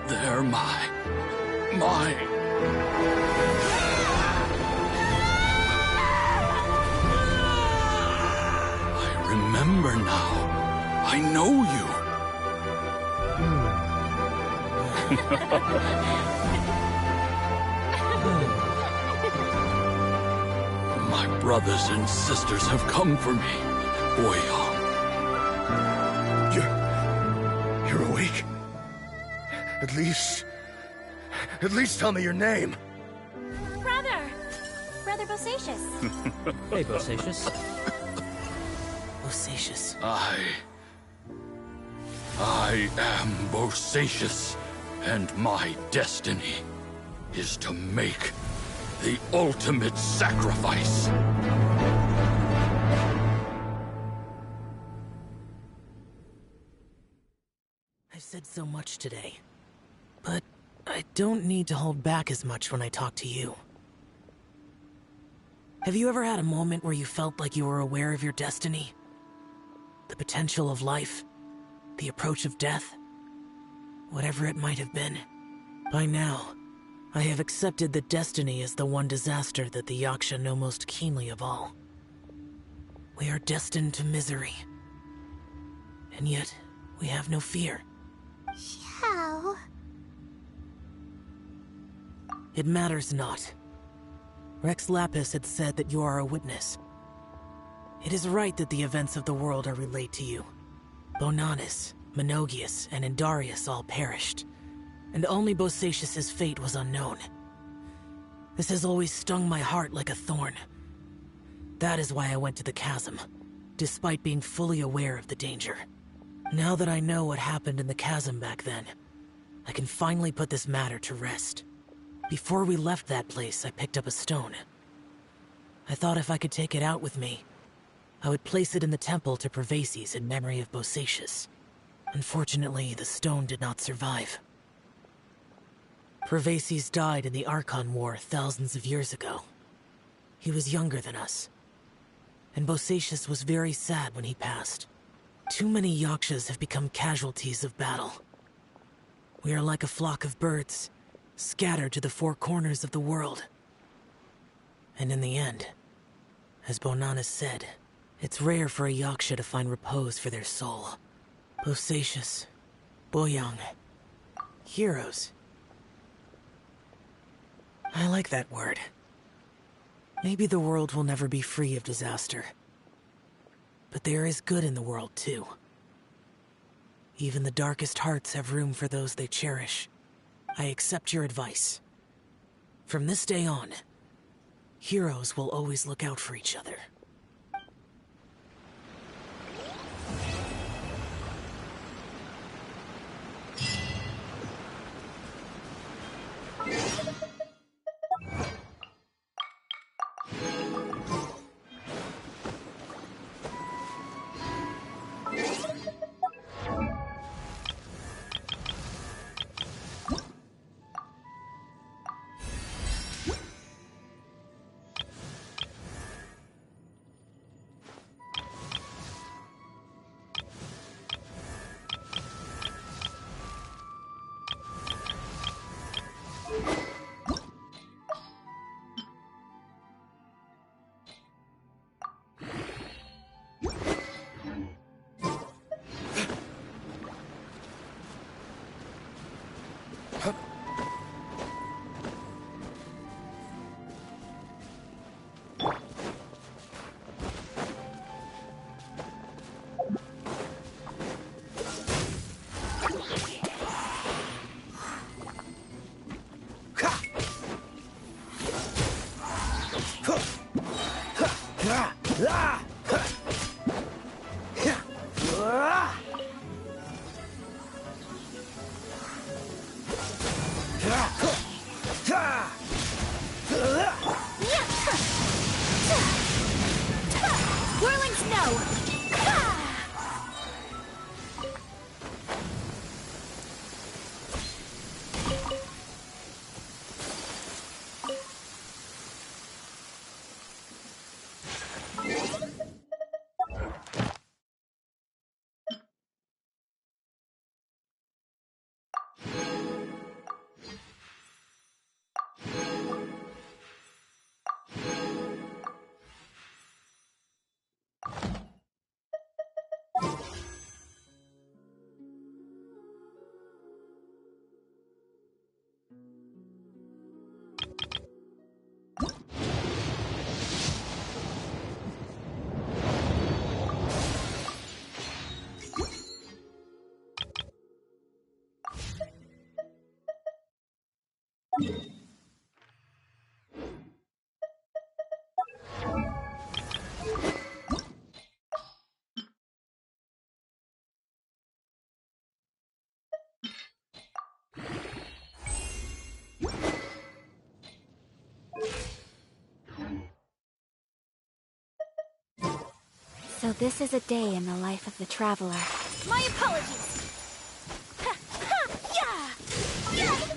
They're my... I remember now. I know you. My brothers and sisters have come for me, Boyong. You're awake? At least tell me your name. Brother Bosacius. Hey, Bosacius. Bosacius. I am Bosacius, and my destiny is to make the ultimate sacrifice. I've said so much today, but I don't need to hold back as much when I talk to you. Have you ever had a moment where you felt like you were aware of your destiny? The potential of life? The approach of death? Whatever it might have been. By now, I have accepted that destiny is the one disaster that the Yaksha know most keenly of all. We are destined to misery. And yet, we have no fear. How? It matters not. Rex Lapis had said that you are a witness. It is right that the events of the world are relayed to you. Bonanis, Menogias, and Indarius all perished, and only Bosacius' fate was unknown. This has always stung my heart like a thorn. That is why I went to the chasm, despite being fully aware of the danger. Now that I know what happened in the chasm back then, I can finally put this matter to rest. Before we left that place, I picked up a stone. I thought if I could take it out with me, I would place it in the temple to Pervases in memory of Bosacius. Unfortunately, the stone did not survive. Pervases died in the Archon War thousands of years ago. He was younger than us, and Bosacius was very sad when he passed. Too many Yakshas have become casualties of battle. We are like a flock of birds, scattered to the four corners of the world. And in the end, as Bonanis said, it's rare for a Yaksha to find repose for their soul. Bosacius, Boyong, heroes. I like that word. Maybe the world will never be free of disaster. But there is good in the world, too. Even the darkest hearts have room for those they cherish. I accept your advice. From this day on, heroes will always look out for each other. Whirling snow! Ah! So this is a day in the life of the traveler. My apologies! Ha, ha, yeah! Yeah!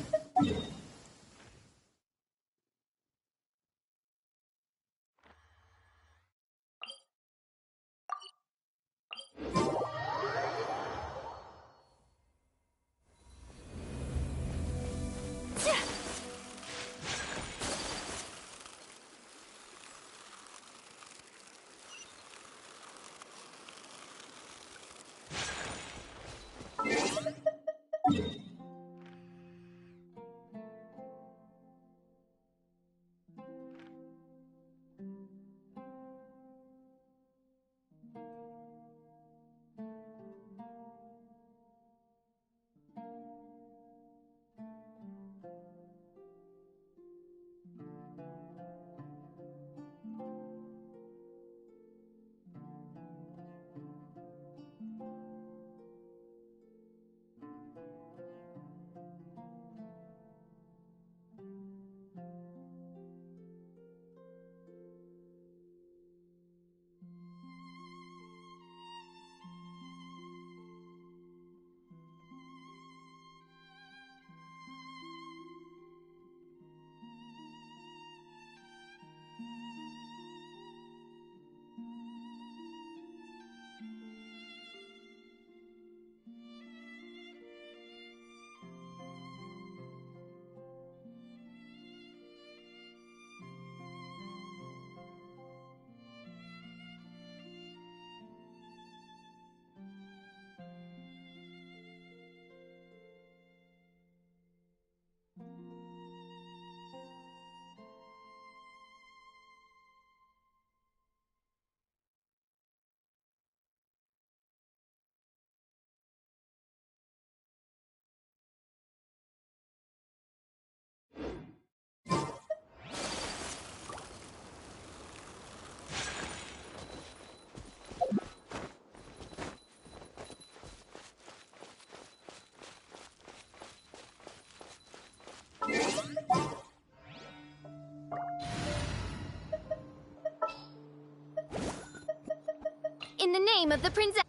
In the name of the princess.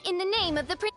in the name of the prin-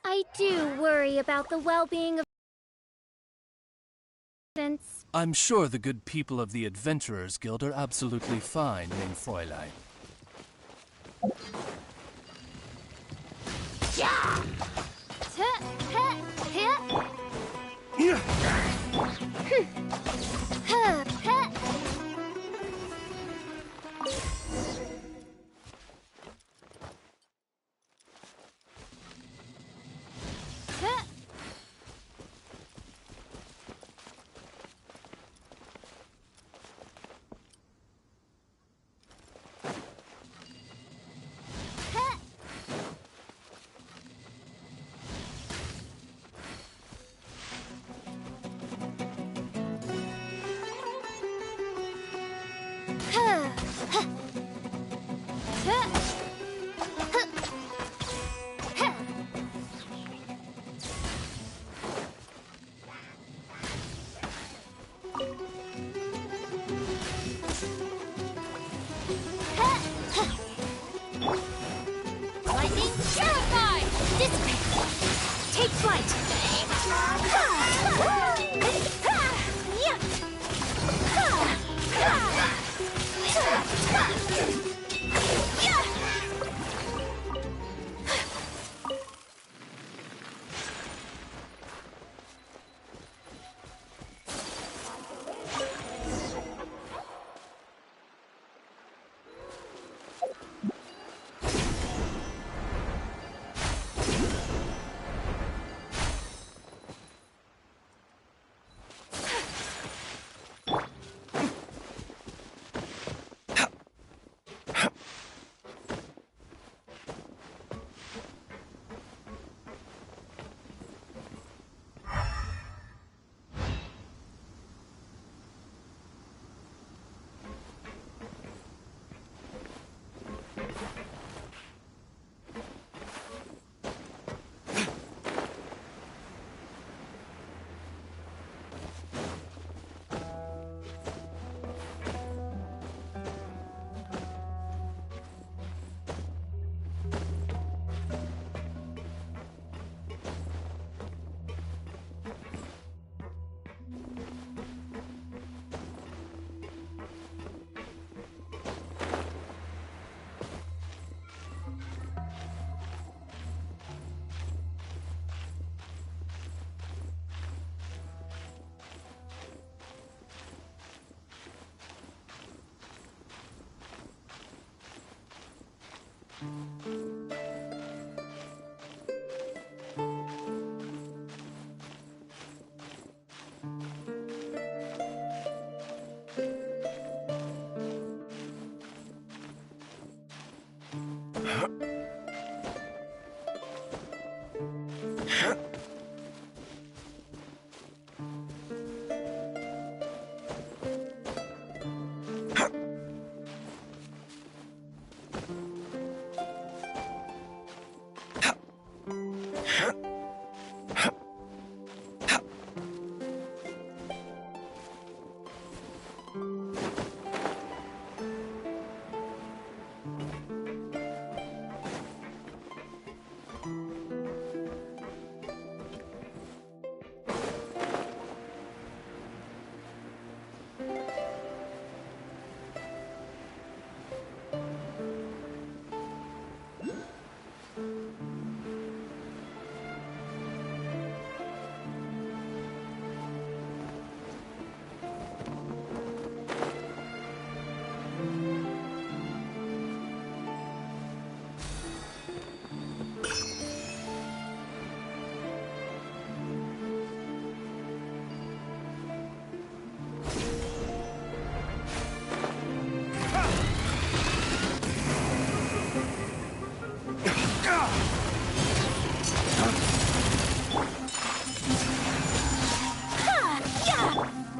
I do worry about the well-being of residents. I'm sure the good people of the Adventurers Guild are absolutely fine, mein Fräulein. Yeah! Lightning Purify! Dissipate! Take flight!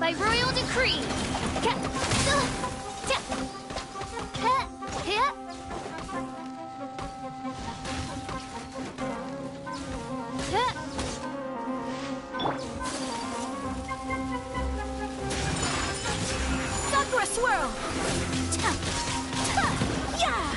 By royal decree! Sakura swirl! Yeah!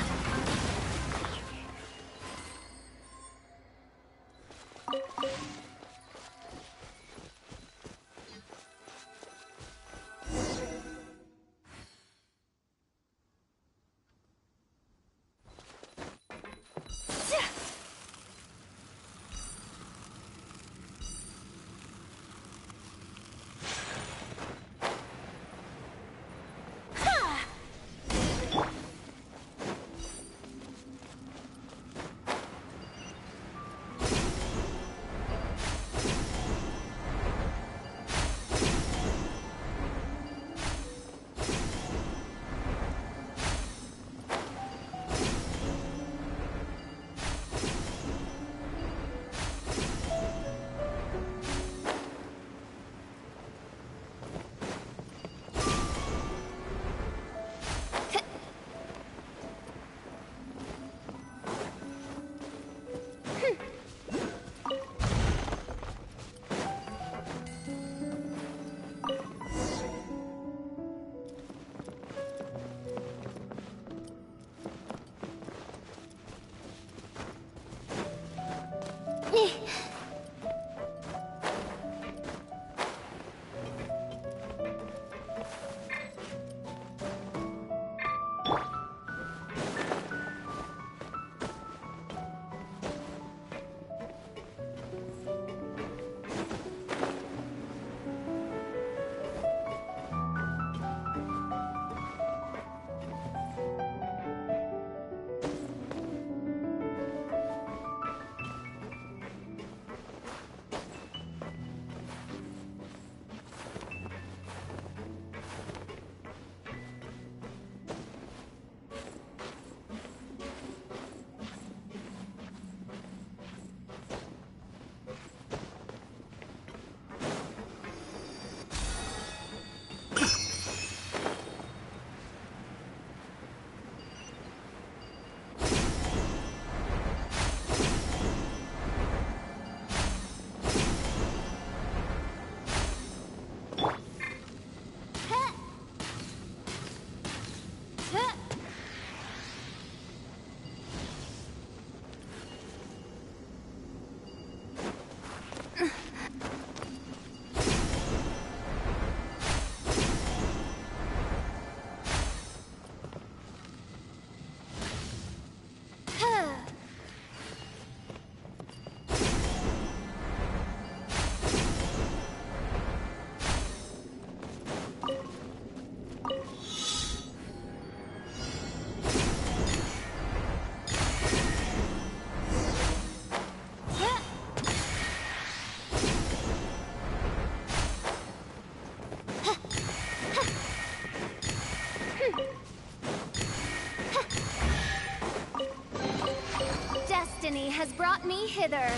Destiny has brought me hither.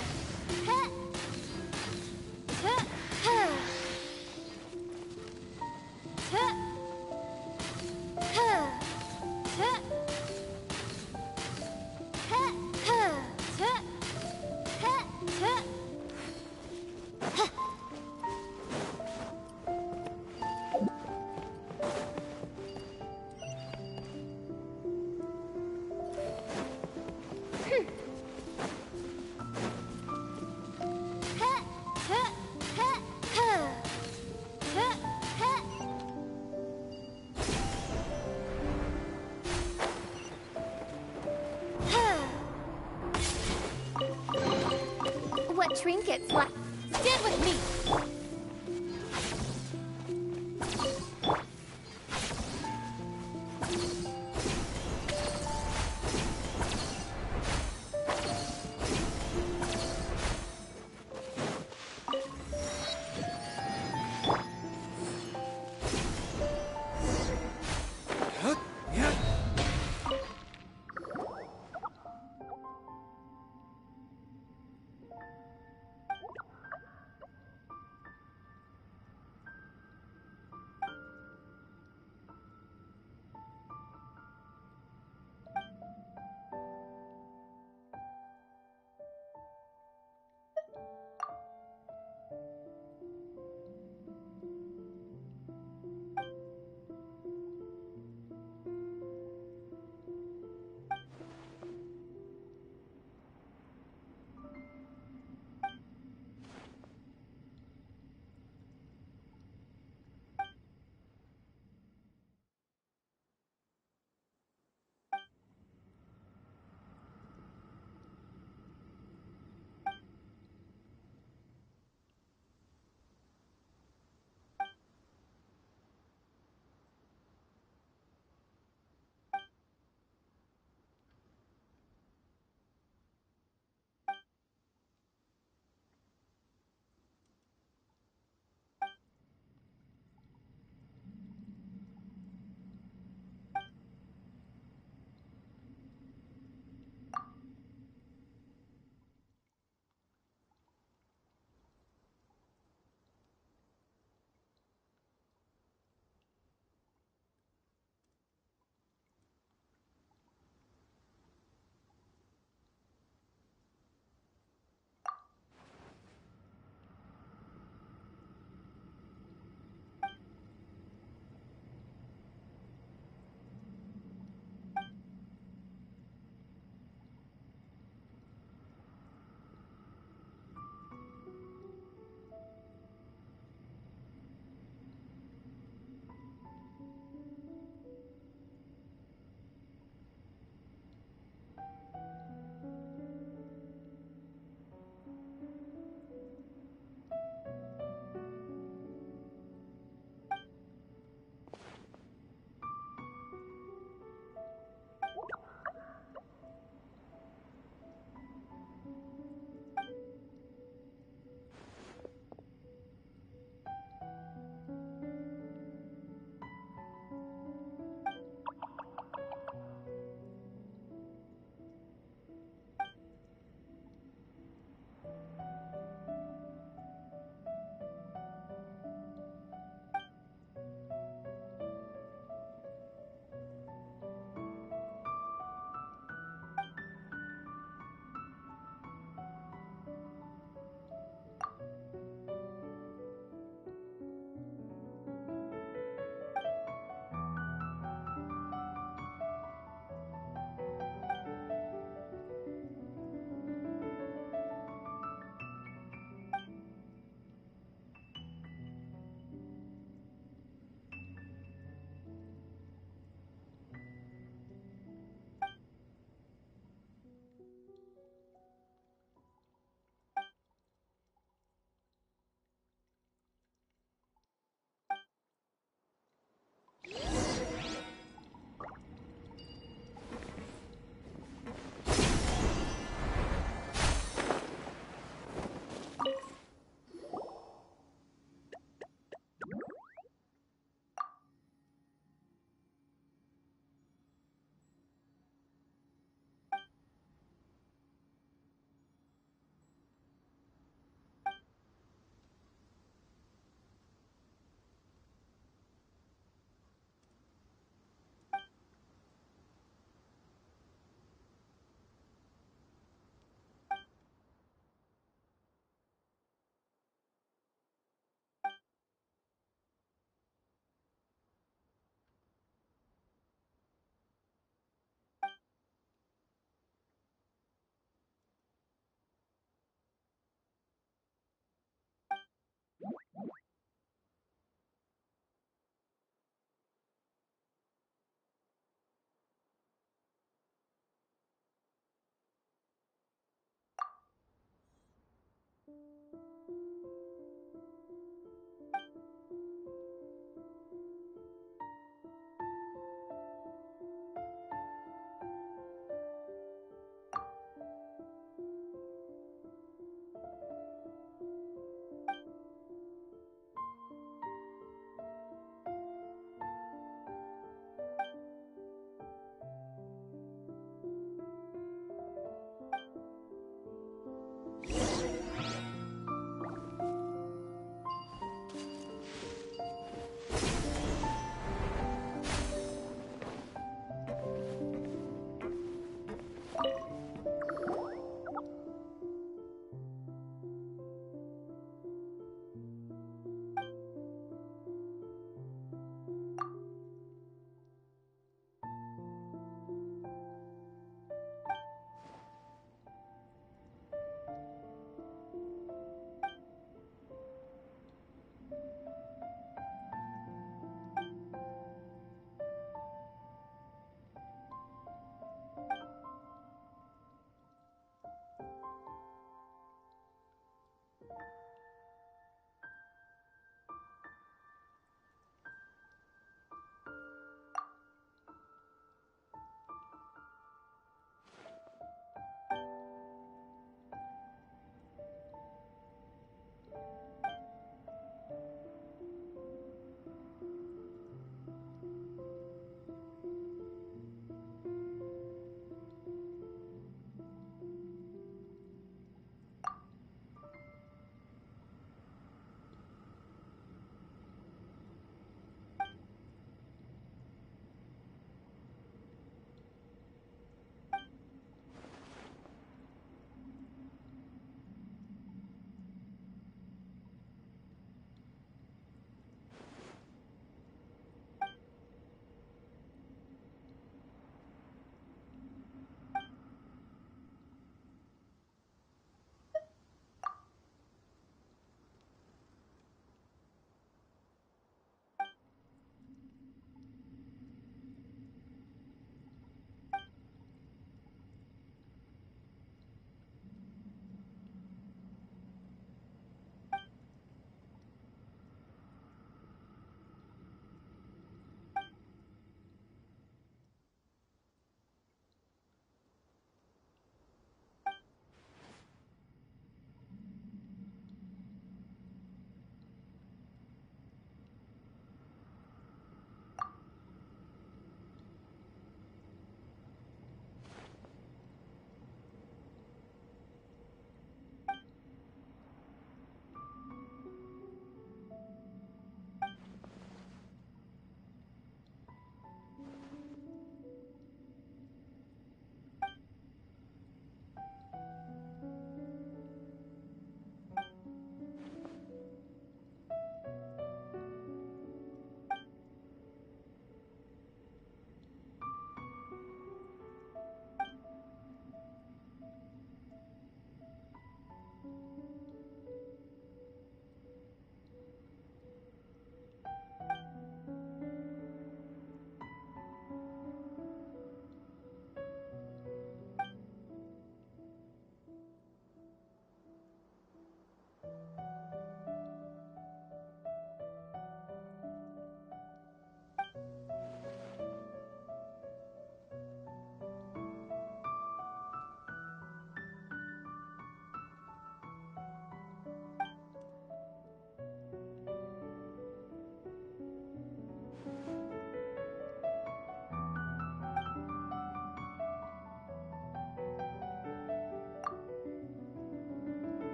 What trinkets left? Stand with me!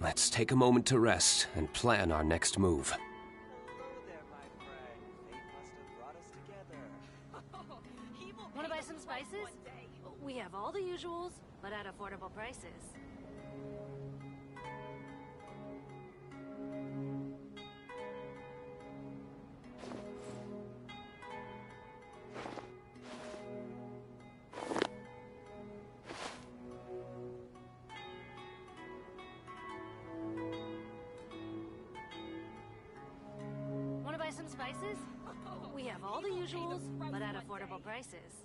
Let's take a moment to rest and plan our next move. Want to buy some spices? We have all the usuals, but at affordable prices. Want to buy some spices? We have all the usuals, but at affordable prices.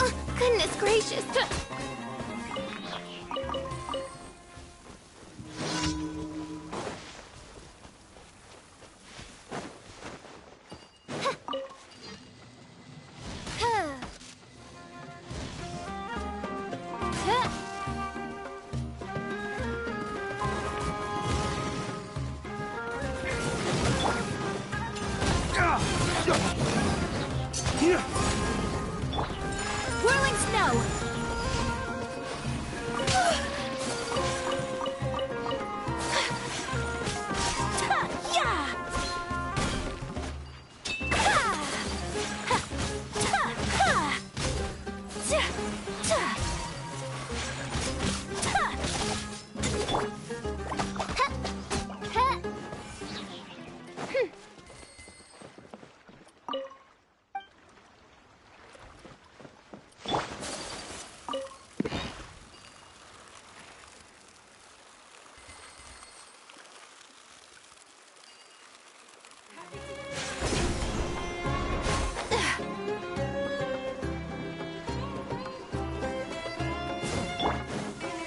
Oh, goodness gracious. Whirling snow!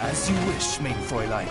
As you wish, mein Fräulein.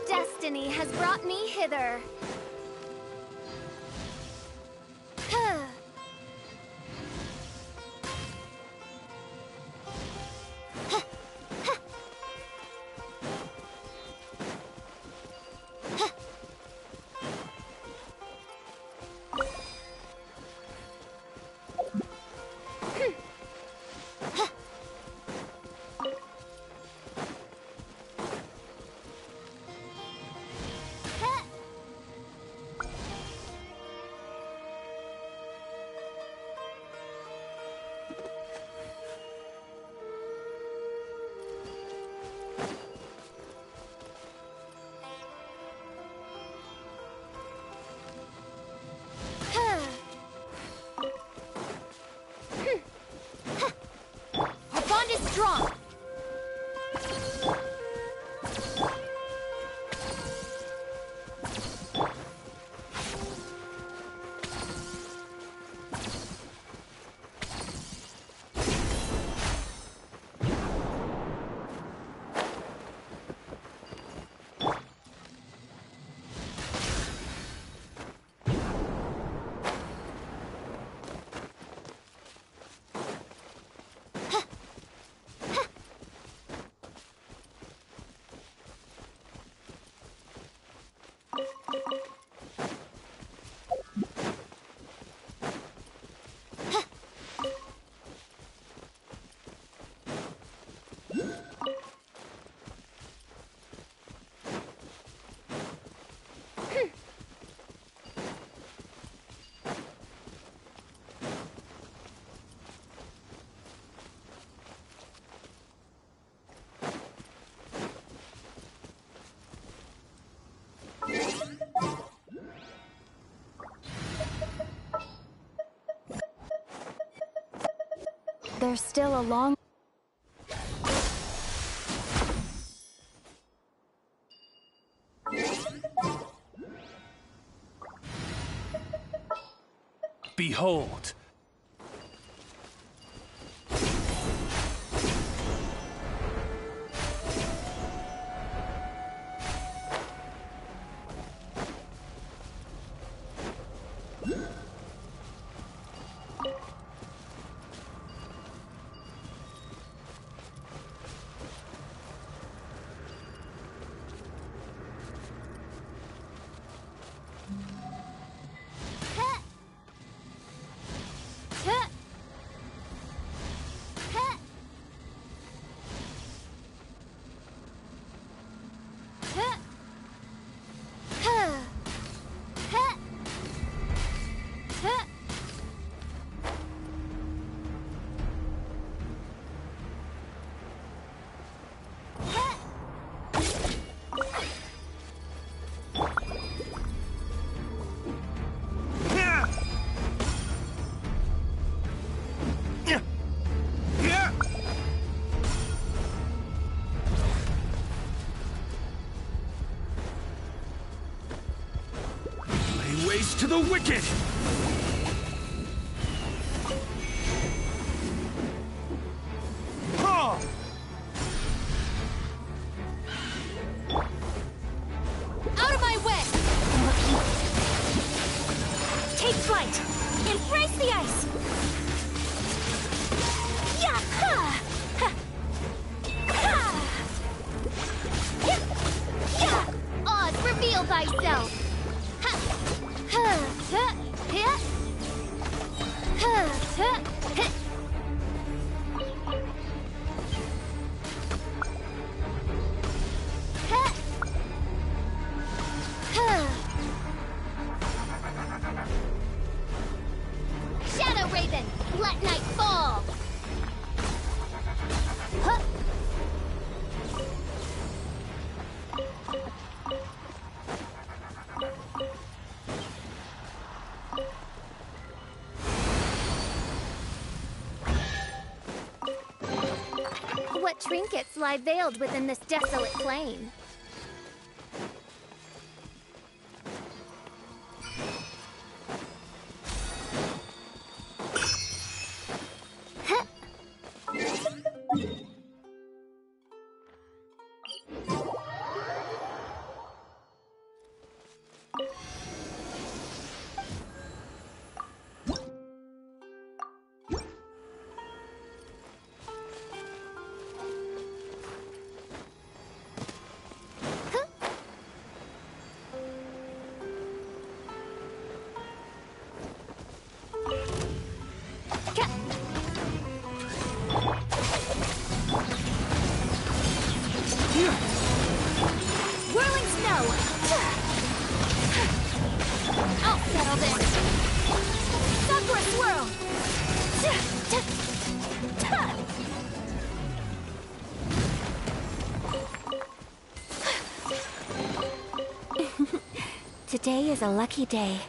Destiny has brought me hither. Our bond is strong! There's still a long... Behold! Ways to the wicked! Out of my way! Take flight! Embrace the ice! Yeah! Ha! Ha! Ha! Yeah! Oz, reveal thyself! Shadow Raven, let night fall! Huh. What trinkets lie veiled within this desolate plain? Whirling snow! I'll settle this! Sakura swirl! Today is a lucky day.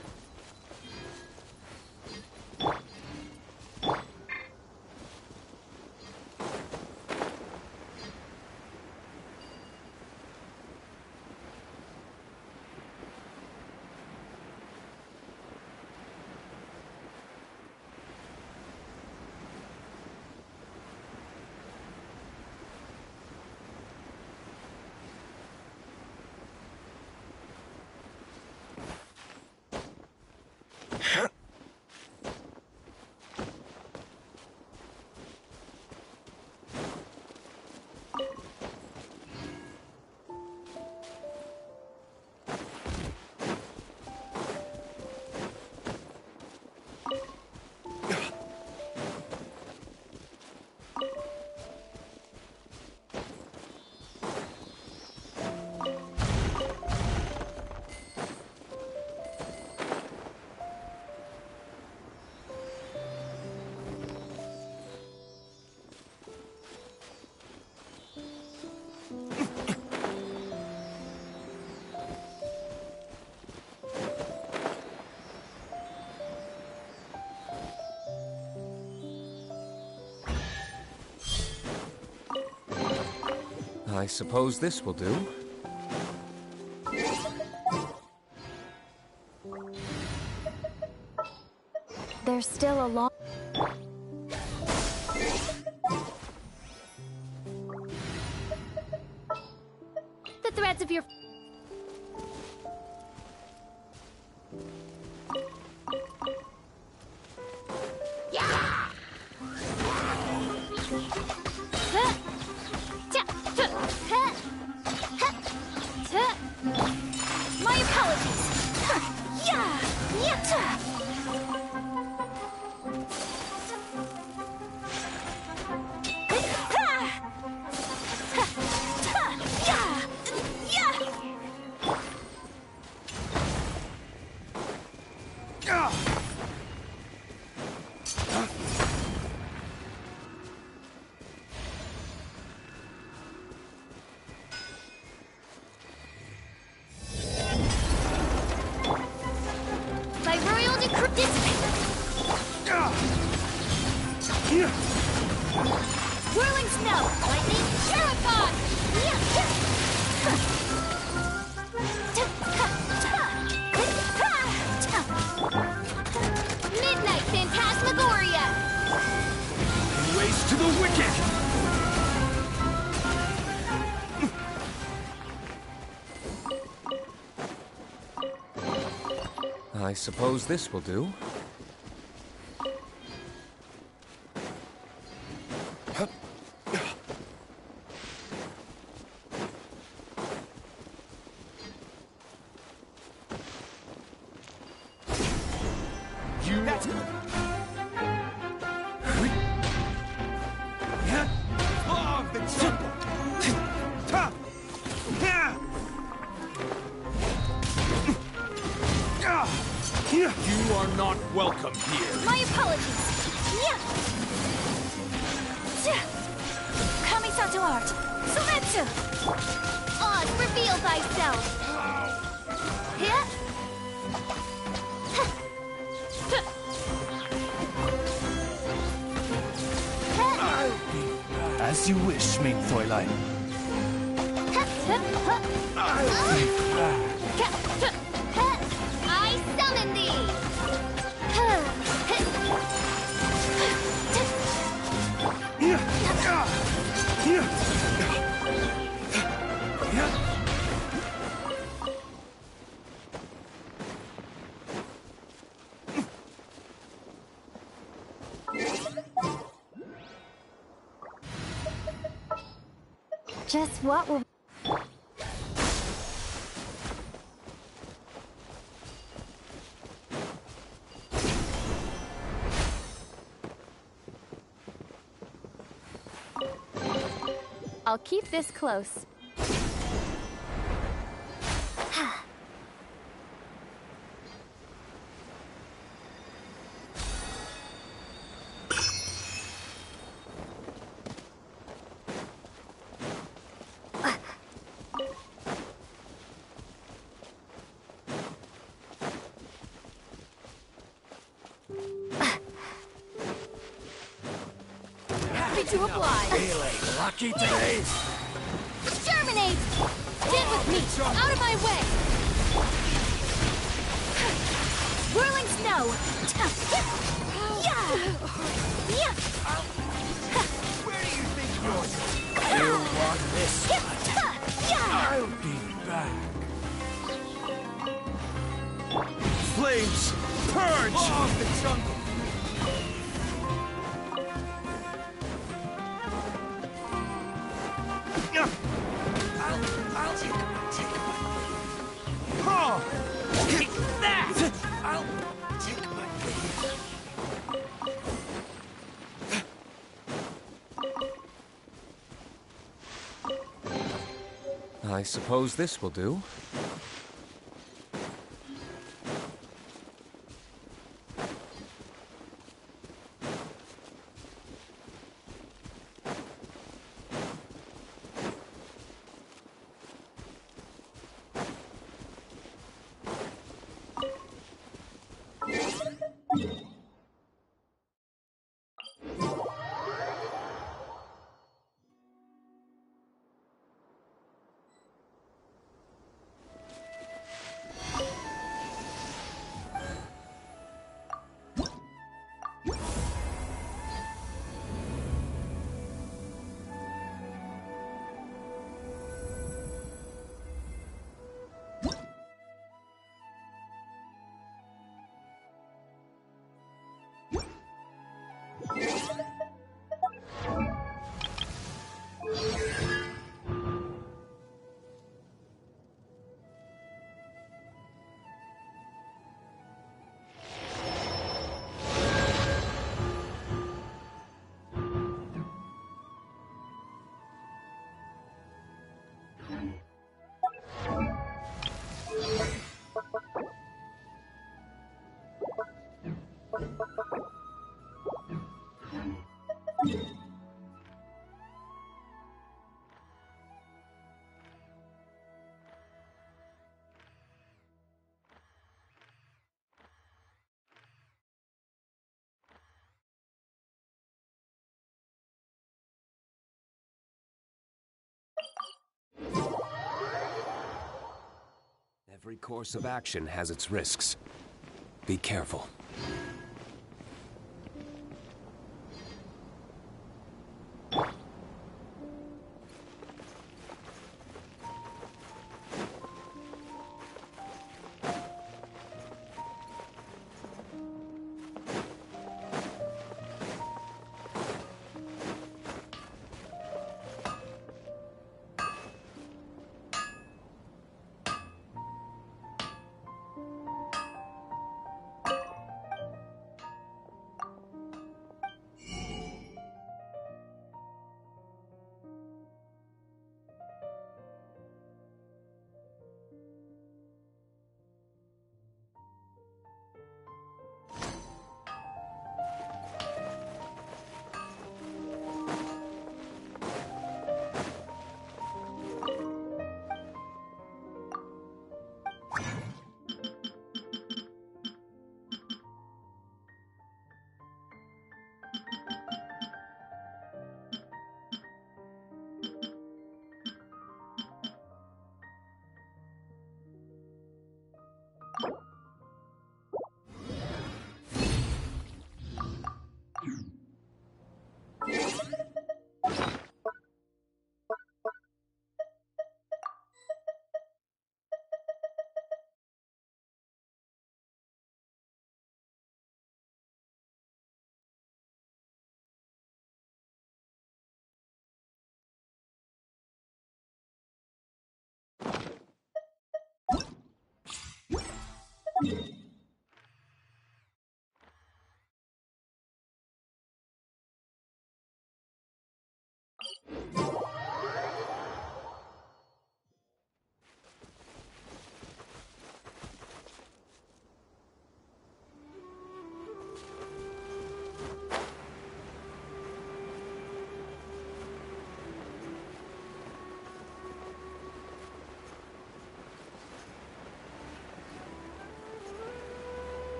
I suppose this will do. There's still a long... The threads of your... My apologies. By royal decree, whirling snow, lightning, terrified. Midnight Phantasmagoria. Waste to the wicked! I suppose this will do. That's good. Of the jungle. You are not welcome here. My apologies. Kamisato art. Sometsu. Oz, reveal thyself. As you wish, main Fräulein. I summon thee! Just what will... I'll keep this close. Happy to oblige. Feeling lucky today? Germinate! Get with me! Out of my way! Whirling snow! Where do you think you're going? You want this one? I'll be back. Flames, purge! Of the jungle! I'll take that! I'll take my leave. I suppose this will do. Every course of action has its risks. Be careful.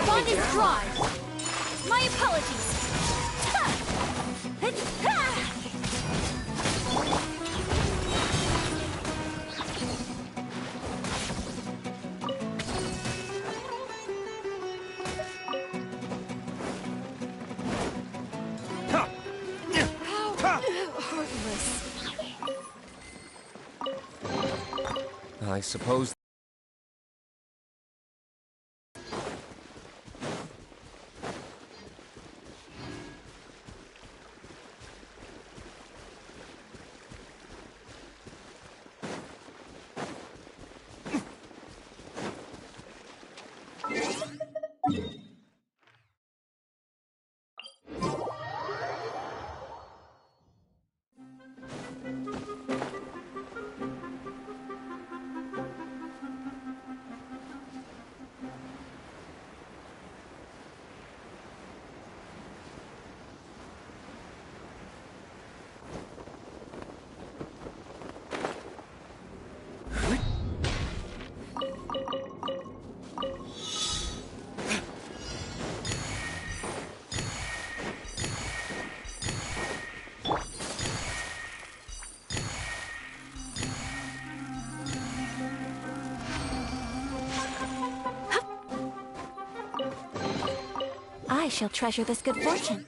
Bond is dry. My apologies. I suppose... I shall treasure this good fortune.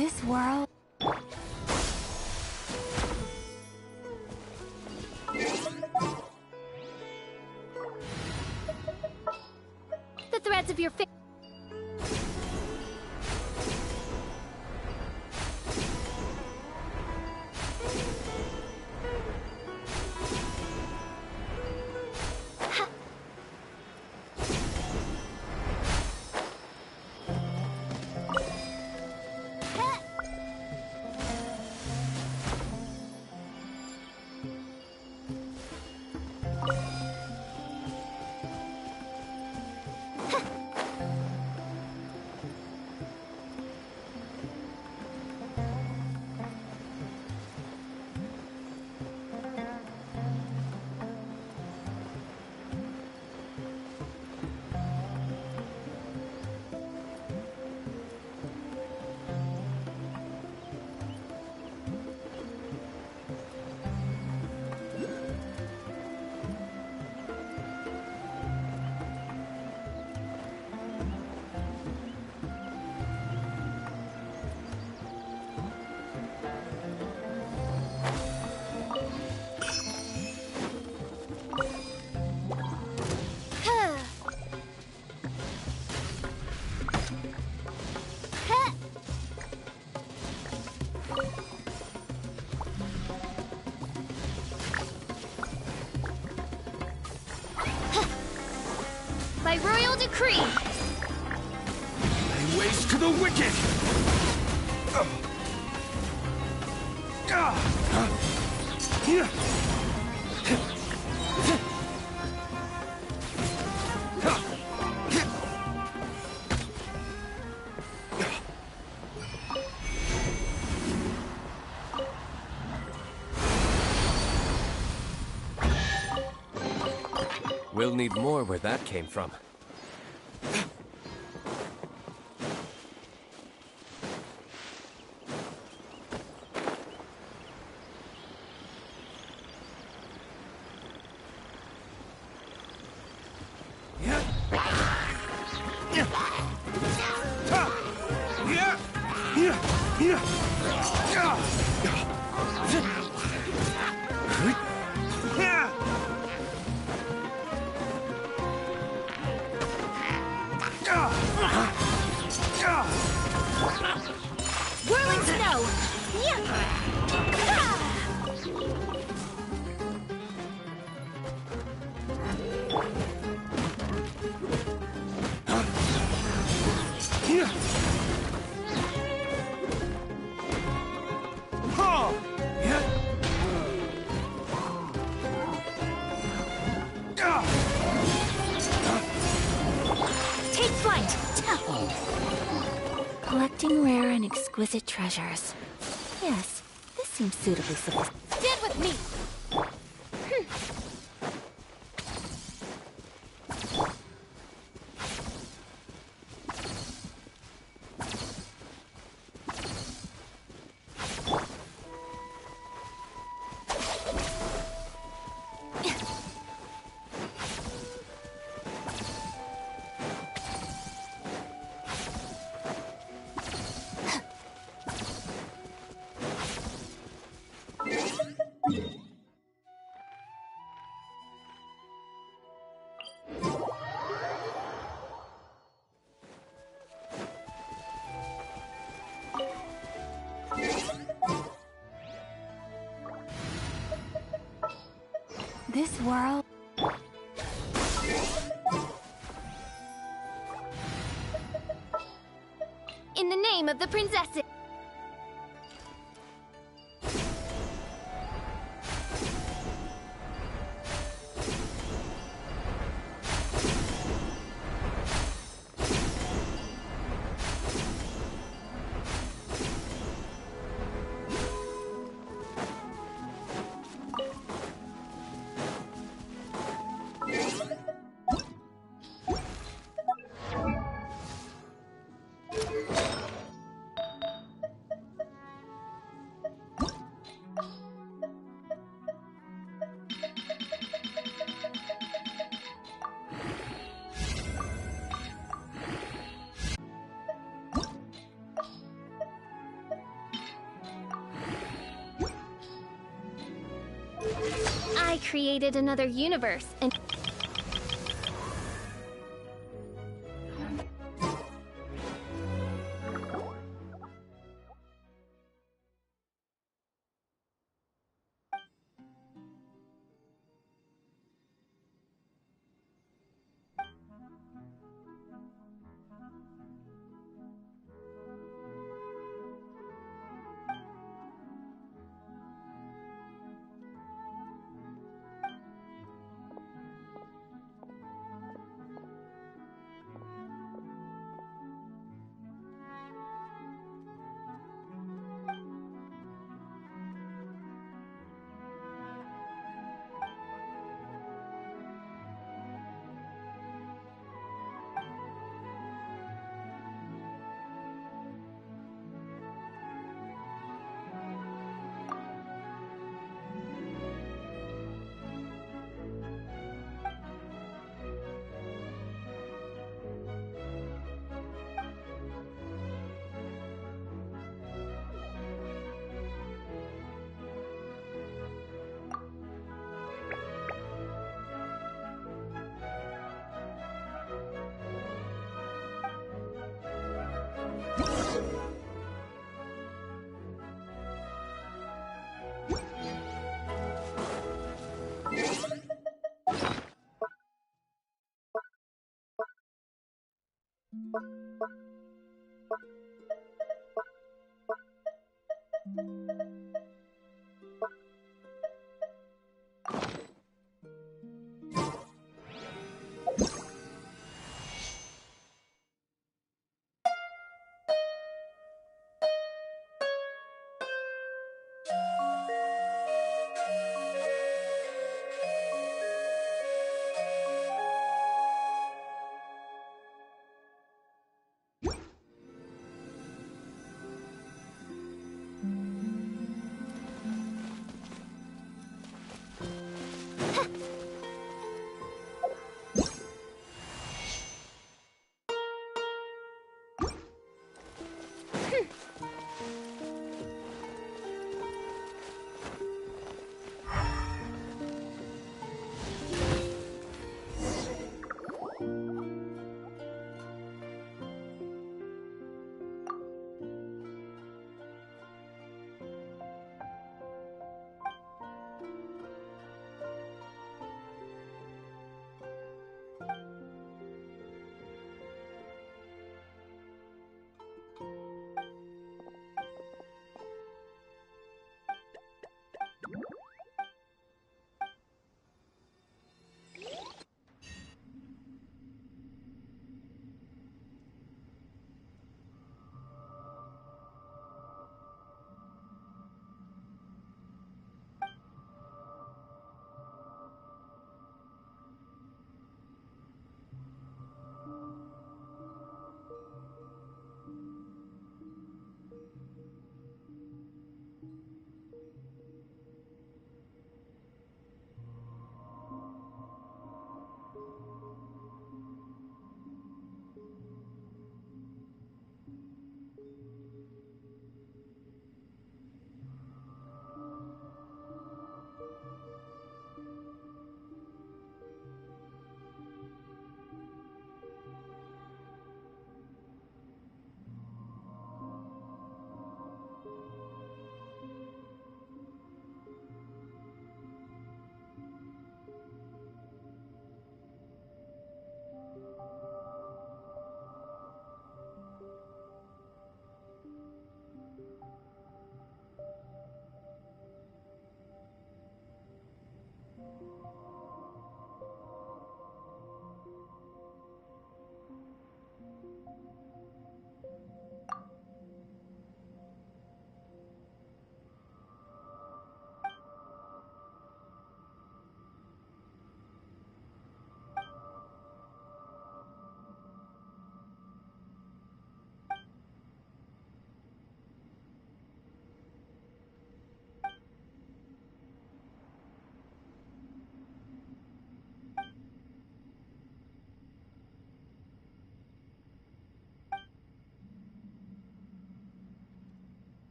This world... The threads of your face. By royal decree! Lay waste to the wicked! We'll need more where that came from. Whirling snow! Take flight! Collecting rare and exquisite treasures. Yes, this seems suitably sophisticated. Stand with me! This world... In the name of the princesses! created another universe and...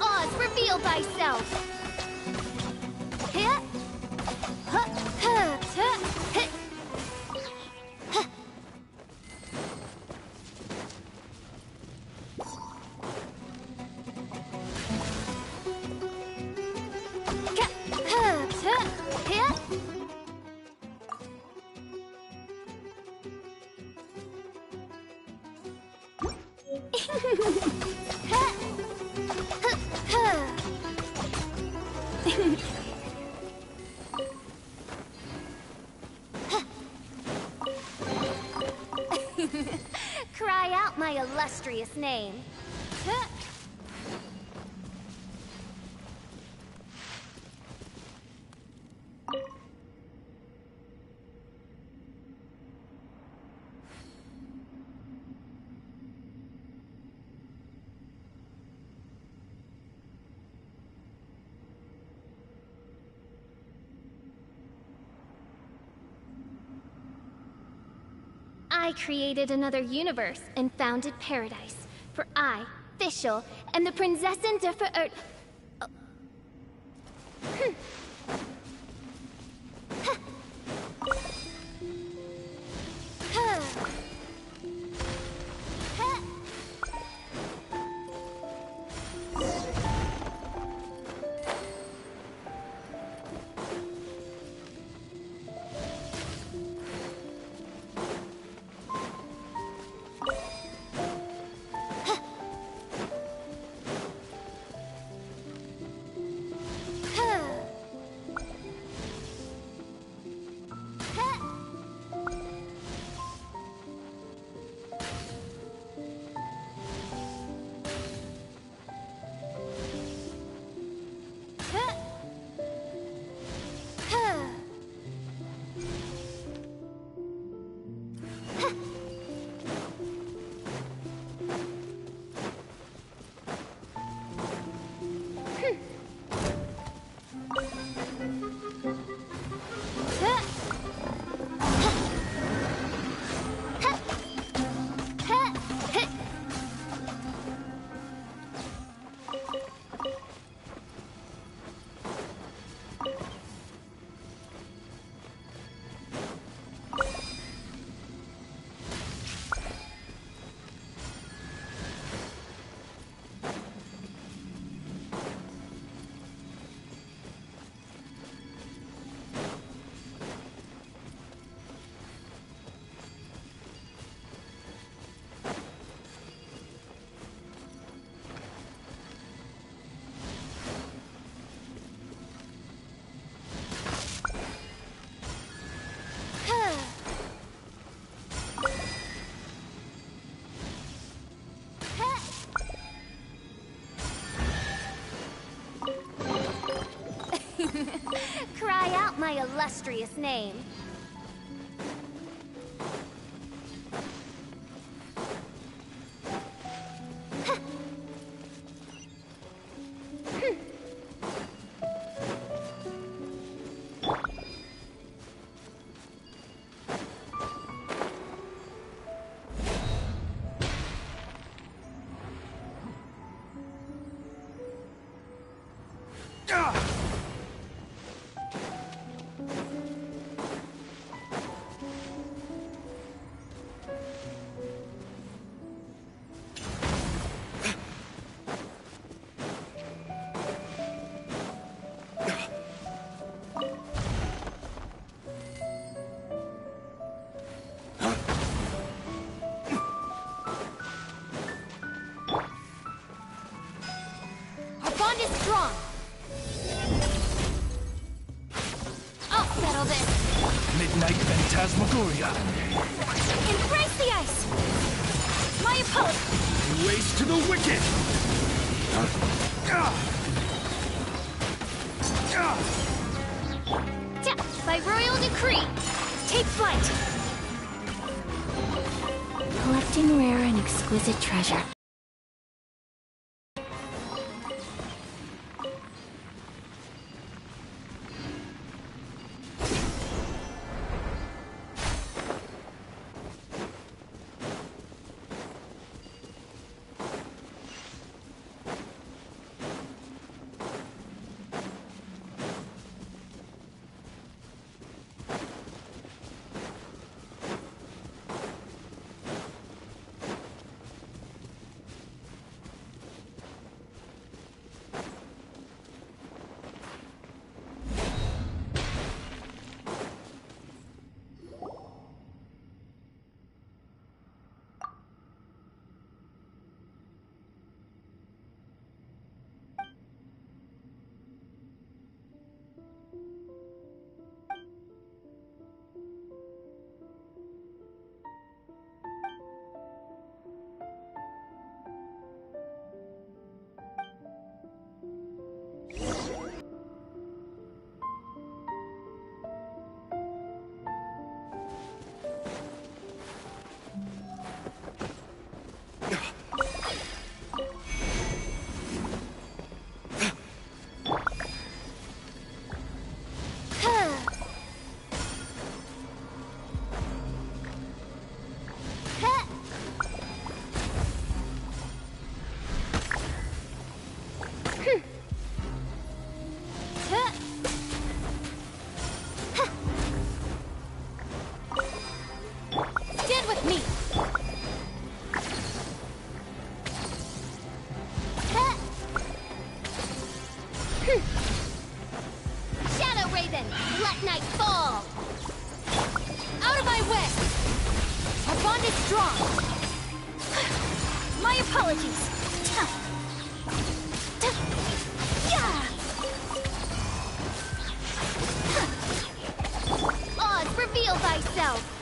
Oz, reveal thyself! Cry out my illustrious name. I created another universe and founded paradise. For I, Fischl, am the Prinzessin der Verirrt... Cry out my illustrious name. Bond is strong. I'll settle this. Midnight Phantasmagoria. Embrace the ice. My opponent. Race to the wicked. By royal decree, take flight. Collecting rare and exquisite treasure. My apologies. Oz, reveal thyself!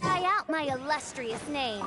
Try out my illustrious name.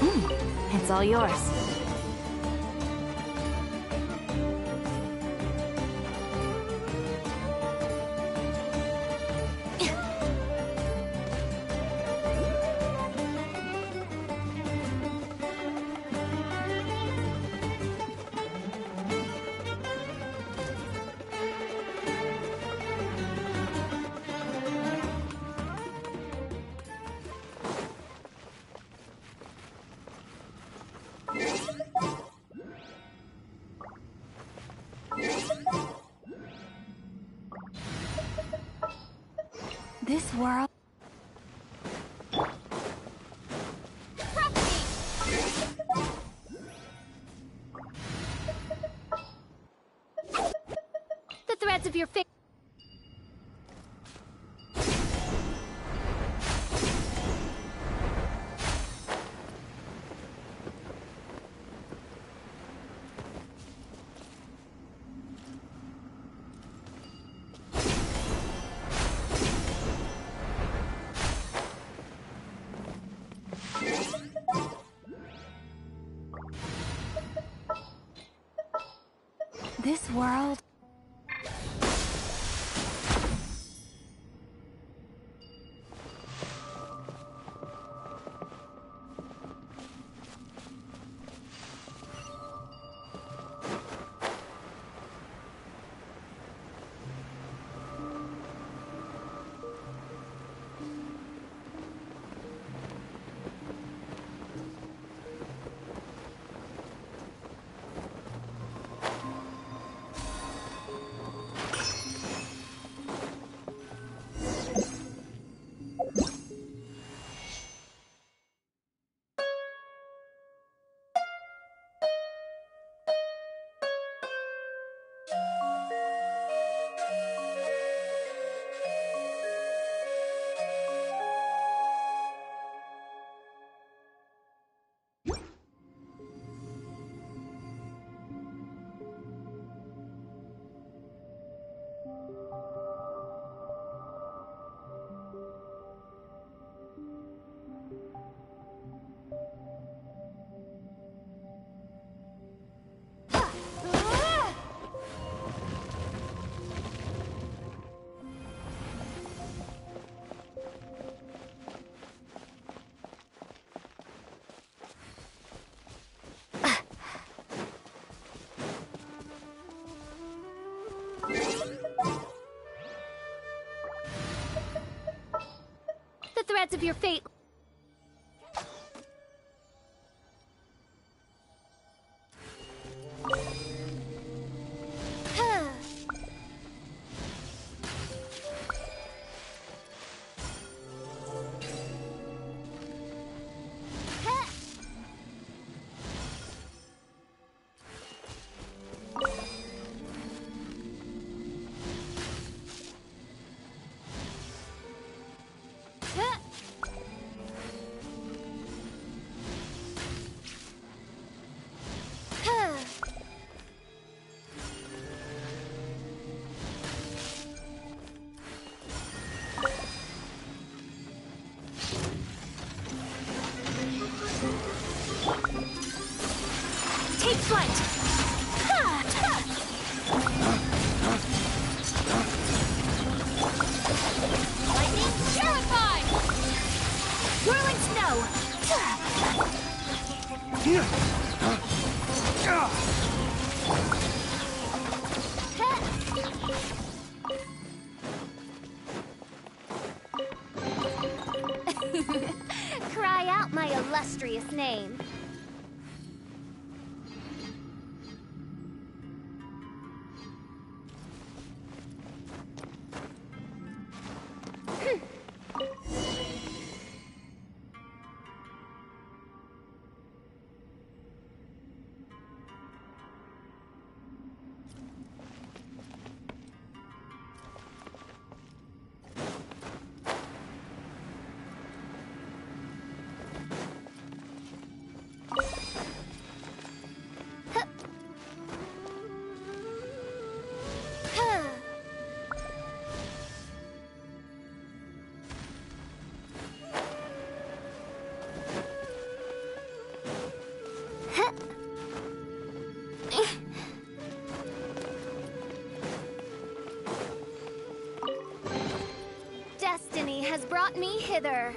It's all yours. This world... The threads of your face. This world... The threads of your fate. Take flight! Lightning purify! Whirling snow! Cry out my illustrious name. has brought me hither.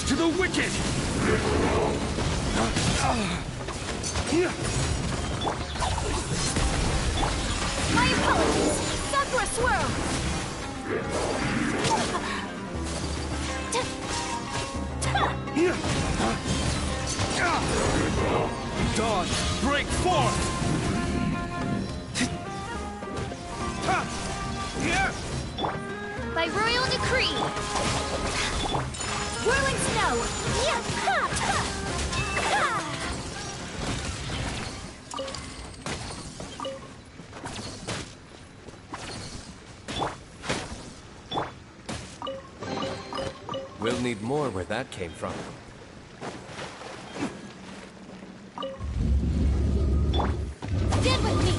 To the wicked! My apologies! Sakura Swirl! Dawn, break forth! By royal decree! Whirling snow! We'll need more where that came from. Stand with me!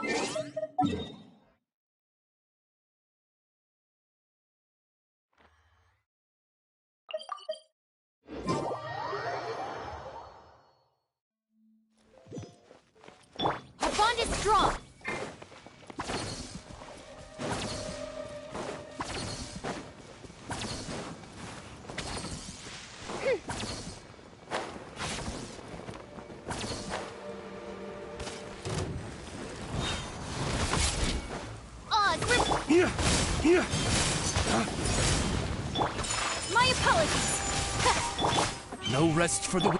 Our bond is strong. My apologies. No rest for the...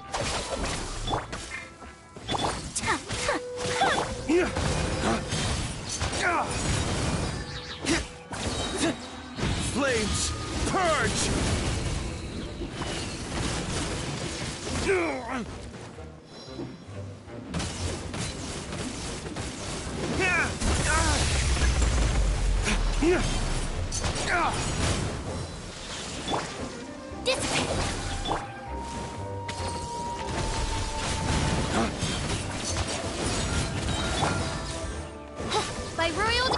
Flames! Purge! By royal...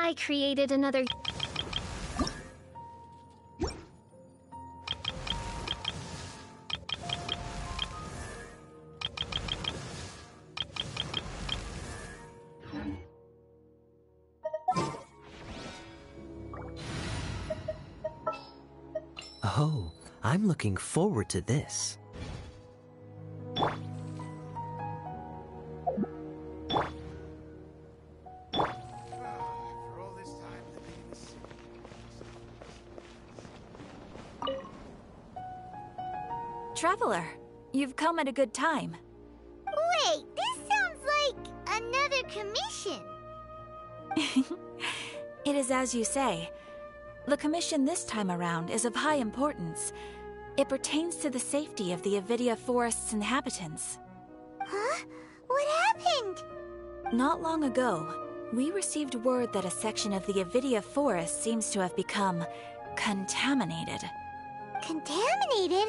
I created another... Oh, I'm looking forward to this. Traveler, you've come at a good time. Wait, this sounds like another commission. It is as you say. The commission this time around is of high importance. It pertains to the safety of the Avidia Forest's inhabitants. Huh? What happened? Not long ago, we received word that a section of the Avidia Forest seems to have become contaminated. Contaminated?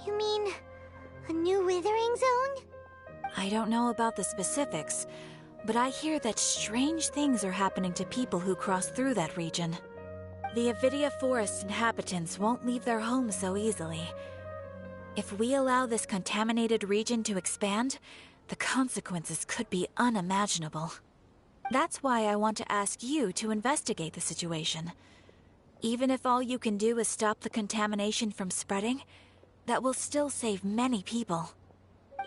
You mean a new withering zone? I don't know about the specifics, but I hear that strange things are happening to people who cross through that region. The Avidia Forest inhabitants won't leave their homes so easily. If we allow this contaminated region to expand, the consequences could be unimaginable. That's why I want to ask you to investigate the situation. Even if all you can do is stop the contamination from spreading, that will still save many people.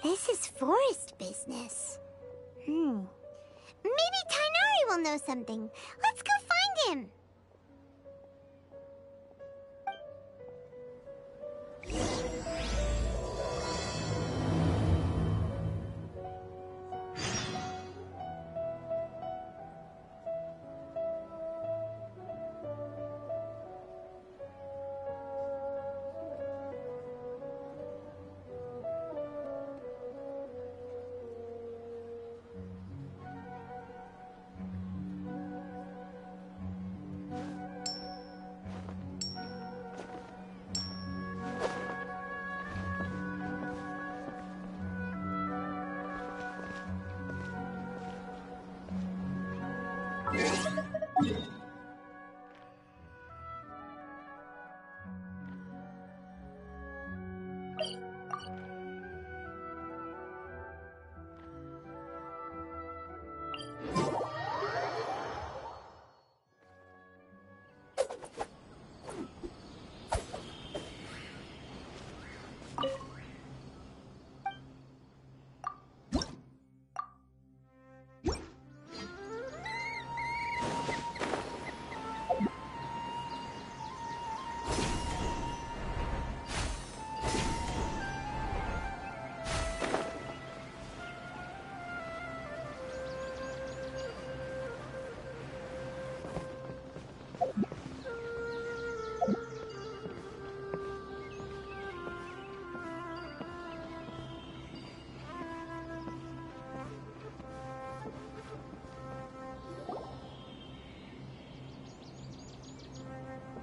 This is forest business. Maybe Tainari will know something. Let's go find him.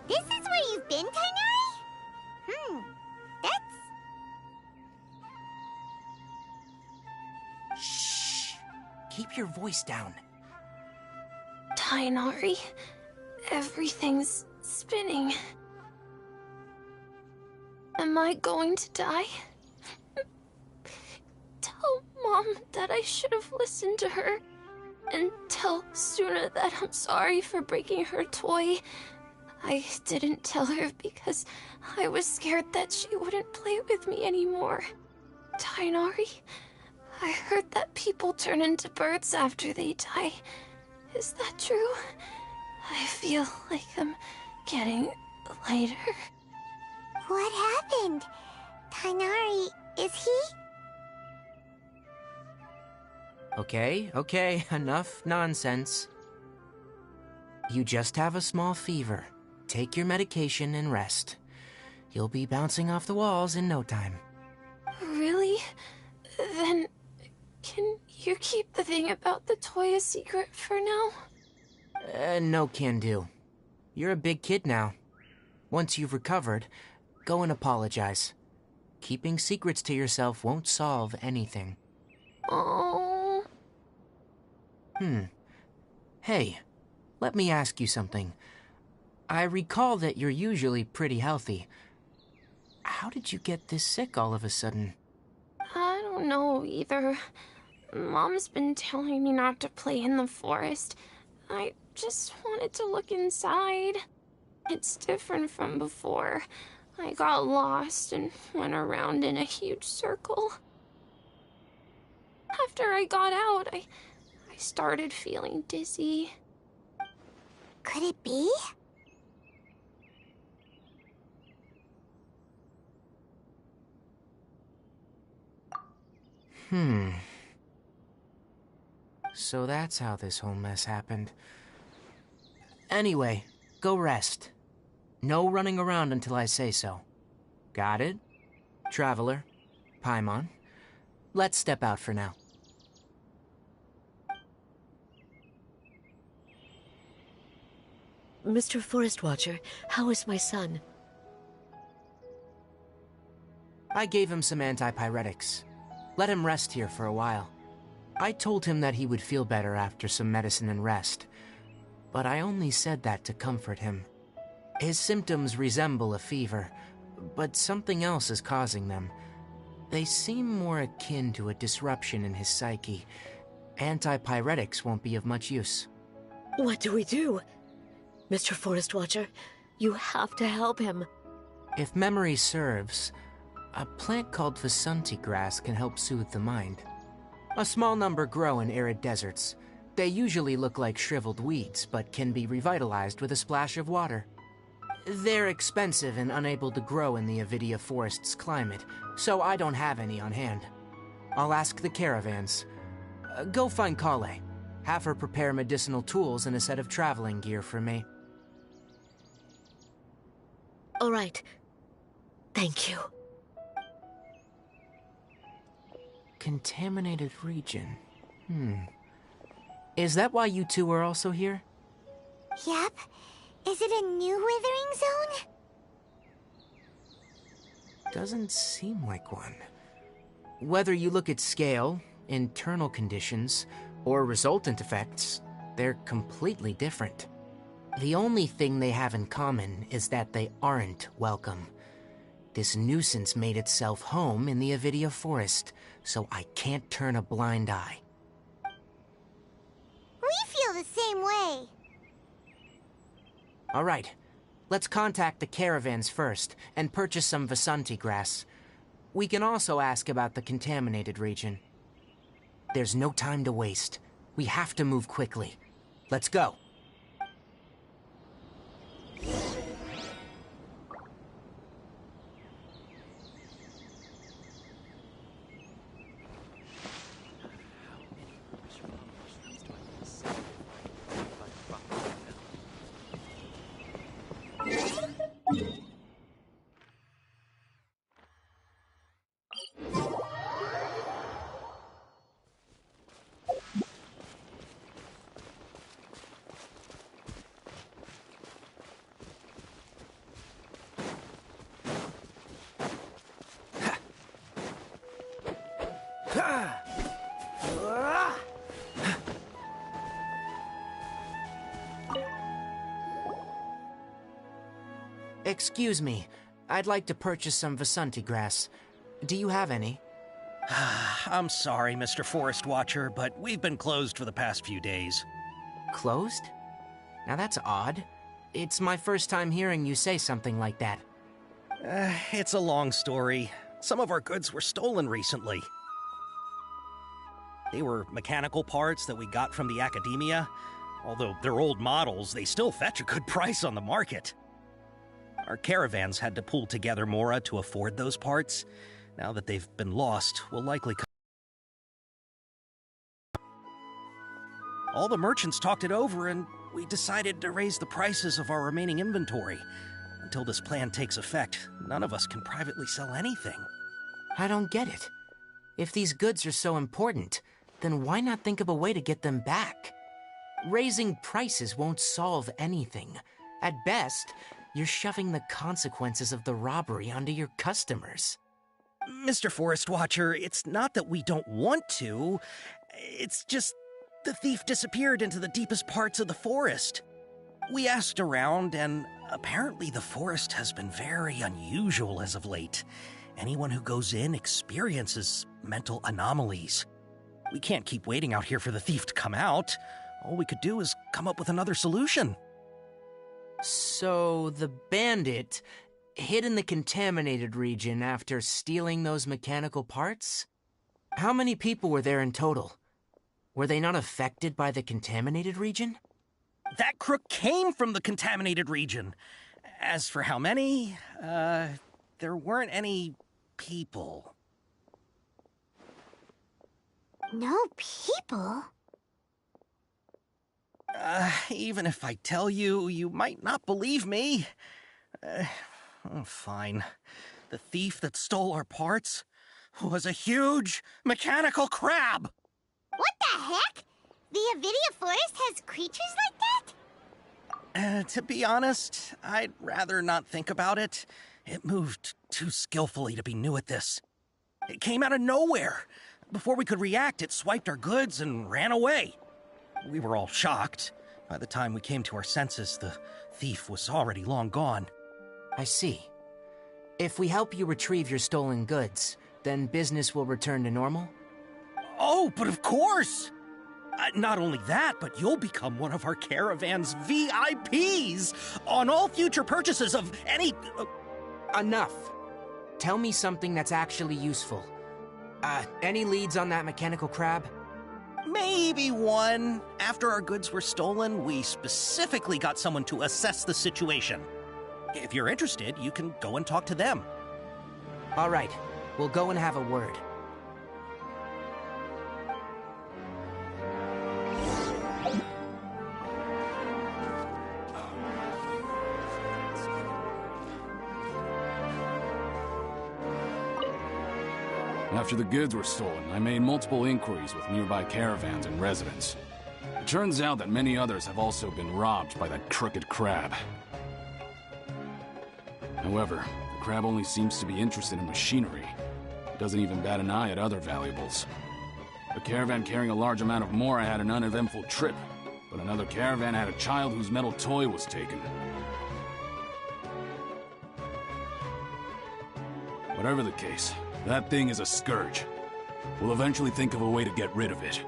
This is where you've been, Tainari? That's... Shh! Keep your voice down. Tainari, everything's spinning. Am I going to die? Tell Mom that I should have listened to her. And tell Suna that I'm sorry for breaking her toy. I didn't tell her because I was scared that she wouldn't play with me anymore. Tainari, I heard that people turn into birds after they die. Is that true? I feel like I'm getting lighter. What happened? Tainari, is he? Okay, enough nonsense. You just have a small fever. Take your medication and rest. You'll be bouncing off the walls in no time. Really? Then, can you keep the thing about the toy a secret for now? No can do. You're a big kid now. Once you've recovered, go and apologize. Keeping secrets to yourself won't solve anything. Oh. Hey, let me ask you something. I recall that you're usually pretty healthy. How did you get this sick all of a sudden? I don't know either. Mom's been telling me not to play in the forest. I just wanted to look inside. It's different from before. I got lost and went around in a huge circle. After I got out, I started feeling dizzy. Could it be? So that's how this whole mess happened. Anyway, go rest. No running around until I say so. Got it? Traveler, Paimon, let's step out for now. Mr. Forest Watcher, how is my son? I gave him some antipyretics. Let him rest here for a while. I told him that he would feel better after some medicine and rest, but I only said that to comfort him. His symptoms resemble a fever, but something else is causing them. They seem more akin to a disruption in his psyche. Antipyretics won't be of much use. What do we do? Mr. Forest Watcher, you have to help him. If memory serves, a plant called Vasanti grass can help soothe the mind. A small number grow in arid deserts. They usually look like shriveled weeds, but can be revitalized with a splash of water. They're expensive and unable to grow in the Avidia Forest's climate, so I don't have any on hand. I'll ask the caravans. Go find Kale. Have her prepare medicinal tools and a set of traveling gear for me. All right. Thank you. Contaminated region. Is that why you two are also here? Yep. Is it a new withering zone? Doesn't seem like one. Whether you look at scale, internal conditions, or resultant effects, they're completely different. The only thing they have in common is that they aren't welcome. This nuisance made itself home in the Avidia Forest, so I can't turn a blind eye. We feel the same way. All right, let's contact the caravans first and purchase some Vasanti grass. We can also ask about the contaminated region. There's no time to waste. We have to move quickly. Let's go. Excuse me, I'd like to purchase some Vasanti grass. Do you have any? I'm sorry, Mr. Forest Watcher, but we've been closed for the past few days. Closed? Now that's odd. It's my first time hearing you say something like that. It's a long story. Some of our goods were stolen recently. They were mechanical parts that we got from the academia. Although they're old models, they still fetch a good price on the market. Our caravans had to pull together Mora to afford those parts. Now that they've been lost, we'll likely come. All the merchants talked it over, and we decided to raise the prices of our remaining inventory. Until this plan takes effect, none of us can privately sell anything. I don't get it. If these goods are so important, then why not think of a way to get them back? Raising prices won't solve anything. At best, you're shoving the consequences of the robbery onto your customers. Mr. Forest Watcher, it's not that we don't want to. It's just The thief disappeared into the deepest parts of the forest. We asked around, and apparently the forest has been very unusual as of late. Anyone who goes in experiences mental anomalies. We can't keep waiting out here for the thief to come out. All we could do is come up with another solution. So, the bandit hid in the contaminated region after stealing those mechanical parts? How many people were there in total? Were they not affected by the contaminated region? That crook came from the contaminated region. As for how many, there weren't any people. No people? Even if I tell you, you might not believe me. Fine. The thief that stole our parts was a huge mechanical crab! What the heck? The Avidia Forest has creatures like that? To be honest, I'd rather not think about it. It moved too skillfully to be new at this. It came out of nowhere. Before we could react, it swiped our goods and ran away. We were all shocked. By the time we came to our senses, the thief was already long gone. I see. If we help you retrieve your stolen goods, then business will return to normal? Oh, but of course! Not only that, but you'll become one of our caravan's VIPs on all future purchases of any... Enough. Tell me something that's actually useful. Any leads on that mechanical crab? Maybe one. After our goods were stolen, we specifically got someone to assess the situation. If you're interested, you can go and talk to them. All right. We'll go and have a word. After the goods were stolen, I made multiple inquiries with nearby caravans and residents. It turns out that many others have also been robbed by that crooked crab. However, the crab only seems to be interested in machinery. It doesn't even bat an eye at other valuables. A caravan carrying a large amount of Mora had an uneventful trip, but another caravan had a child whose metal toy was taken. Whatever the case, that thing is a scourge. We'll eventually think of a way to get rid of it.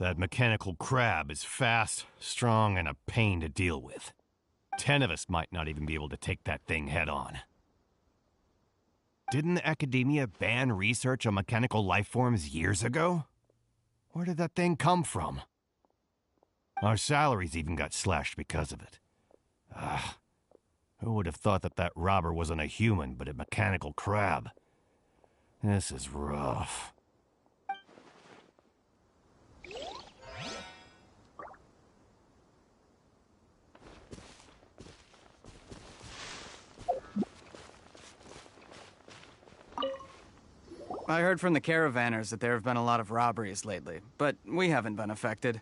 That mechanical crab is fast, strong, and a pain to deal with. 10 of us might not even be able to take that thing head on. Didn't the Academia ban research on mechanical life forms years ago? Where did that thing come from? Our salaries even got slashed because of it. Who would have thought that that robber wasn't a human, but a mechanical crab? This is rough. I heard from the caravanners that there have been a lot of robberies lately, but we haven't been affected.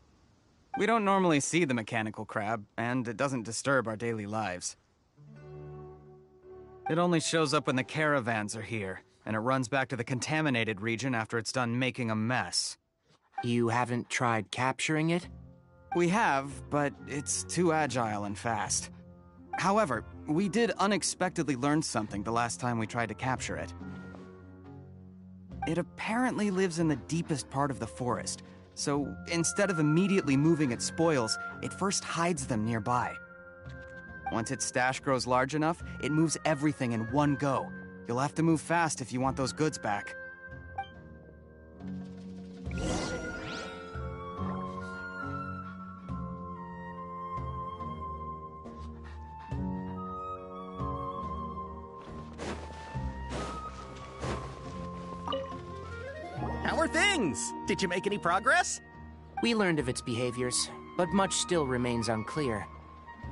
We don't normally see the mechanical crab, and it doesn't disturb our daily lives. It only shows up when the caravans are here, and it runs back to the contaminated region after it's done making a mess. You haven't tried capturing it? We have, but it's too agile and fast. However, we did unexpectedly learn something the last time we tried to capture it. It apparently lives in the deepest part of the forest, so instead of immediately moving its spoils, it first hides them nearby. Once its stash grows large enough, it moves everything in one go. You'll have to move fast if you want those goods back. How are things? Did you make any progress? We learned of its behaviors, but much still remains unclear.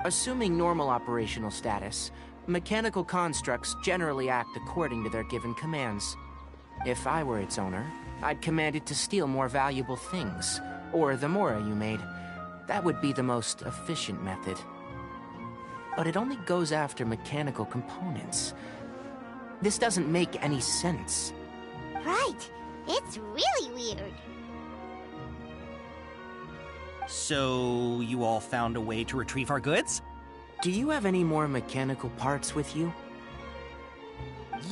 Assuming normal operational status, mechanical constructs generally act according to their given commands. If I were its owner, I'd command it to steal more valuable things, or the Mora you made. That would be the most efficient method. But it only goes after mechanical components. This doesn't make any sense. Right. It's really weird. So, you all found a way to retrieve our goods? Do you have any more mechanical parts with you?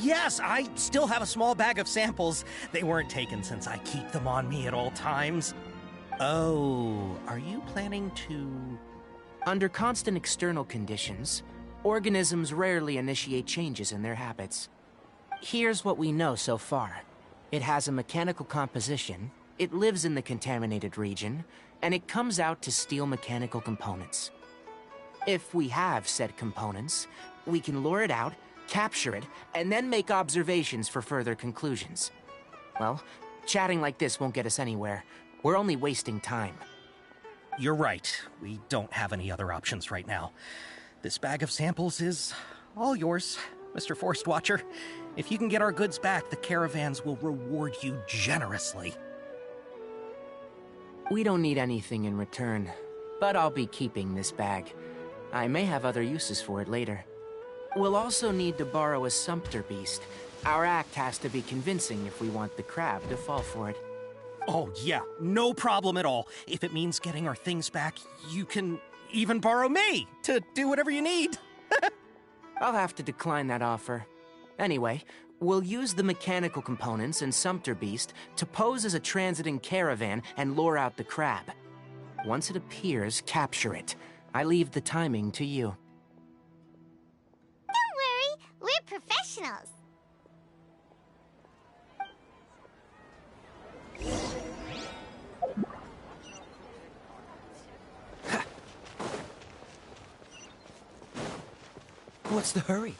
Yes, I still have a small bag of samples. They weren't taken since I keep them on me at all times. Oh, are you planning to... Under constant external conditions, organisms rarely initiate changes in their habits. Here's what we know so far. It has a mechanical composition, it lives in the contaminated region, and it comes out to steal mechanical components. If we have said components, we can lure it out, capture it, and then make observations for further conclusions. Well, chatting like this won't get us anywhere. We're only wasting time. You're right. We don't have any other options right now. This bag of samples is all yours, Mr. Forest Watcher. If you can get our goods back, the caravans will reward you generously. We don't need anything in return, but I'll be keeping this bag. I may have other uses for it later. We'll also need to borrow a sumpter beast. Our act has to be convincing if we want the crab to fall for it. Oh yeah, no problem at all. If it means getting our things back, you can even borrow me to do whatever you need. I'll have to decline that offer. Anyway, we'll use the mechanical components and Sumpter Beast to pose as a transiting caravan and lure out the crab. Once it appears, capture it. I leave the timing to you. Don't worry, we're professionals. What's the hurry?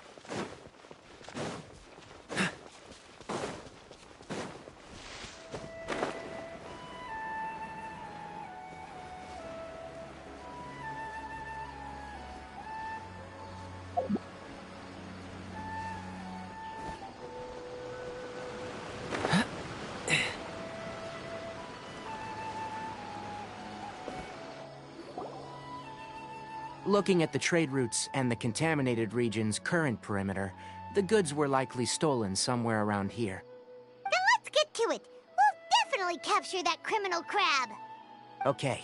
Looking at the trade routes and the contaminated region's current perimeter, the goods were likely stolen somewhere around here. Then let's get to it. We'll definitely capture that criminal crab. Okay.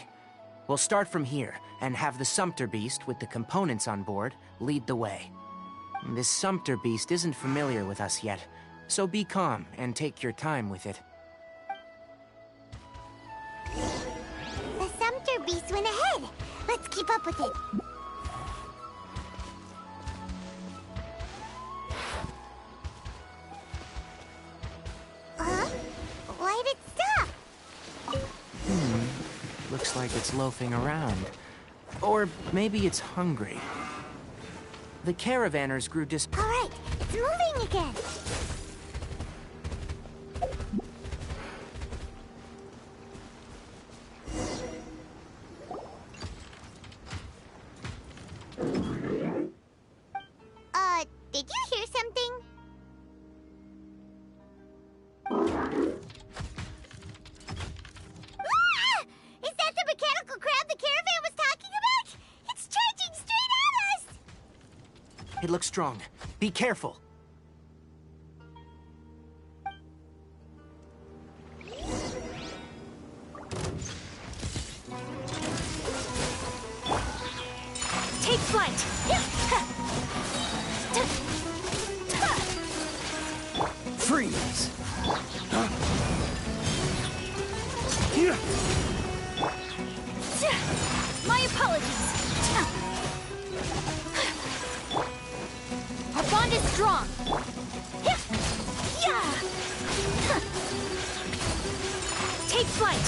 We'll start from here and have the Sumpter Beast with the components on board lead the way. This Sumpter Beast isn't familiar with us yet, so be calm and take your time with it. The Sumpter Beast went ahead. Let's keep up with it. Huh? Why'd it stop? Looks like it's loafing around. Or maybe it's hungry. The caravanners grew All right, it's moving again. Did you hear something? Ah! Is that the mechanical crab the caravan was talking about? It's charging straight at us! It looks strong. Be careful. Take flight! Freeze! My apologies! Our bond is strong! Take flight!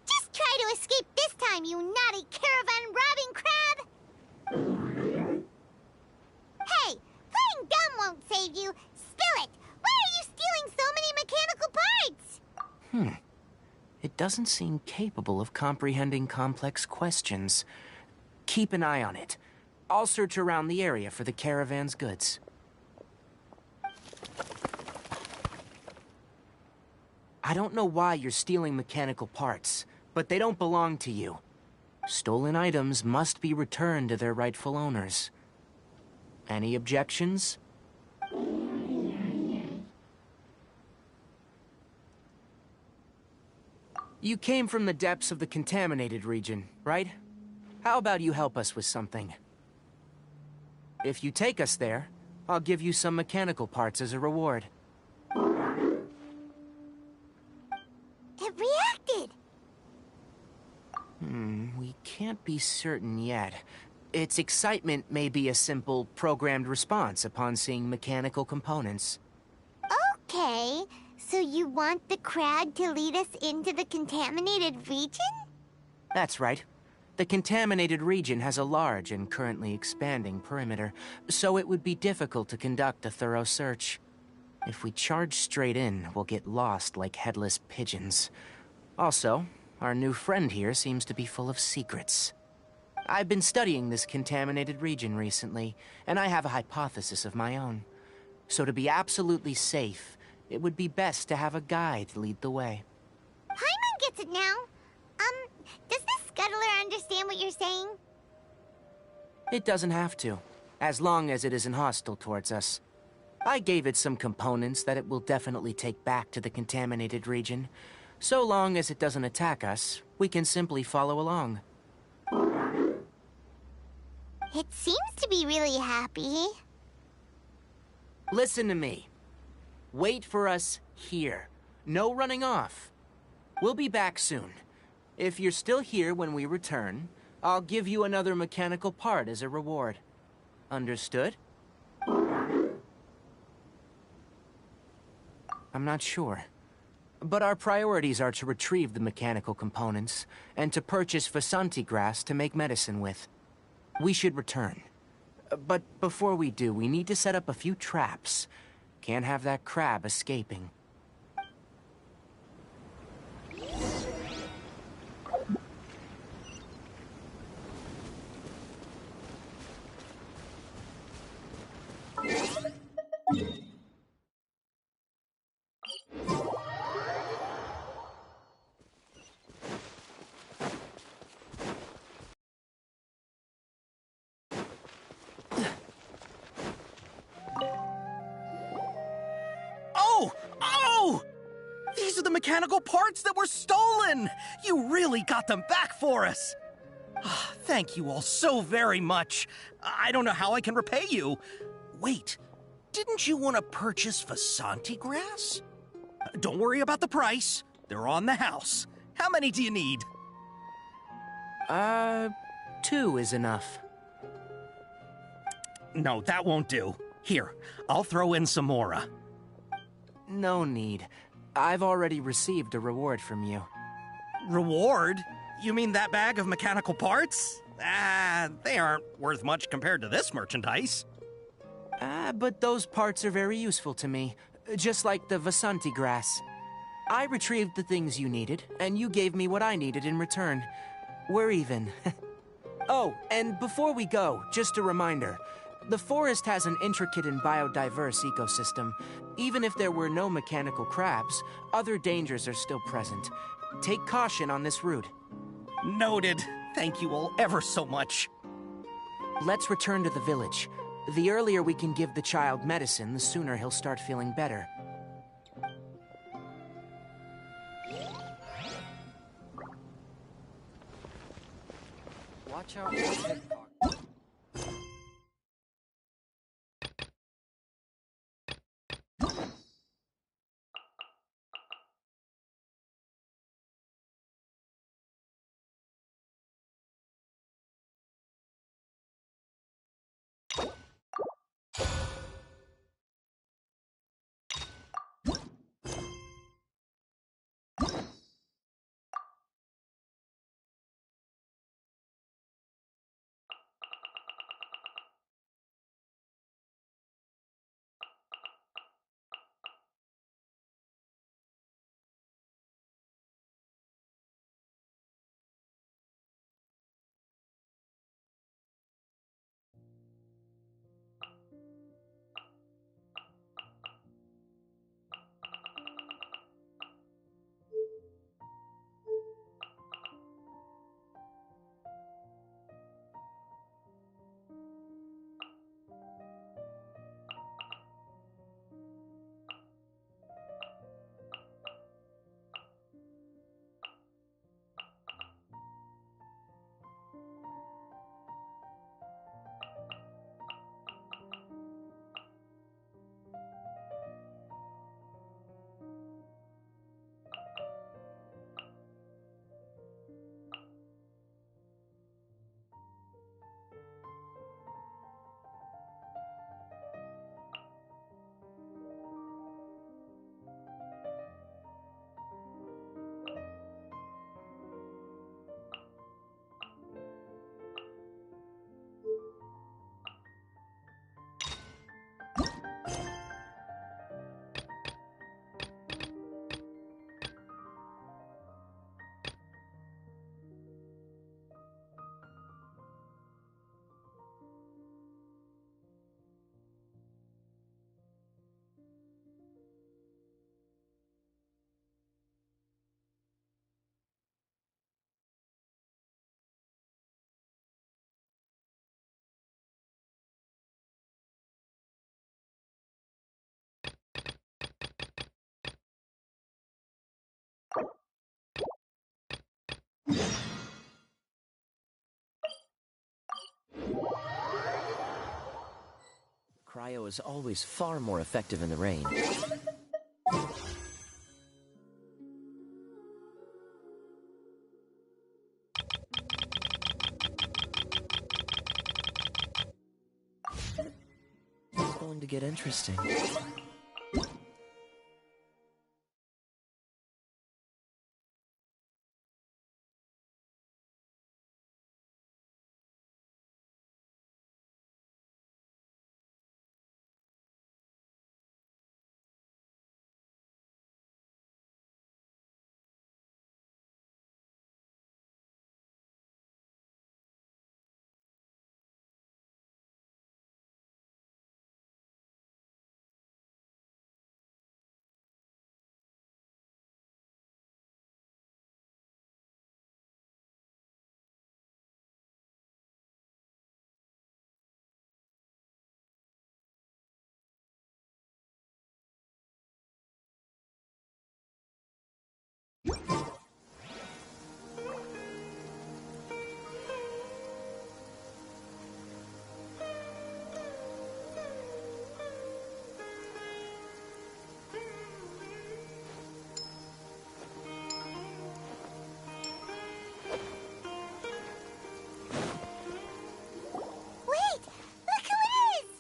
Just try to escape this time, you naughty caravan-robbing crab! Hey, playing dumb won't save you. Spill it! Why are you stealing so many mechanical parts? It doesn't seem capable of comprehending complex questions. Keep an eye on it. I'll search around the area for the caravan's goods. I don't know why you're stealing mechanical parts, but they don't belong to you. Stolen items must be returned to their rightful owners. Any objections? You came from the depths of the contaminated region, right? How about you help us with something? If you take us there, I'll give you some mechanical parts as a reward. It reacted! We can't be certain yet. Its excitement may be a simple, programmed response upon seeing mechanical components. Okay, so you want the crowd to lead us into the contaminated region? That's right. The contaminated region has a large and currently expanding perimeter, so it would be difficult to conduct a thorough search. If we charge straight in, we'll get lost like headless pigeons. Also, our new friend here seems to be full of secrets. I've been studying this contaminated region recently, and I have a hypothesis of my own. So to be absolutely safe, it would be best to have a guide lead the way. Paimon gets it now. Does this scuttler understand what you're saying? It doesn't have to, as long as it isn't hostile towards us. I gave it some components that it will definitely take back to the contaminated region. So long as it doesn't attack us, we can simply follow along. It seems to be really happy. Listen to me. Wait for us here. No running off. We'll be back soon. If you're still here when we return, I'll give you another mechanical part as a reward. Understood? I'm not sure. But our priorities are to retrieve the mechanical components, and to purchase Vasanti grass to make medicine with. We should return. But before we do, we need to set up a few traps. Can't have that crab escaping. These are the mechanical parts that were stolen! You really got them back for us! Thank you all so very much. I don't know how I can repay you. Wait, didn't you want to purchase Vasanti grass? Don't worry about the price. They're on the house. How many do you need? 2 is enough. No, that won't do. Here, I'll throw in some more. No need. I've already received a reward from you. Reward? You mean that bag of mechanical parts? They aren't worth much compared to this merchandise. But those parts are very useful to me, just like the Vasanti grass. I retrieved the things you needed, and you gave me what I needed in return. We're even. Oh, and before we go, just a reminder. The forest has an intricate and biodiverse ecosystem. Even if there were no mechanical crabs, other dangers are still present. Take caution on this route. Noted. Thank you all ever so much. Let's return to the village. The earlier we can give the child medicine, the sooner he'll start feeling better. Watch out for the pit part. Cryo is always far more effective in the rain. It's going to get interesting. Wait! Look who it is!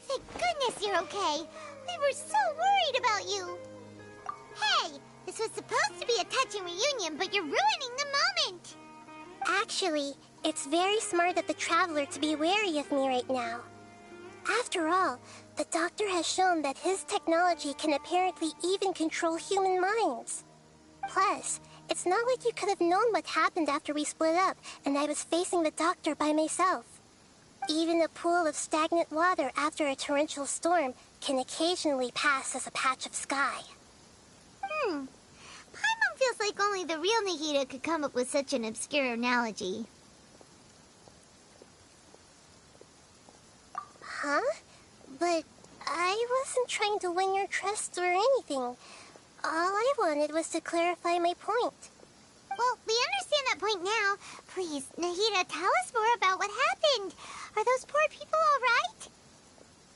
Thank goodness you're okay. We were so worried about you. Hey, this was supposed to be a touching reunion, but you're ruining the moment. Actually, it's very smart of the Traveler to be wary of me right now. After all, the Doctor has shown that his technology can apparently even control human minds. Plus, it's not like you could have known what happened after we split up and I was facing the Doctor by myself. Even a pool of stagnant water after a torrential storm can occasionally pass as a patch of sky. Paimon feels like only the real Nahida could come up with such an obscure analogy. Huh? But I wasn't trying to win your trust or anything. All I wanted was to clarify my point. Well, we understand that point now. Please, Nahida, tell us more about what happened. Are those poor people all right?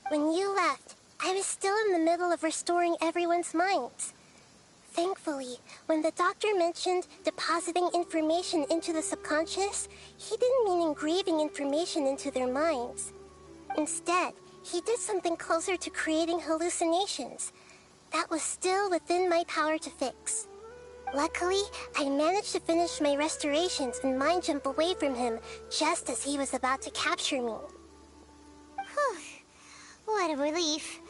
When you left, I was still in the middle of restoring everyone's minds. Thankfully, when the Doctor mentioned depositing information into the subconscious, he didn't mean engraving information into their minds. Instead, he did something closer to creating hallucinations. That was still within my power to fix. Luckily, I managed to finish my restorations and mind jump away from him just as he was about to capture me. Whew. What a relief.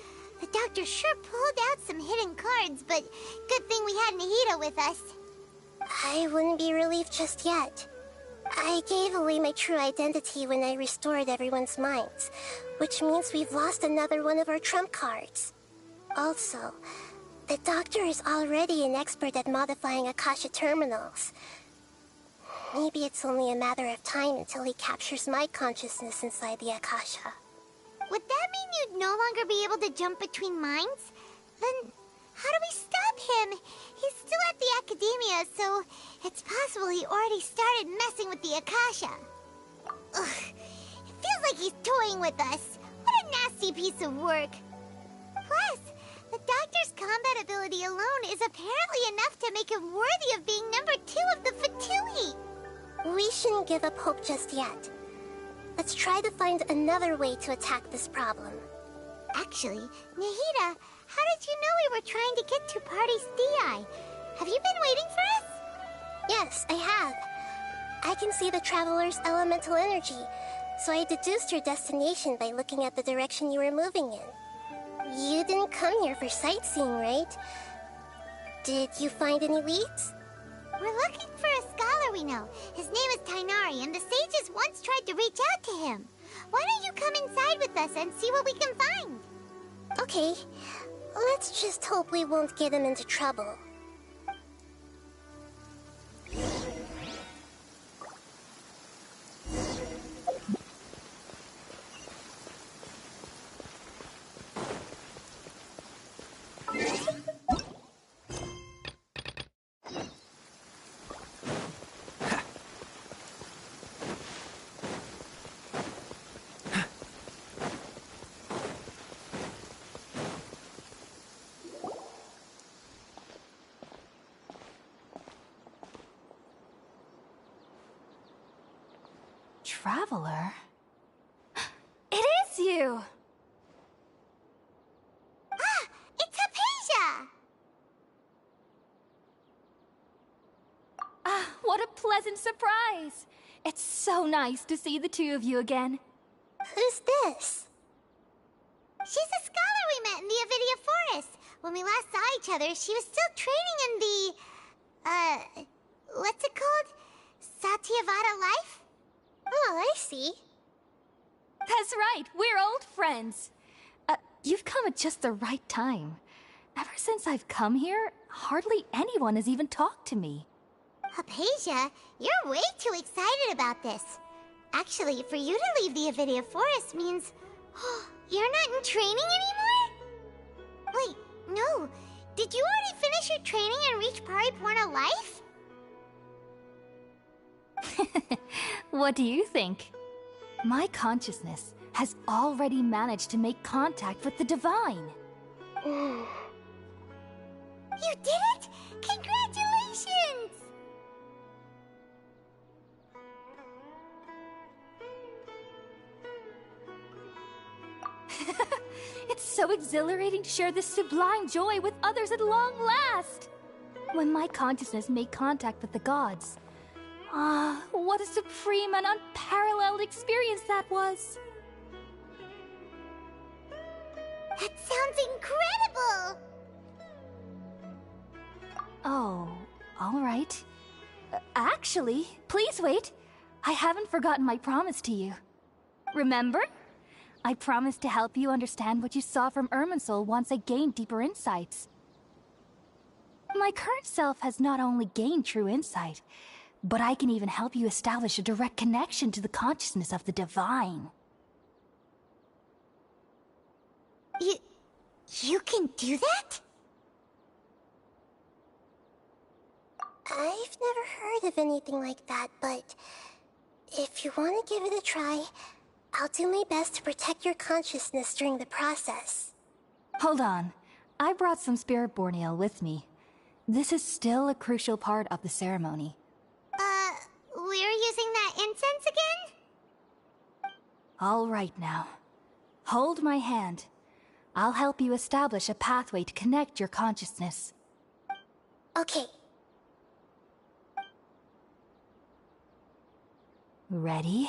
The Doctor sure pulled out some hidden cards, but good thing we had Nahida with us. I wouldn't be relieved just yet. I gave away my true identity when I restored everyone's minds, which means we've lost another one of our trump cards. Also, the Doctor is already an expert at modifying Akasha terminals. Maybe it's only a matter of time until he captures my consciousness inside the Akasha. Would that mean you'd no longer be able to jump between minds? Then how do we stop him? He's still at the Academia, so it's possible he already started messing with the Akasha. Ugh, it feels like he's toying with us. What a nasty piece of work. Plus, the Doctor's combat ability alone is apparently enough to make him worthy of being number 2 of the Fatui. We shouldn't give up hope just yet. Let's try to find another way to attack this problem. Actually, Nahida, how did you know we were trying to get to Party's DI? Have you been waiting for us? Yes, I have. I can see the Traveler's elemental energy, so I deduced your destination by looking at the direction you were moving in. You didn't come here for sightseeing, right? Did you find any leads? We're looking for a scholar we know. His name is Tainari, and the sages once tried to reach out to him. Why don't you come inside with us and see what we can find? Okay, let's just hope we won't get him into trouble. traveler? It is you! Ah! It's Hypatia! Ah, what a pleasant surprise! It's so nice to see the two of you again. Who's this? She's a scholar we met in the Avidia Forest. When we last saw each other, she was still training in the... what's it called? Satyavada life? Oh, I see. That's right, we're old friends. You've come at just the right time. Ever since I've come here, hardly anyone has even talked to me. Hypatia, you're way too excited about this. Actually, for you to leave the Avidia Forest means... you're not in training anymore? Wait, no. Did you already finish your training and reach Paripurna life? What do you think? My consciousness has already managed to make contact with the divine. You did it! Congratulations! It's so exhilarating to share this sublime joy with others at long last! When my consciousness made contact with the gods, what a supreme and unparalleled experience that was! That sounds incredible! Oh, all right. Actually, please wait. I haven't forgotten my promise to you. Remember? I promised to help you understand what you saw from Irminsul once I gained deeper insights. My current self has not only gained true insight, but I can even help you establish a direct connection to the consciousness of the divine. You can do that? I've never heard of anything like that, but if you want to give it a try, I'll do my best to protect your consciousness during the process. Hold on. I brought some spirit-born ale with me. This is still a crucial part of the ceremony. We're using that incense again? All right now. Hold my hand. I'll help you establish a pathway to connect your consciousness. Okay. Ready?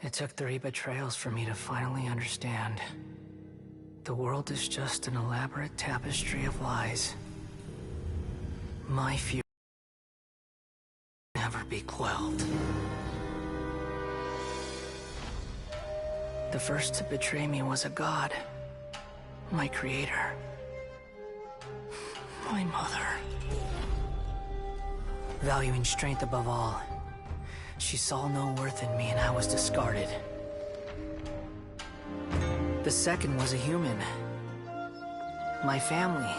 It took 3 betrayals for me to finally understand. The world is just an elaborate tapestry of lies. My fury will never be quelled. The first to betray me was a god. My creator. My mother. Valuing strength above all, she saw no worth in me and I was discarded. The second was a human. My family.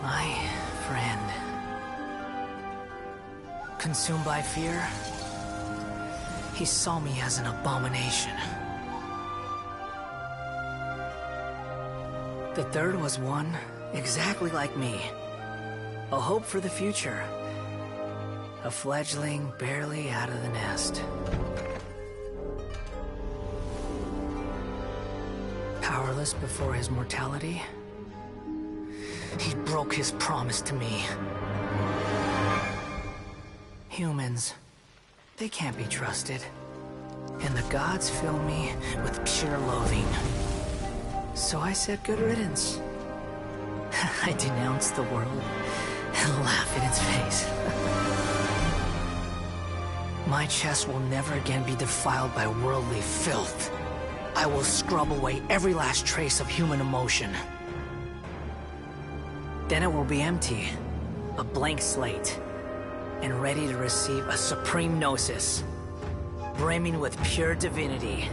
My friend. Consumed by fear, he saw me as an abomination. The third was one exactly like me. A hope for the future. A fledgling barely out of the nest. Powerless before his mortality, he broke his promise to me. Humans, they can't be trusted. And the gods fill me with pure loathing. So I said good riddance. I denounced the world and laughed in its face. My chest will never again be defiled by worldly filth. I will scrub away every last trace of human emotion. Then it will be empty, a blank slate, and ready to receive a supreme gnosis, brimming with pure divinity.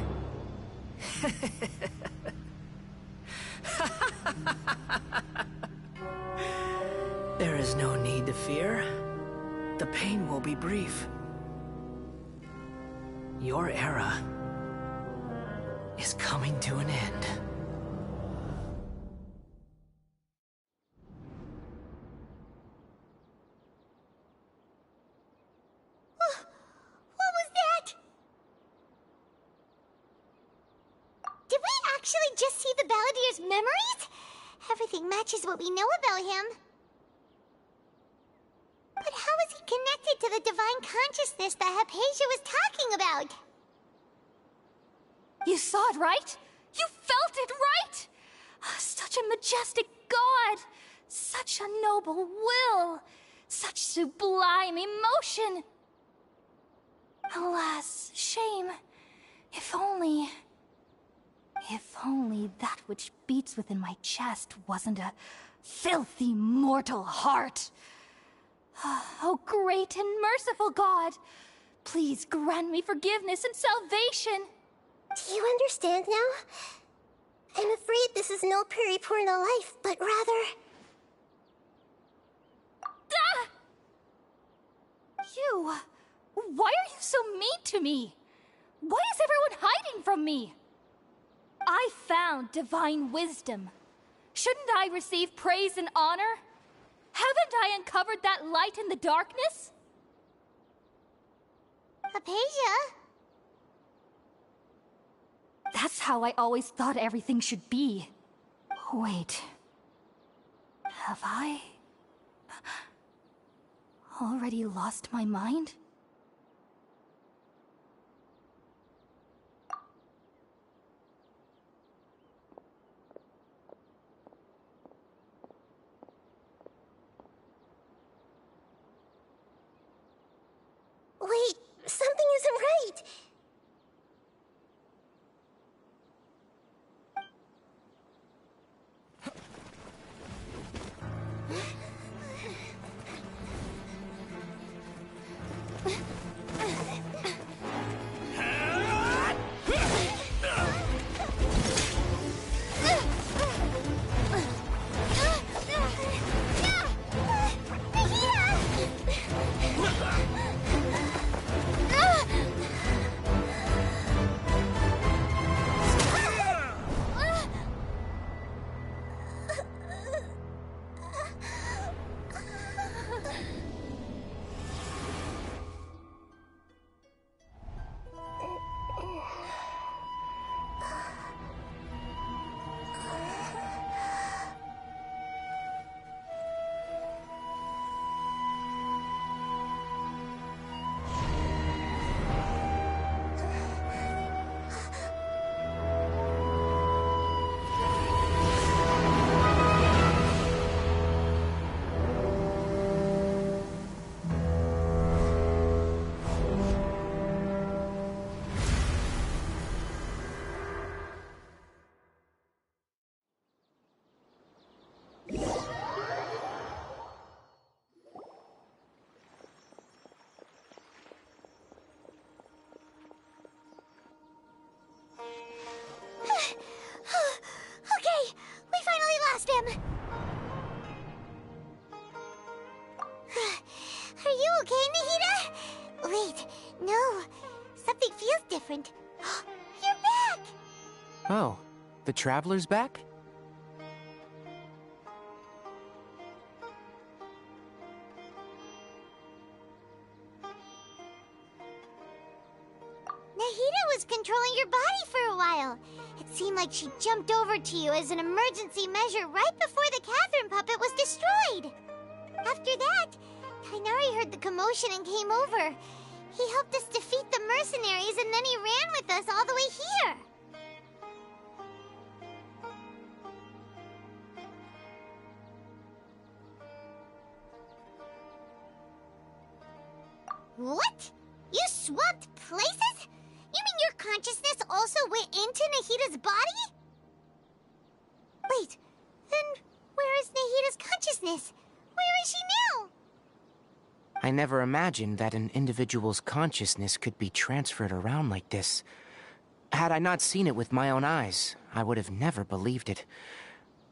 There is no need to fear. The pain will be brief. Your era is coming to an end. What was that? Did we actually just see the Balladier's memories? Everything matches what we know about him. But how is he connected to the divine consciousness that Hypatia was talking about? You saw it, right? You felt it, right? Such a majestic god! Such a noble will! Such sublime emotion! Alas, shame. If only that which beats within my chest wasn't a filthy mortal heart. Oh, great and merciful God, please grant me forgiveness and salvation. Do you understand now? I'm afraid this is no Puripurna life, but rather... Ah! You... Why are you so mean to me? Why is everyone hiding from me? I found divine wisdom. Shouldn't I receive praise and honor? Haven't I uncovered that light in the darkness? Hypatia? That's how I always thought everything should be. Wait. Have I... already lost my mind? Wait, something isn't right. Okay, we finally lost him. Are you okay, Nahida? Wait, no. Something feels different. You're back! Oh, the Traveler's back? Nahida was controlling your body for a while. It seemed like she jumped over to you as an emergency measure right before the Catherine puppet was destroyed. After that, Kainari heard the commotion and came over. He helped us defeat the mercenaries and then he ran with us all the way here. What? You swapped places? You mean your consciousness also went into Nahida's body? Wait, then where is Nahida's consciousness? Where is she now? I never imagined that an individual's consciousness could be transferred around like this. Had I not seen it with my own eyes, I would have never believed it.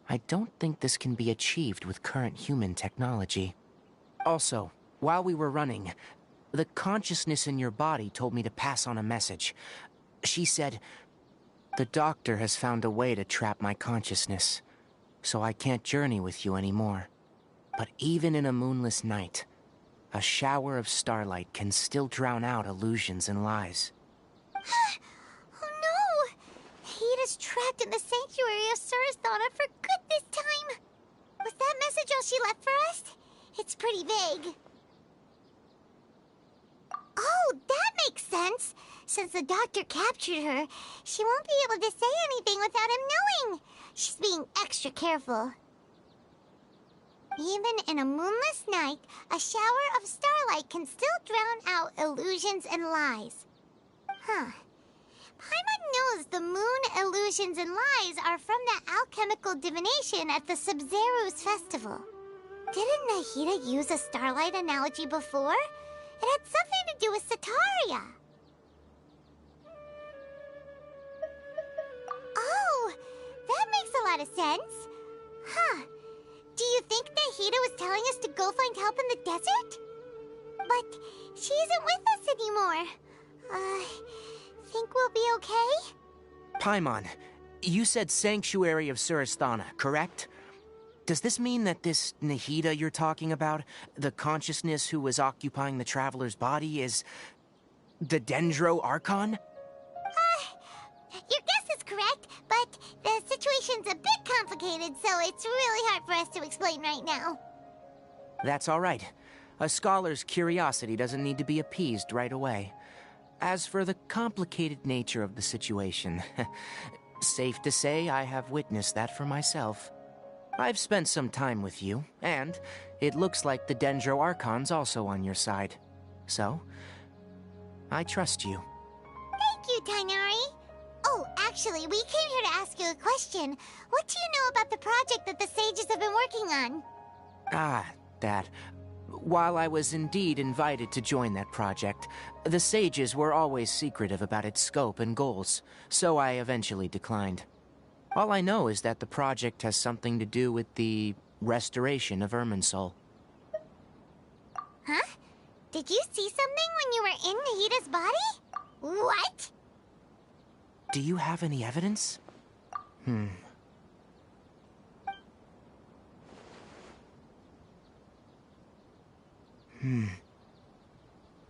I don't think this can be achieved with current human technology. Also, while we were running, the consciousness in your body told me to pass on a message. She said, "The doctor has found a way to trap my consciousness, so I can't journey with you anymore. But even in a moonless night, a shower of starlight can still drown out illusions and lies." Oh no! Hida's trapped in the sanctuary of Suristhana for good this time. Was that message all she left for us? It's pretty vague. Oh, that makes sense. Since the doctor captured her, she won't be able to say anything without him knowing. She's being extra careful. Even in a moonless night, a shower of starlight can still drown out illusions and lies. Huh. Paimon knows the moon illusions and lies are from the alchemical divination at the Sub-Zero's festival. Didn't Nahida use a starlight analogy before? It had something to do with Sataria. Oh, that makes a lot of sense. Huh. Do you think Nahida was telling us to go find help in the desert? But she isn't with us anymore. Think we'll be okay? Paimon, you said Sanctuary of Suristhana, correct? Does this mean that this Nahida you're talking about, the consciousness who was occupying the traveler's body, is the Dendro Archon? Your guess is correct, but the situation's a bit complicated, so it's really hard for us to explain right now. That's all right. A scholar's curiosity doesn't need to be appeased right away. As for the complicated nature of the situation, safe to say I have witnessed that for myself. I've spent some time with you, and it looks like the Dendro Archon's also on your side. So, I trust you. Thank you, Tainari. Oh, actually, we came here to ask you a question. What do you know about the project that the sages have been working on? That. While I was indeed invited to join that project, the sages were always secretive about its scope and goals, so I eventually declined. All I know is that the project has something to do with the restoration of Irminsul. Huh? Did you see something when you were in Nahida's body? What? Do you have any evidence?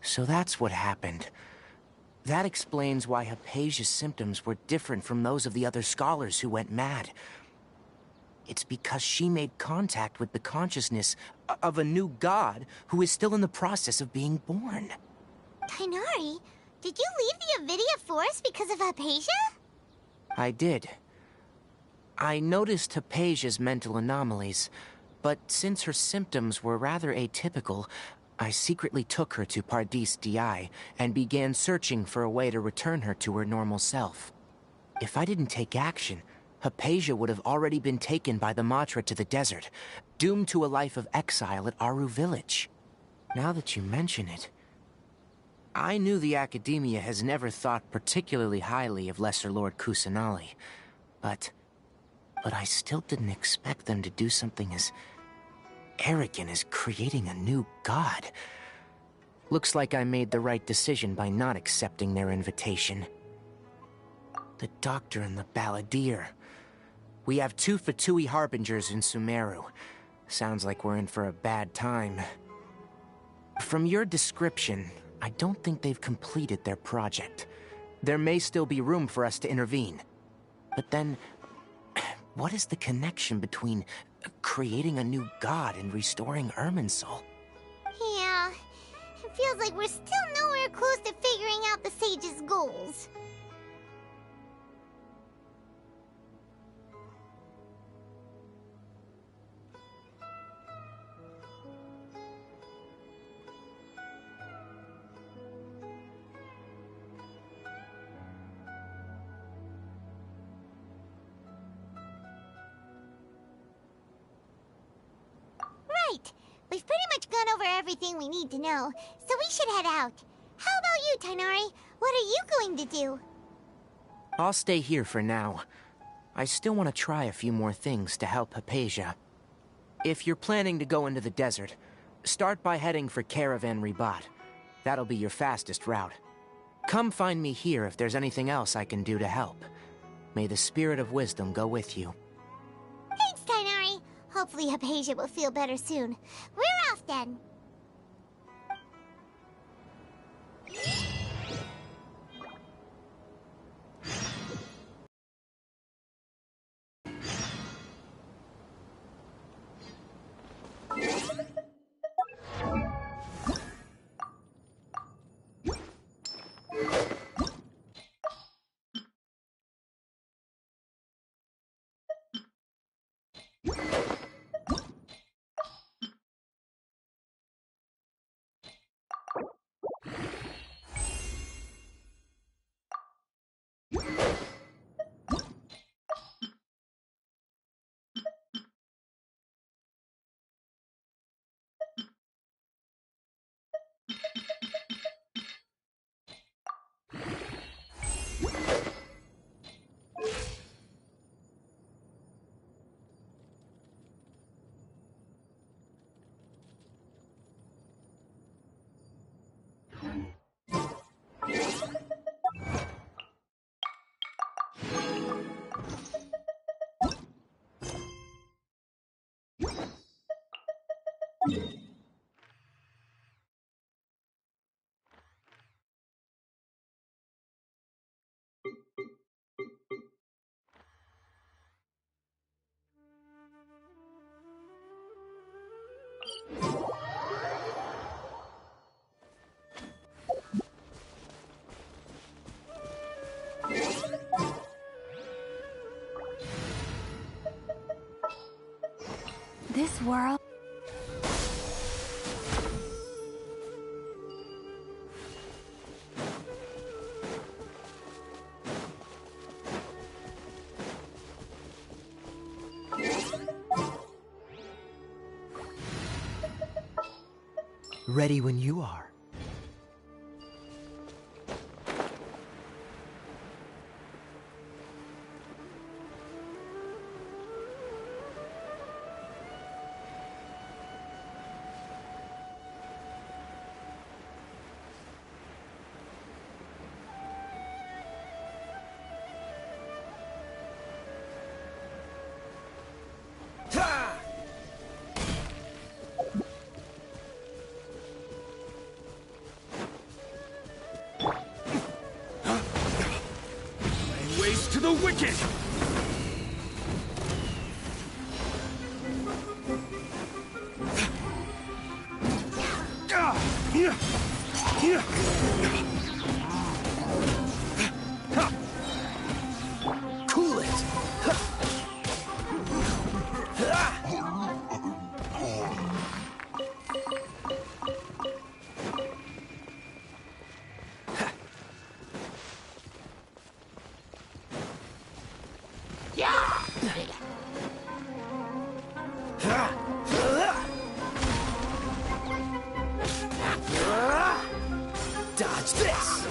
So that's what happened. That explains why Hypatia's symptoms were different from those of the other scholars who went mad. It's because she made contact with the consciousness of a new god who is still in the process of being born. Tainari, did you leave the Avidia Forest because of Hypatia? I did. I noticed Hypatia's mental anomalies, but since her symptoms were rather atypical, I secretly took her to Pardis Di and began searching for a way to return her to her normal self. If I didn't take action, Hypatia would have already been taken by the Matra to the desert, doomed to a life of exile at Aru Village. Now that you mention it, I knew the Academia has never thought particularly highly of Lesser Lord Kusanali, but I still didn't expect them to do something as arrogant as creating a new god. Looks like I made the right decision by not accepting their invitation. The Doctor and the Balladeer. We have 2 Fatui Harbingers in Sumeru. Sounds like we're in for a bad time. From your description, I don't think they've completed their project. There may still be room for us to intervene. But then, what is the connection between creating a new god and restoring Irminsul? Yeah, it feels like we're still nowhere close to figuring out the sage's goals. Right. We've pretty much gone over everything we need to know, so we should head out. How about you, Tainari? What are you going to do? I'll stay here for now. I still want to try a few more things to help Hypatia. If you're planning to go into the desert, start by heading for Caravan Ribat. That'll be your fastest route. Come find me here if there's anything else I can do to help. May the spirit of wisdom go with you. Thanks, Tighnari. Hopefully Hypatia will feel better soon. We're off then. This world... Ready when you are. To the wicked! Cool it! Dodge this!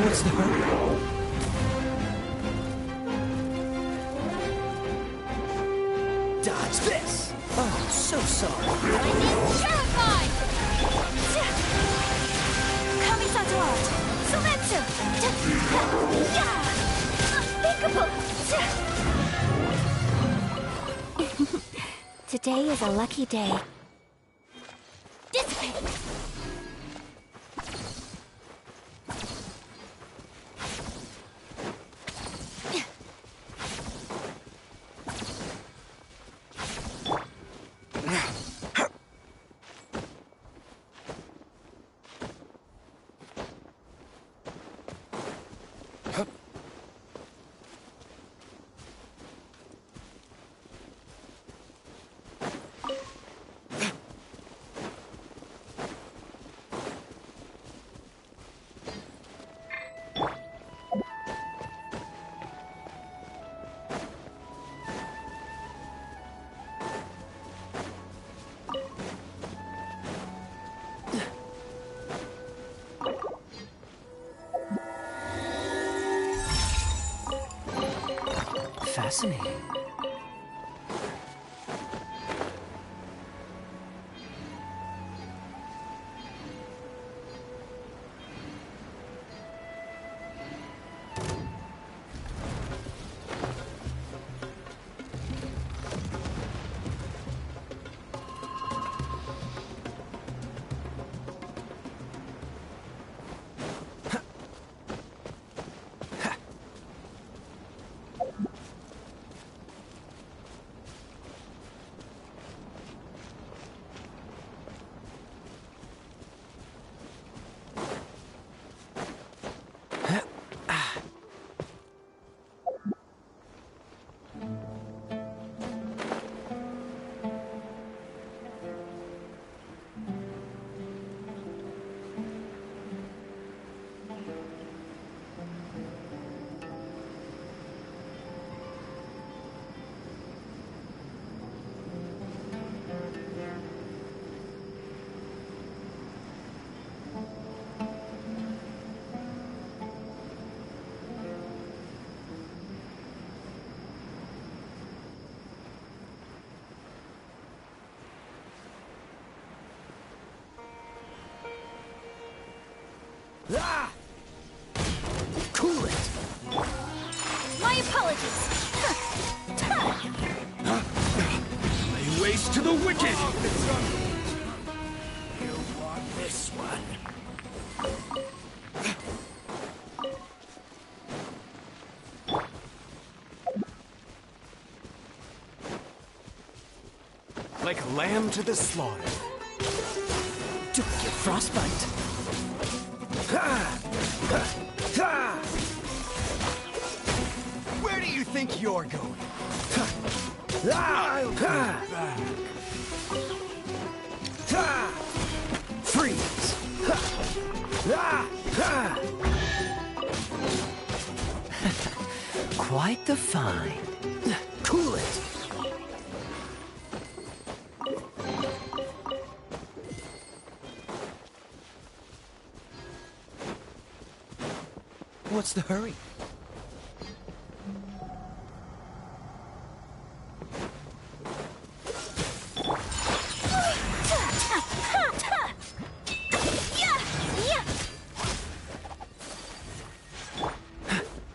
What's the hurry? Dodge this! Oh, so sorry. I'm terrified! Today is a lucky day. Dissipate! Fascinating. Ah! Cool it! My apologies! Lay waste to the wicked! You want this one? Like a lamb to the slaughter. Don't get frostbite. Where do you think you're going? I'll come back. Freeze! Quite the find. Cool it! What's the hurry?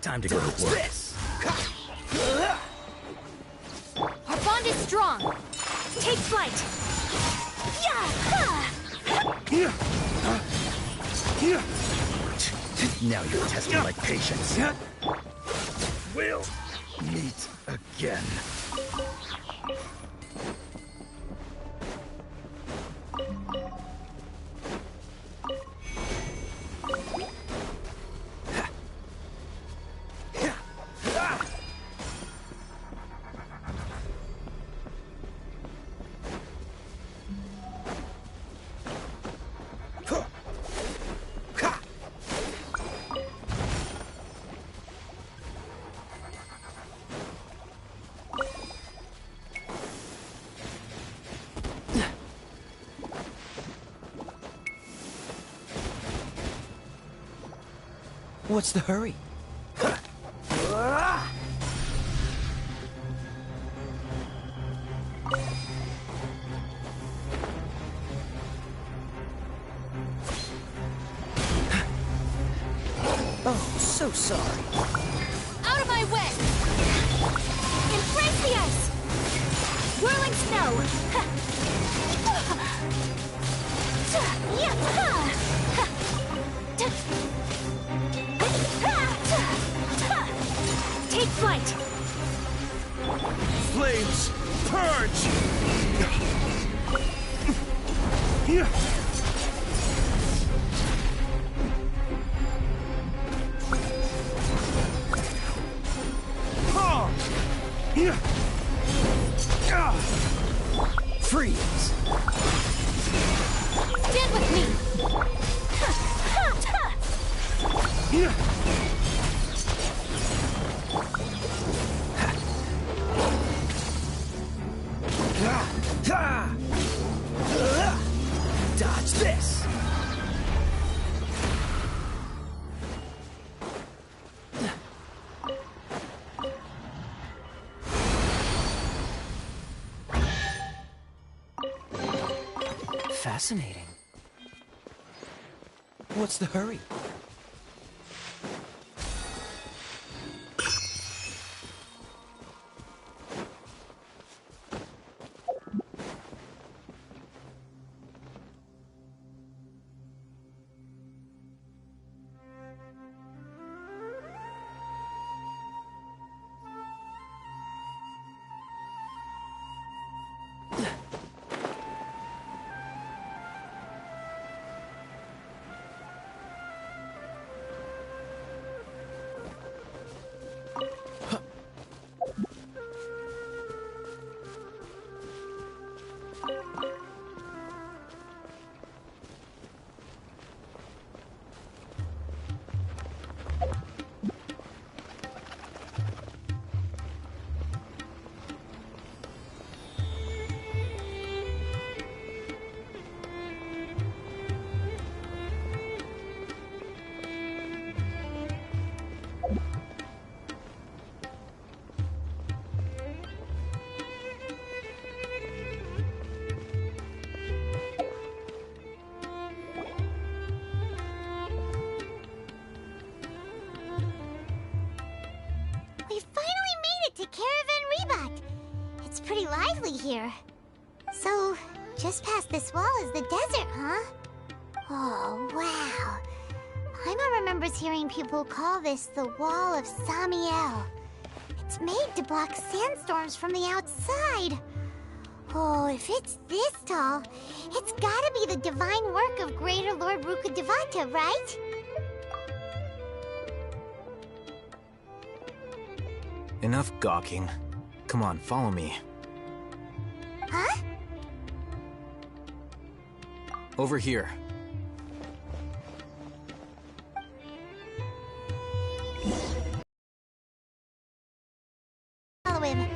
Time to go to work. Our bond is strong. Take flight. Now you're testing my patience. We'll meet again. What's the hurry? Oh, so sorry. Out of my way! Embrace the ice! Swirling snow! Take flight! Flames, purge! Freeze! Stand with me! Dodge this! Fascinating. What's the hurry? We finally made it to Caravan Reebok. It's pretty lively here. So, just past this wall is the desert, huh? Oh, wow. Paimon remembers hearing people call this the Wall of Samiel. It's made to block sandstorms from the outside. Oh, if it's this tall, it's gotta be the divine work of Greater Lord Rukkhadevata, right? Enough gawking. Come on, follow me. Huh? Over here. Follow him.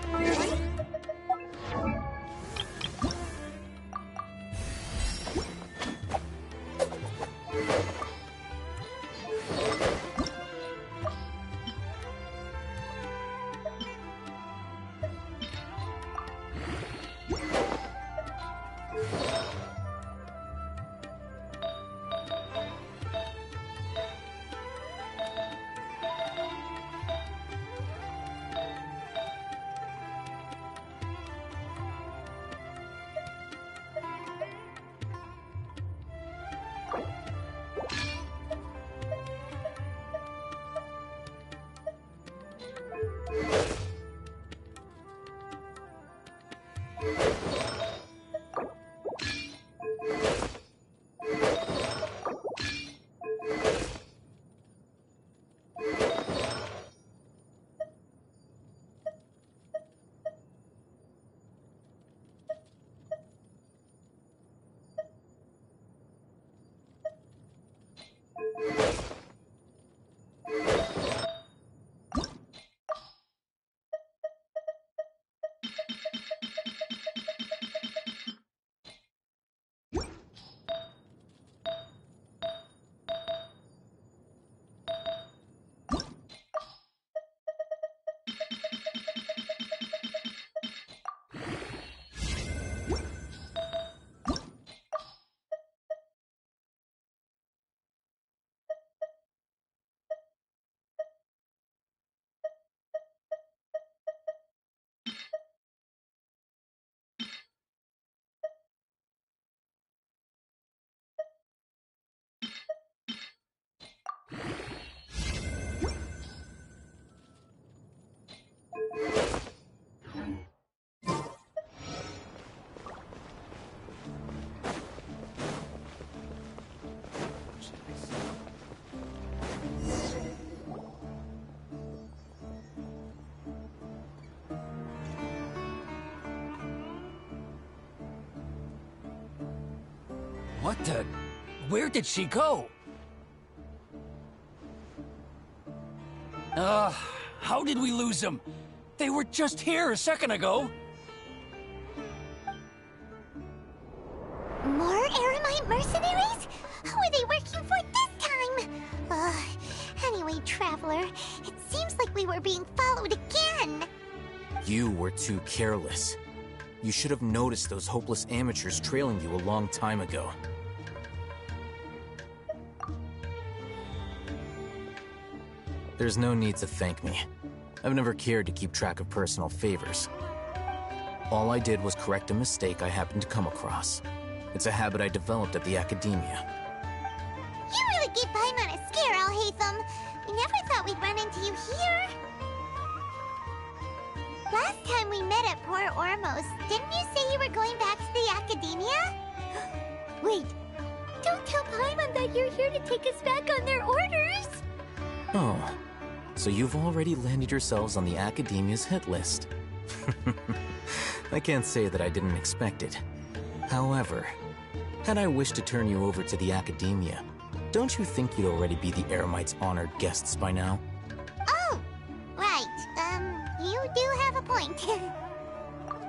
What the... Where did she go? How did we lose them? They were just here a second ago. More Eremite mercenaries? Who are they working for this time? Anyway, Traveler, it seems like we were being followed again. You were too careless. You should have noticed those hopeless amateurs trailing you a long time ago. There's no need to thank me. I've never cared to keep track of personal favors. All I did was correct a mistake I happened to come across. It's a habit I developed at the Academia. You really gave Paimon a scare, Alhaitham. We never thought we'd run into you here. Last time we met at Port Ormos, didn't you say you were going back to the Academia? Wait, don't tell Paimon that you're here to take us back on their orders. Oh, so you've already landed yourselves on the Academia's hit list. I can't say that I didn't expect it. However, had I wished to turn you over to the Academia, don't you think you'd already be the Eremites' honored guests by now? Oh, right. You do have a point.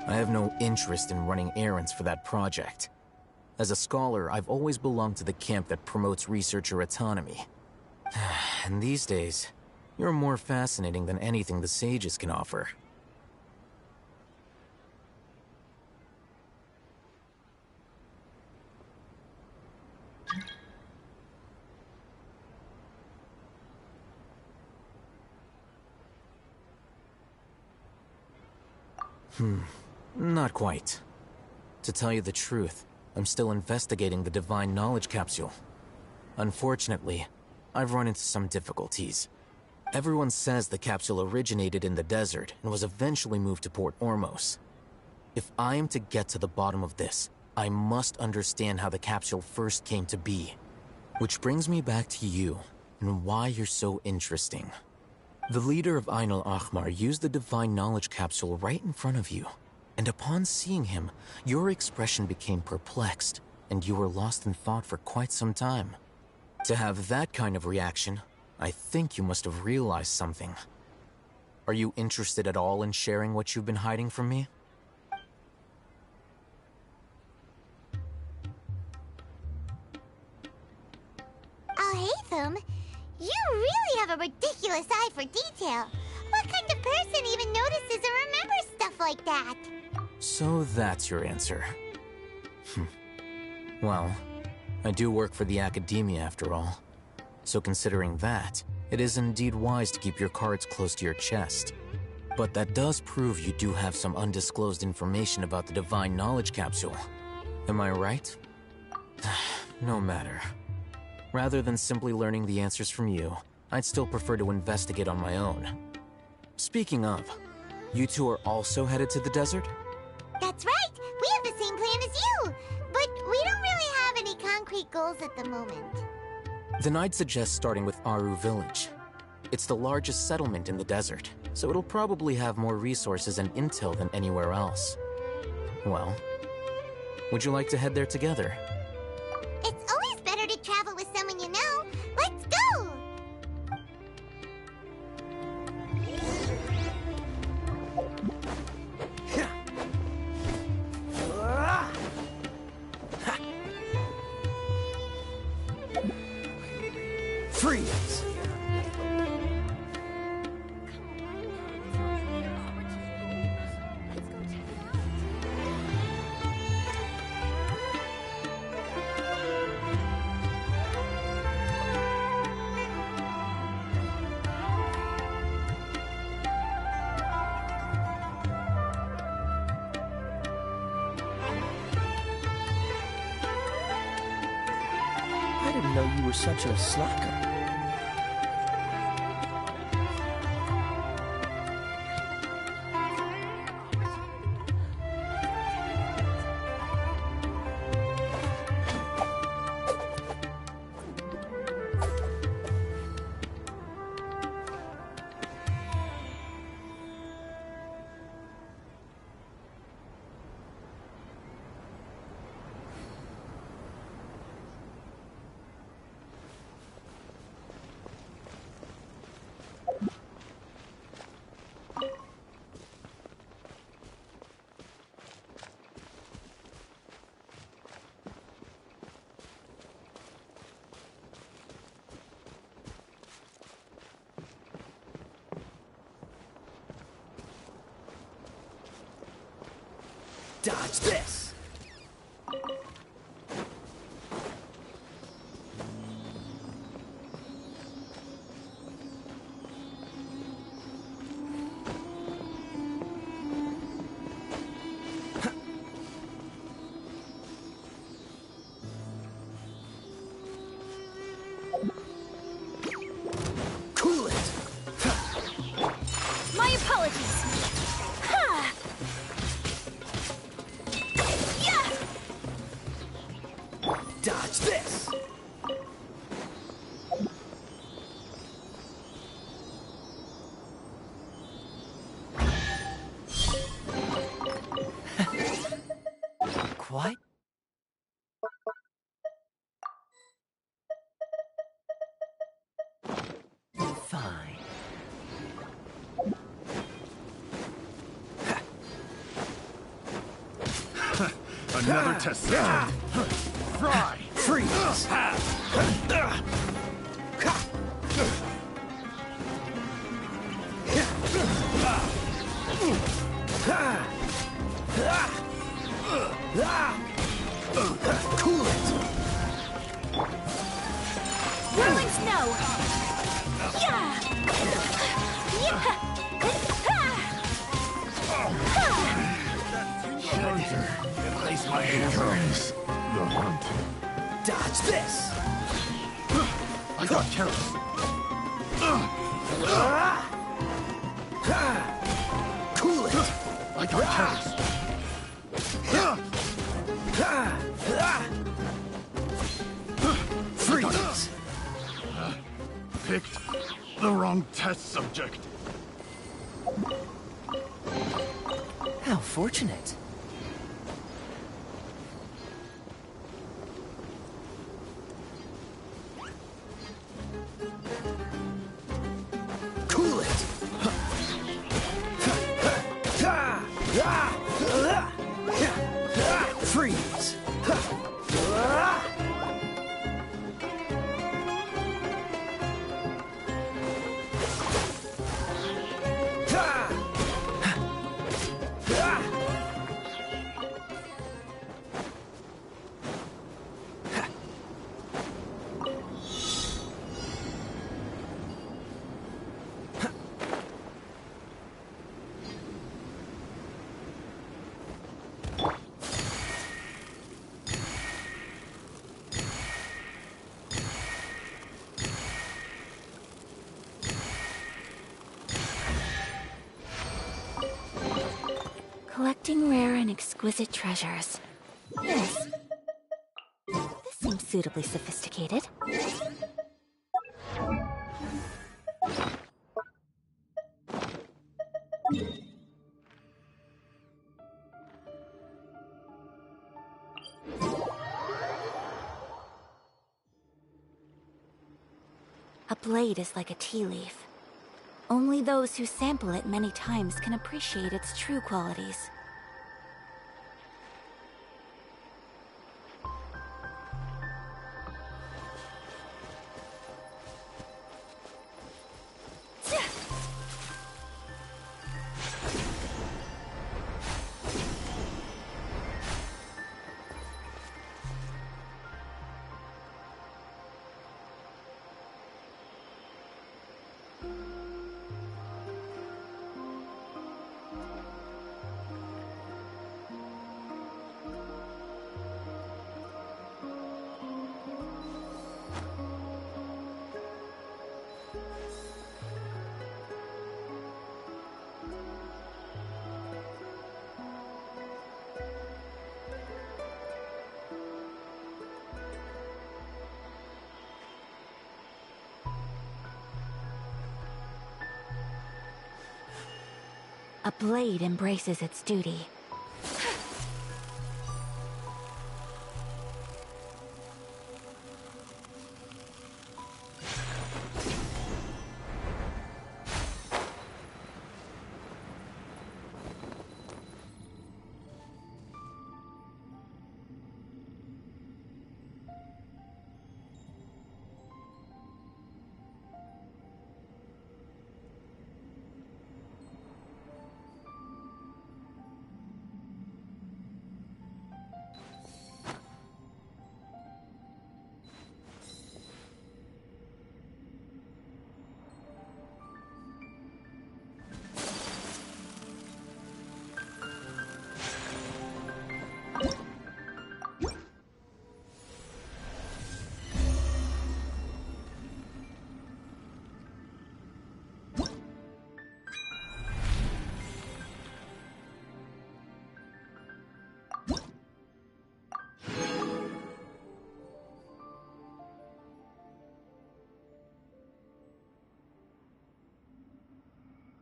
I have no interest in running errands for that project. As a scholar, I've always belonged to the camp that promotes researcher autonomy. And these days, you're more fascinating than anything the sages can offer. Not quite. To tell you the truth, I'm still investigating the Divine Knowledge Capsule. Unfortunately, I've run into some difficulties. Everyone says the capsule originated in the desert and was eventually moved to Port Ormos. If I am to get to the bottom of this, I must understand how the capsule first came to be. Which brings me back to you, and why you're so interesting. The leader of Ain al-Ahmar used the Divine Knowledge Capsule right in front of you, and upon seeing him, your expression became perplexed, and you were lost in thought for quite some time. To have that kind of reaction, I think you must have realized something. Are you interested at all in sharing what you've been hiding from me? Alhaitham, you really have a ridiculous eye for detail. What kind of person even notices and remembers stuff like that? So that's your answer. Well, I do work for the Academia after all. So considering that, it is indeed wise to keep your cards close to your chest. But that does prove you do have some undisclosed information about the Divine Knowledge Capsule. Am I right? No matter. Rather than simply learning the answers from you, I'd still prefer to investigate on my own. Speaking of, you two are also headed to the desert? That's right! We have the same plan as you! But we don't really have any concrete goals at the moment. Then I'd suggest starting with Aru Village. It's the largest settlement in the desert, so it'll probably have more resources and intel than anywhere else. Well, would you like to head there together? It's always better to travel with someone you know. Let's go! Freeze! I didn't know you were such a slacker. Dodge this! Cool it! My apologies! Ha! Yeah! Dodge this! Quite. Fine. Another test subject. Fry! Freeze! Cool it! Whirling snow! Yeah! Yeah! Hunter, place my hands on the hunt. Dodge this! I got careless. Cool it! I got careless. Freeze! Picked the wrong test subject. How fortunate. Cool it! Freeze! Collecting rare and exquisite treasures. Yes. This seems suitably sophisticated. A blade is like a tea leaf. Only those who sample it many times can appreciate its true qualities. A blade embraces its duty.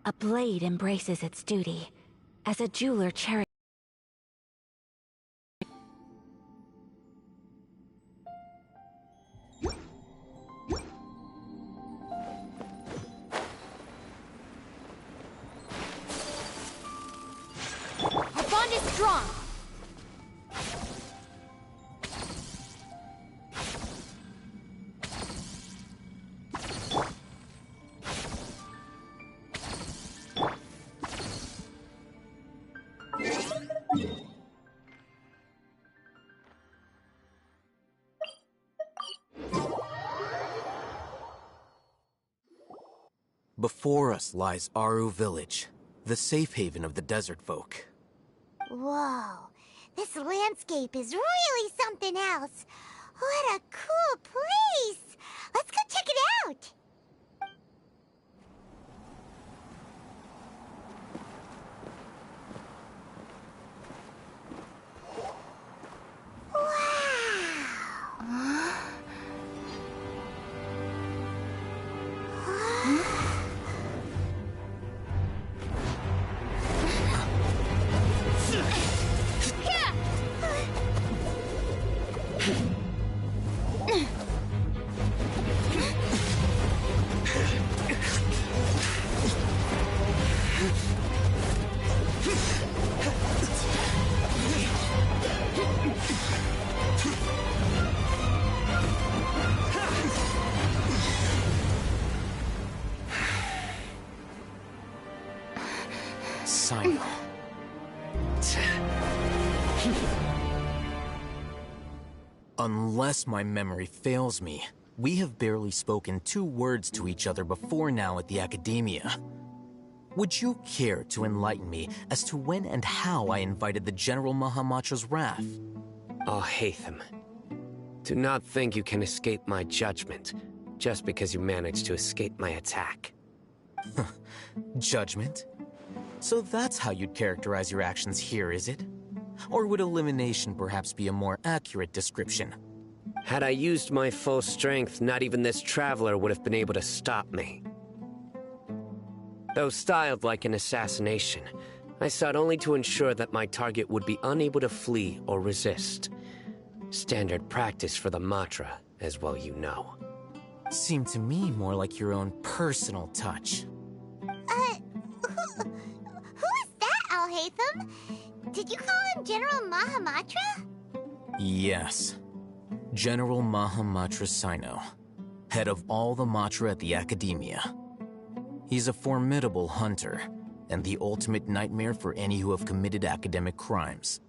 A blade embraces its duty. As a jeweler cherishes. Our bond is strong. Before us lies Aru Village, the safe haven of the desert folk. Whoa, this landscape is really something else. What a cool place! Let's go check it out! Sino. Unless my memory fails me, we have barely spoken 2 words to each other before now at the Academia. Would you care to enlighten me as to when and how I invited the General Mahamatra's wrath? Oh, Hatham. Do not think you can escape my judgment, just because you managed to escape my attack. Judgment? So that's how you'd characterize your actions here, is it? Or would elimination perhaps be a more accurate description? Had I used my full strength, not even this traveler would have been able to stop me. Though styled like an assassination, I sought only to ensure that my target would be unable to flee or resist. Standard practice for the Matra, as well you know. Seemed to me more like your own personal touch. Who is that, Alhaitham? Did you call him General Mahamatra? Yes. General Mahamatra Sino, head of all the Matra at the Academia. He's a formidable hunter, and the ultimate nightmare for any who have committed academic crimes.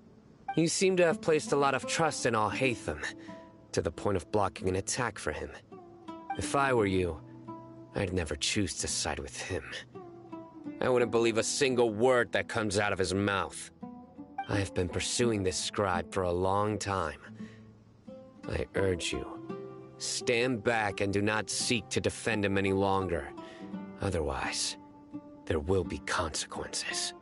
You seem to have placed a lot of trust in Alhaitham, to the point of blocking an attack for him. If I were you, I'd never choose to side with him. I wouldn't believe a single word that comes out of his mouth. I have been pursuing this scribe for a long time. I urge you, stand back and do not seek to defend him any longer. Otherwise, there will be consequences.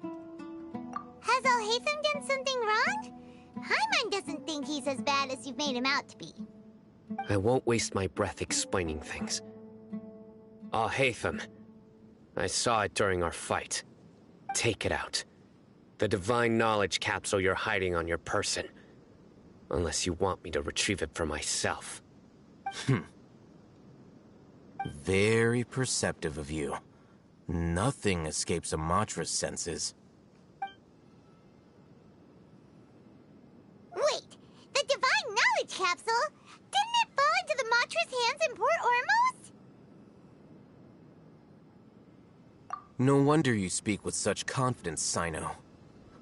Has Alhaitham done something wrong? Paimon doesn't think he's as bad as you've made him out to be. I won't waste my breath explaining things. Alhaitham, I saw it during our fight. Take it out. The divine knowledge capsule you're hiding on your person. Unless you want me to retrieve it for myself. Very perceptive of you. Nothing escapes a Matra's senses. Wait, the divine knowledge capsule? Didn't it fall into the Matra's hands in Port Ormos? No wonder you speak with such confidence, Sino.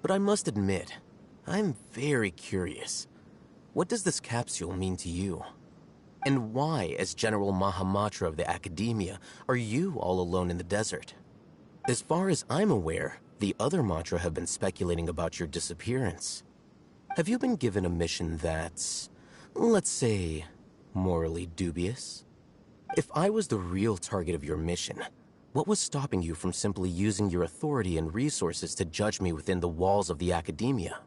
But I must admit, I'm very curious. What does this capsule mean to you? And why, as General Mahamatra of the Academia, are you all alone in the desert? As far as I'm aware, the other Matra have been speculating about your disappearance. Have you been given a mission that's, let's say, morally dubious? If I was the real target of your mission, what was stopping you from simply using your authority and resources to judge me within the walls of the Academia?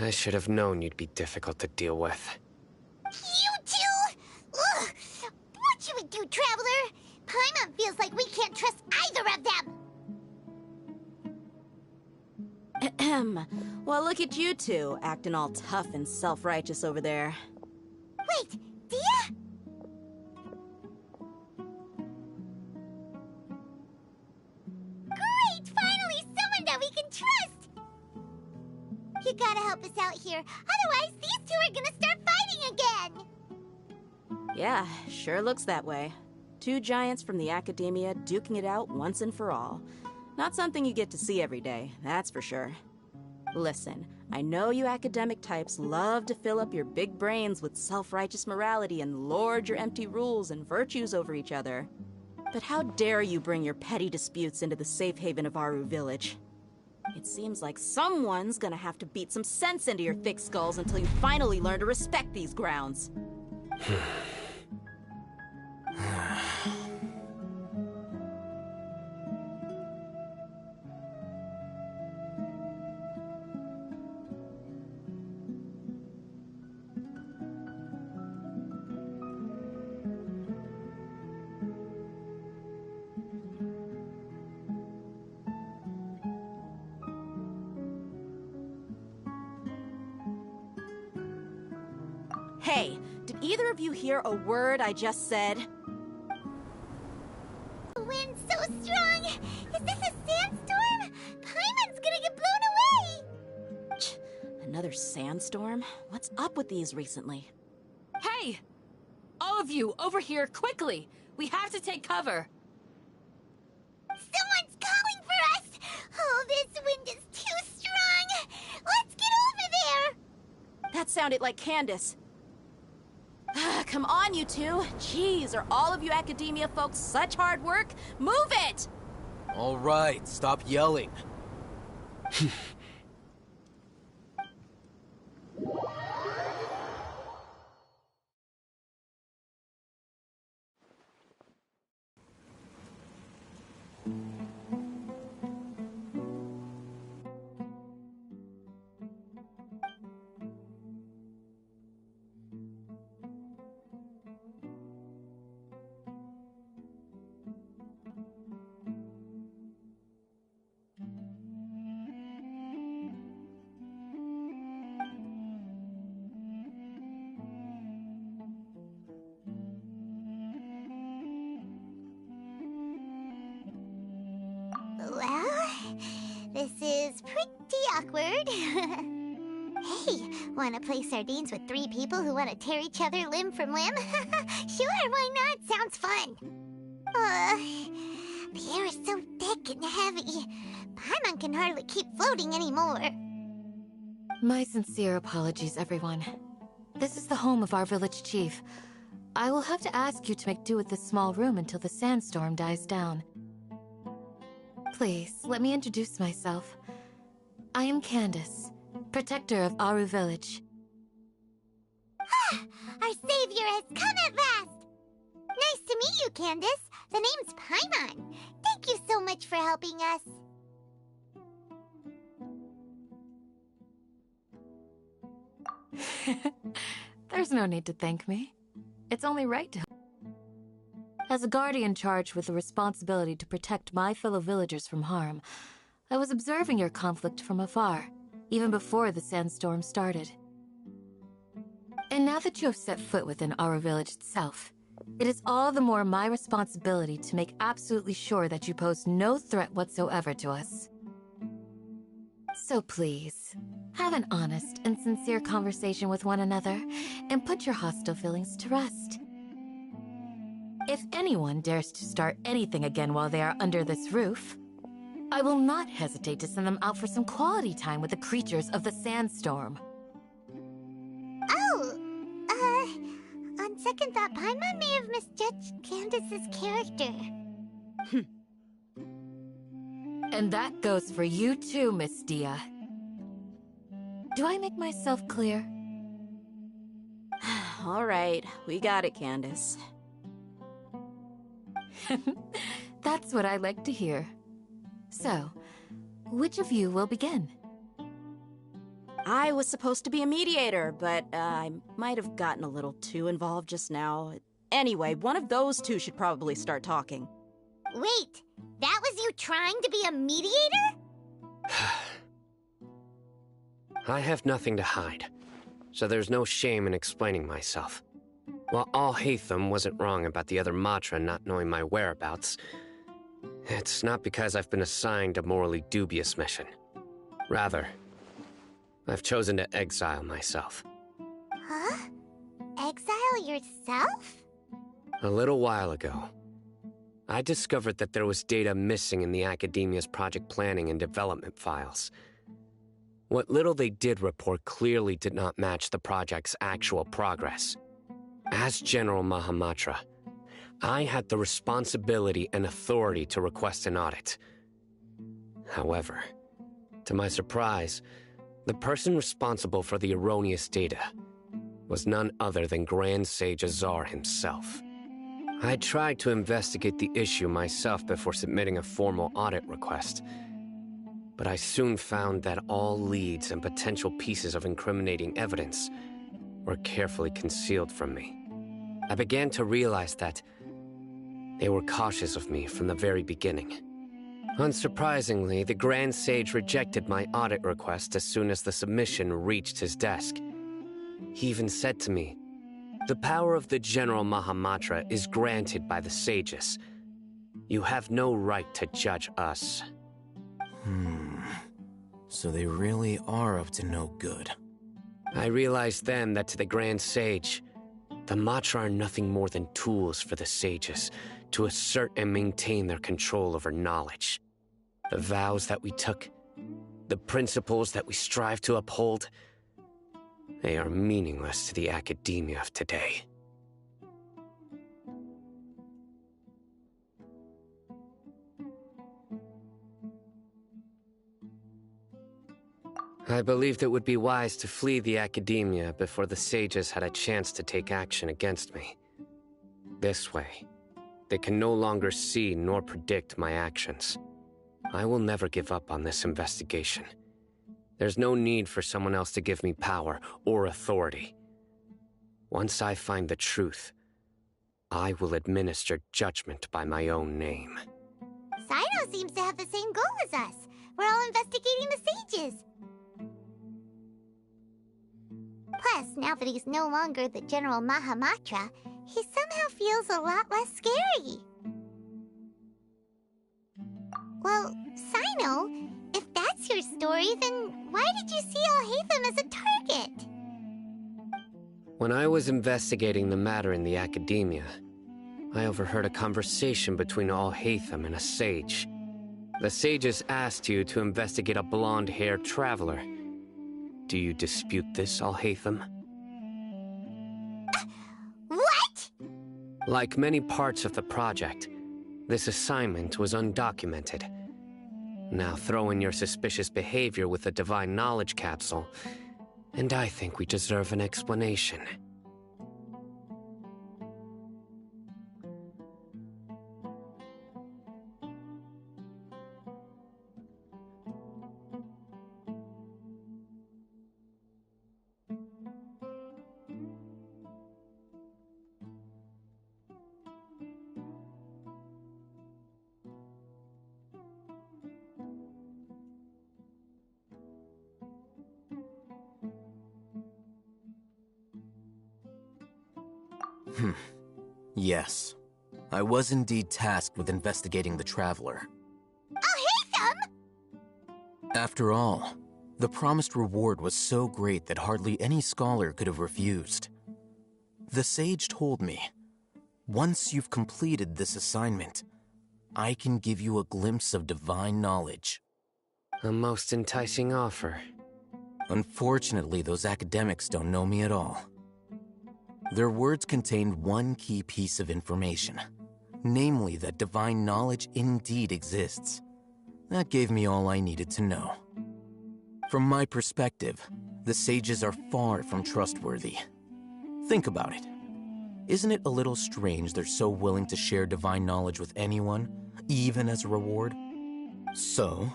I should have known you'd be difficult to deal with. You two! Ugh! Well, look at you two, acting all tough and self-righteous over there. Wait, Dia? Great! Finally, someone that we can trust! You gotta help us out here, otherwise these two are gonna start fighting again! Yeah, sure looks that way. Two giants from the academia duking it out once and for all. Not something you get to see every day, that's for sure. Listen, I know you academic types love to fill up your big brains with self-righteous morality and lord your empty rules and virtues over each other. But how dare you bring your petty disputes into the safe haven of Aru Village? It seems like someone's gonna have to beat some sense into your thick skulls until you finally learn to respect these grounds. Hey, did either of you hear a word I just said? The wind's so strong! Is this a sandstorm? Paimon's gonna get blown away! Another sandstorm? What's up with these recently? Hey! All of you, over here, quickly! We have to take cover! Someone's calling for us! Oh, this wind is too strong! Let's get over there! That sounded like Candace. Come on, you two. Jeez, are all of you academia folks such hard work? Move it! All right, stop yelling. Well, this is pretty awkward. Hey, wanna play sardines with three people who wanna tear each other limb from limb? Sure, why not? Sounds fun. The air is so thick and heavy. Paimon can hardly keep floating anymore. My sincere apologies, everyone. This is the home of our village chief. I will have to ask you to make do with this small room until the sandstorm dies down. Please, let me introduce myself. I am Candace, protector of Aru Village. Our savior has come at last! Nice to meet you, Candace. The name's Paimon. Thank you so much for helping us. There's no need to thank me. It's only right to. As a guardian charged with the responsibility to protect my fellow villagers from harm, I was observing your conflict from afar, even before the sandstorm started. And now that you have set foot within our village itself, it is all the more my responsibility to make absolutely sure that you pose no threat whatsoever to us. So please, have an honest and sincere conversation with one another, and put your hostile feelings to rest. If anyone dares to start anything again while they are under this roof, I will not hesitate to send them out for some quality time with the creatures of the sandstorm. Oh, on second thought, Paimon may have misjudged Candace's character. And that goes for you too, Miss Dia. Do I make myself clear? All right, we got it, Candace. That's what I like to hear. So, which of you will begin? I was supposed to be a mediator, but I might have gotten a little too involved just now. Anyway, one of those two should probably start talking. Wait, that was you trying to be a mediator? I have nothing to hide, so there's no shame in explaining myself. While Al-Haytham wasn't wrong about the other Matra not knowing my whereabouts, it's not because I've been assigned a morally dubious mission. Rather, I've chosen to exile myself. Huh? Exile yourself? A little while ago, I discovered that there was data missing in the Academia's project planning and development files. What little they did report clearly did not match the project's actual progress. As General Mahamatra, I had the responsibility and authority to request an audit. However, to my surprise, the person responsible for the erroneous data was none other than Grand Sage Azar himself. I tried to investigate the issue myself before submitting a formal audit request, but I soon found that all leads and potential pieces of incriminating evidence were carefully concealed from me. I began to realize that they were cautious of me from the very beginning. Unsurprisingly, the Grand Sage rejected my audit request as soon as the submission reached his desk. He even said to me, "The power of the General Mahamatra is granted by the sages. You have no right to judge us." So they really are up to no good. I realized then that to the Grand Sage, the Matra are nothing more than tools for the sages to assert and maintain their control over knowledge. The vows that we took, the principles that we strive to uphold, they are meaningless to the academia of today. I believed it would be wise to flee the academia before the sages had a chance to take action against me. This way, they can no longer see nor predict my actions. I will never give up on this investigation. There's no need for someone else to give me power or authority. Once I find the truth, I will administer judgment by my own name. Sino seems to have the same goal as us. We're all investigating the sages. Plus, now that he's no longer the General Mahamatra, he somehow feels a lot less scary. Well, Sino, if that's your story, then why did you see Al-Haytham as a target? When I was investigating the matter in the academia, I overheard a conversation between Al-Haytham and a sage. The sages asked you to investigate a blonde-haired traveler. Do you dispute this, Al-Haytham? What? Like many parts of the project, this assignment was undocumented. Now throw in your suspicious behavior with the Divine Knowledge Capsule, and I think we deserve an explanation. Yes. I was indeed tasked with investigating the Traveler. Al-Haytham! After all, the promised reward was so great that hardly any scholar could have refused. The sage told me, once you've completed this assignment, I can give you a glimpse of divine knowledge. A most enticing offer. Unfortunately, those academics don't know me at all. Their words contained one key piece of information, namely that divine knowledge indeed exists. That gave me all I needed to know. From my perspective, the sages are far from trustworthy. Think about it. Isn't it a little strange they're so willing to share divine knowledge with anyone, even as a reward? So,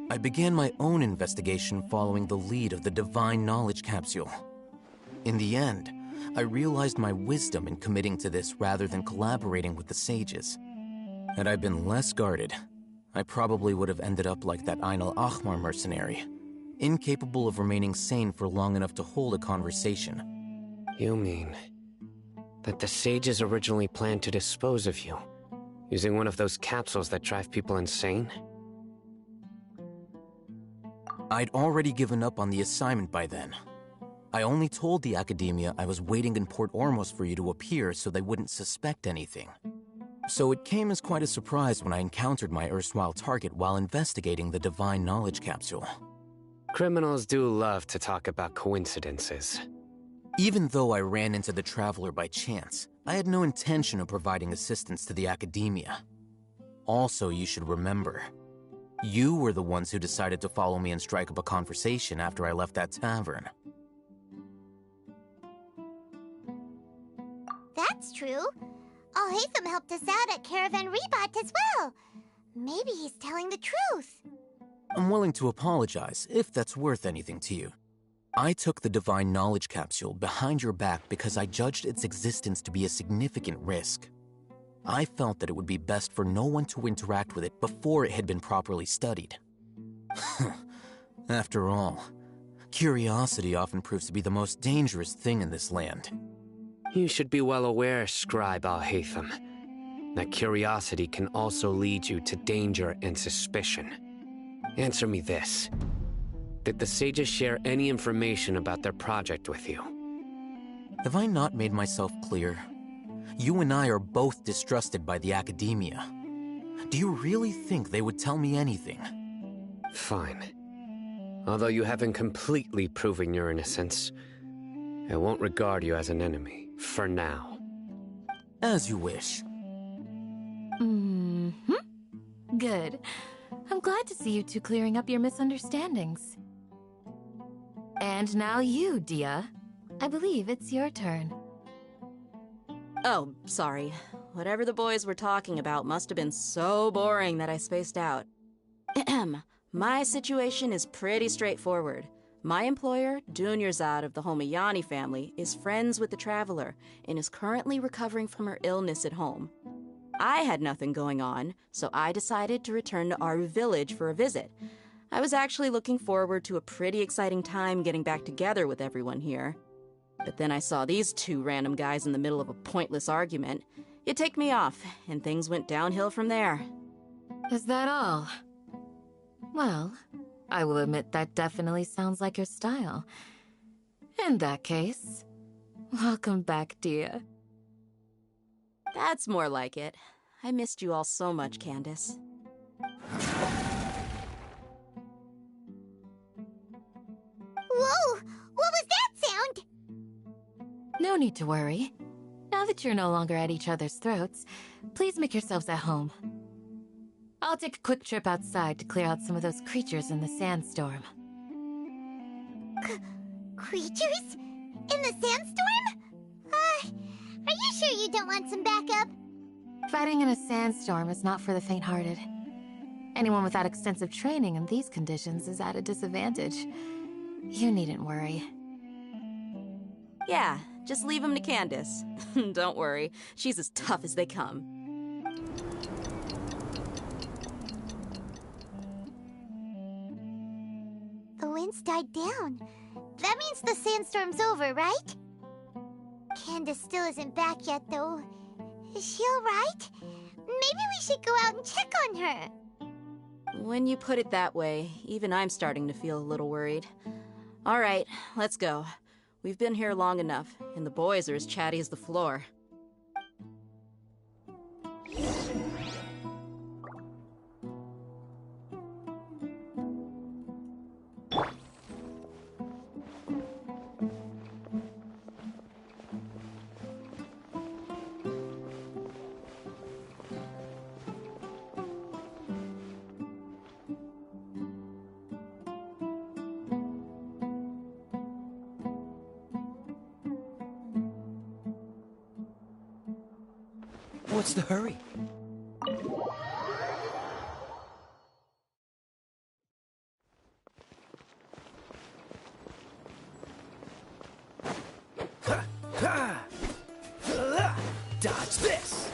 I began my own investigation following the lead of the Divine Knowledge Capsule. In the end, I realized my wisdom in committing to this rather than collaborating with the sages. Had I been less guarded, I probably would have ended up like that Ain al-Ahmar mercenary, incapable of remaining sane for long enough to hold a conversation. You mean that the sages originally planned to dispose of you, using one of those capsules that drive people insane? I'd already given up on the assignment by then. I only told the Academia I was waiting in Port Ormos for you to appear so they wouldn't suspect anything. So it came as quite a surprise when I encountered my erstwhile target while investigating the Divine Knowledge Capsule. Criminals do love to talk about coincidences. Even though I ran into the Traveler by chance, I had no intention of providing assistance to the Academia. Also, you should remember, you were the ones who decided to follow me and strike up a conversation after I left that tavern. That's true. Alhaitham helped us out at Caravan Rebot as well. Maybe he's telling the truth. I'm willing to apologize, if that's worth anything to you. I took the Divine Knowledge Capsule behind your back because I judged its existence to be a significant risk. I felt that it would be best for no one to interact with it before it had been properly studied. After all, curiosity often proves to be the most dangerous thing in this land. You should be well aware, Scribe Alhaitham, that curiosity can also lead you to danger and suspicion. Answer me this. Did the sages share any information about their project with you? Have I not made myself clear? You and I are both distrusted by the Academia. Do you really think they would tell me anything? Fine. Although you haven't completely proven your innocence, I won't regard you as an enemy, for now. As you wish. Good. I'm glad to see you two clearing up your misunderstandings. And now you, Dia. I believe it's your turn. Oh, sorry. Whatever the boys were talking about must have been so boring that I spaced out. My situation is pretty straightforward. My employer, Dunyarzad of the Homayani family, is friends with the Traveler and is currently recovering from her illness at home. I had nothing going on, so I decided to return to Aru village for a visit. I was actually looking forward to a pretty exciting time getting back together with everyone here. But then I saw these two random guys in the middle of a pointless argument. It ticked me off, and things went downhill from there. Is that all? Well, I will admit that definitely sounds like your style. In that case, welcome back, Dia. That's more like it. I missed you all so much, Candace. Whoa! What was that sound? No need to worry. Now that you're no longer at each other's throats, please make yourselves at home. I'll take a quick trip outside to clear out some of those creatures in the sandstorm. Creatures? In the sandstorm? Are you sure you don't want some backup? Fighting in a sandstorm is not for the faint-hearted. Anyone without extensive training in these conditions is at a disadvantage. You needn't worry. Yeah, just leave him to Candace. Don't worry, she's as tough as they come. The wind's died down. That means the sandstorm's over, right? Candace still isn't back yet, though. Is she alright? Maybe we should go out and check on her. When you put it that way, even I'm starting to feel a little worried. All right, let's go. We've been here long enough, and the boys are as chatty as the floor. What's the hurry? Dodge this!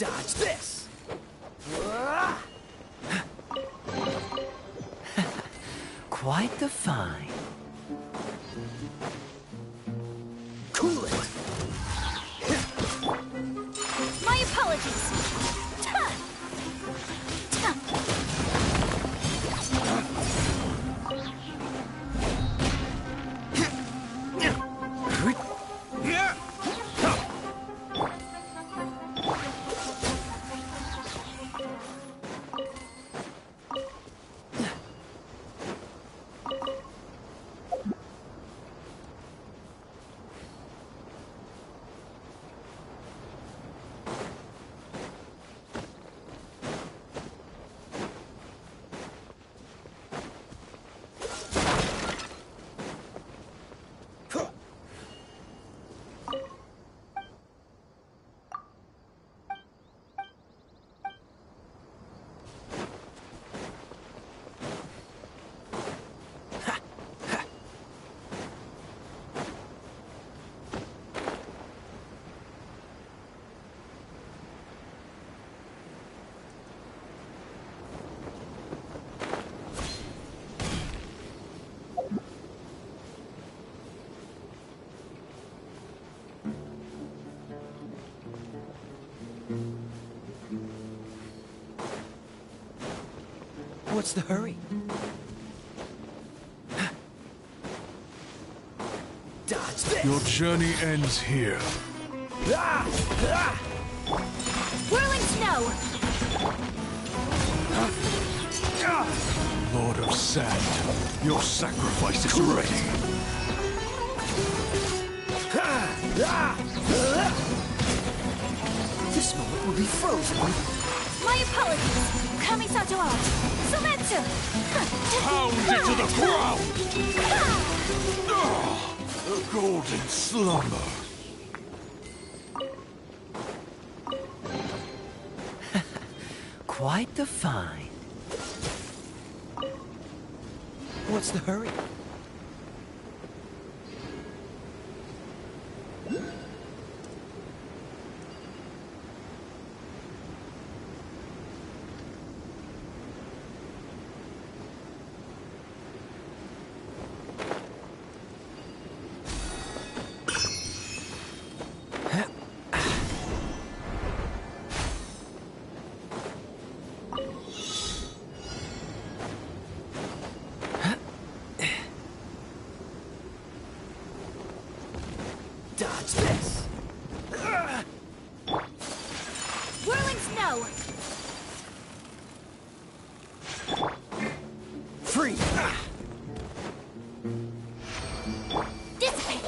Dodge this! Quite the find. Cool it! My apologies! What's the hurry? Dodge this! Your journey ends here. Whirling snow! Lord of Sand, your sacrifice is ready. This moment will be frozen. My apologies! Kamisato out! Sumetsu! Pound it to the ground! A golden slumber. Quite the find. What's the hurry? Dodge this! Whirling snow! Free! Dissipate!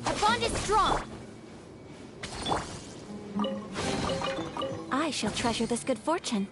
Our bond is strong! I shall treasure this good fortune.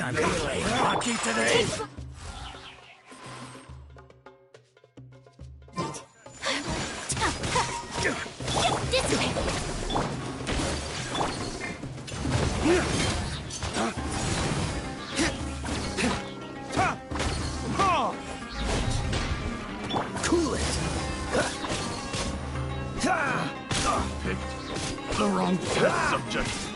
time to play hockey today. This way. Cool it. Picked the wrong test subject.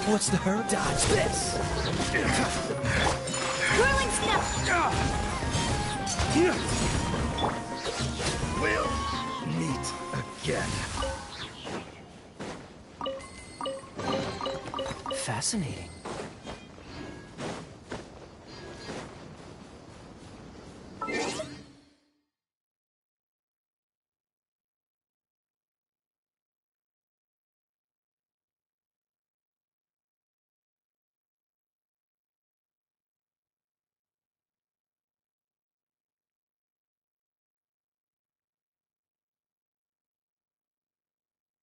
What's the hurry? Dodge this. Whirling snow. We'll meet again. Fascinating.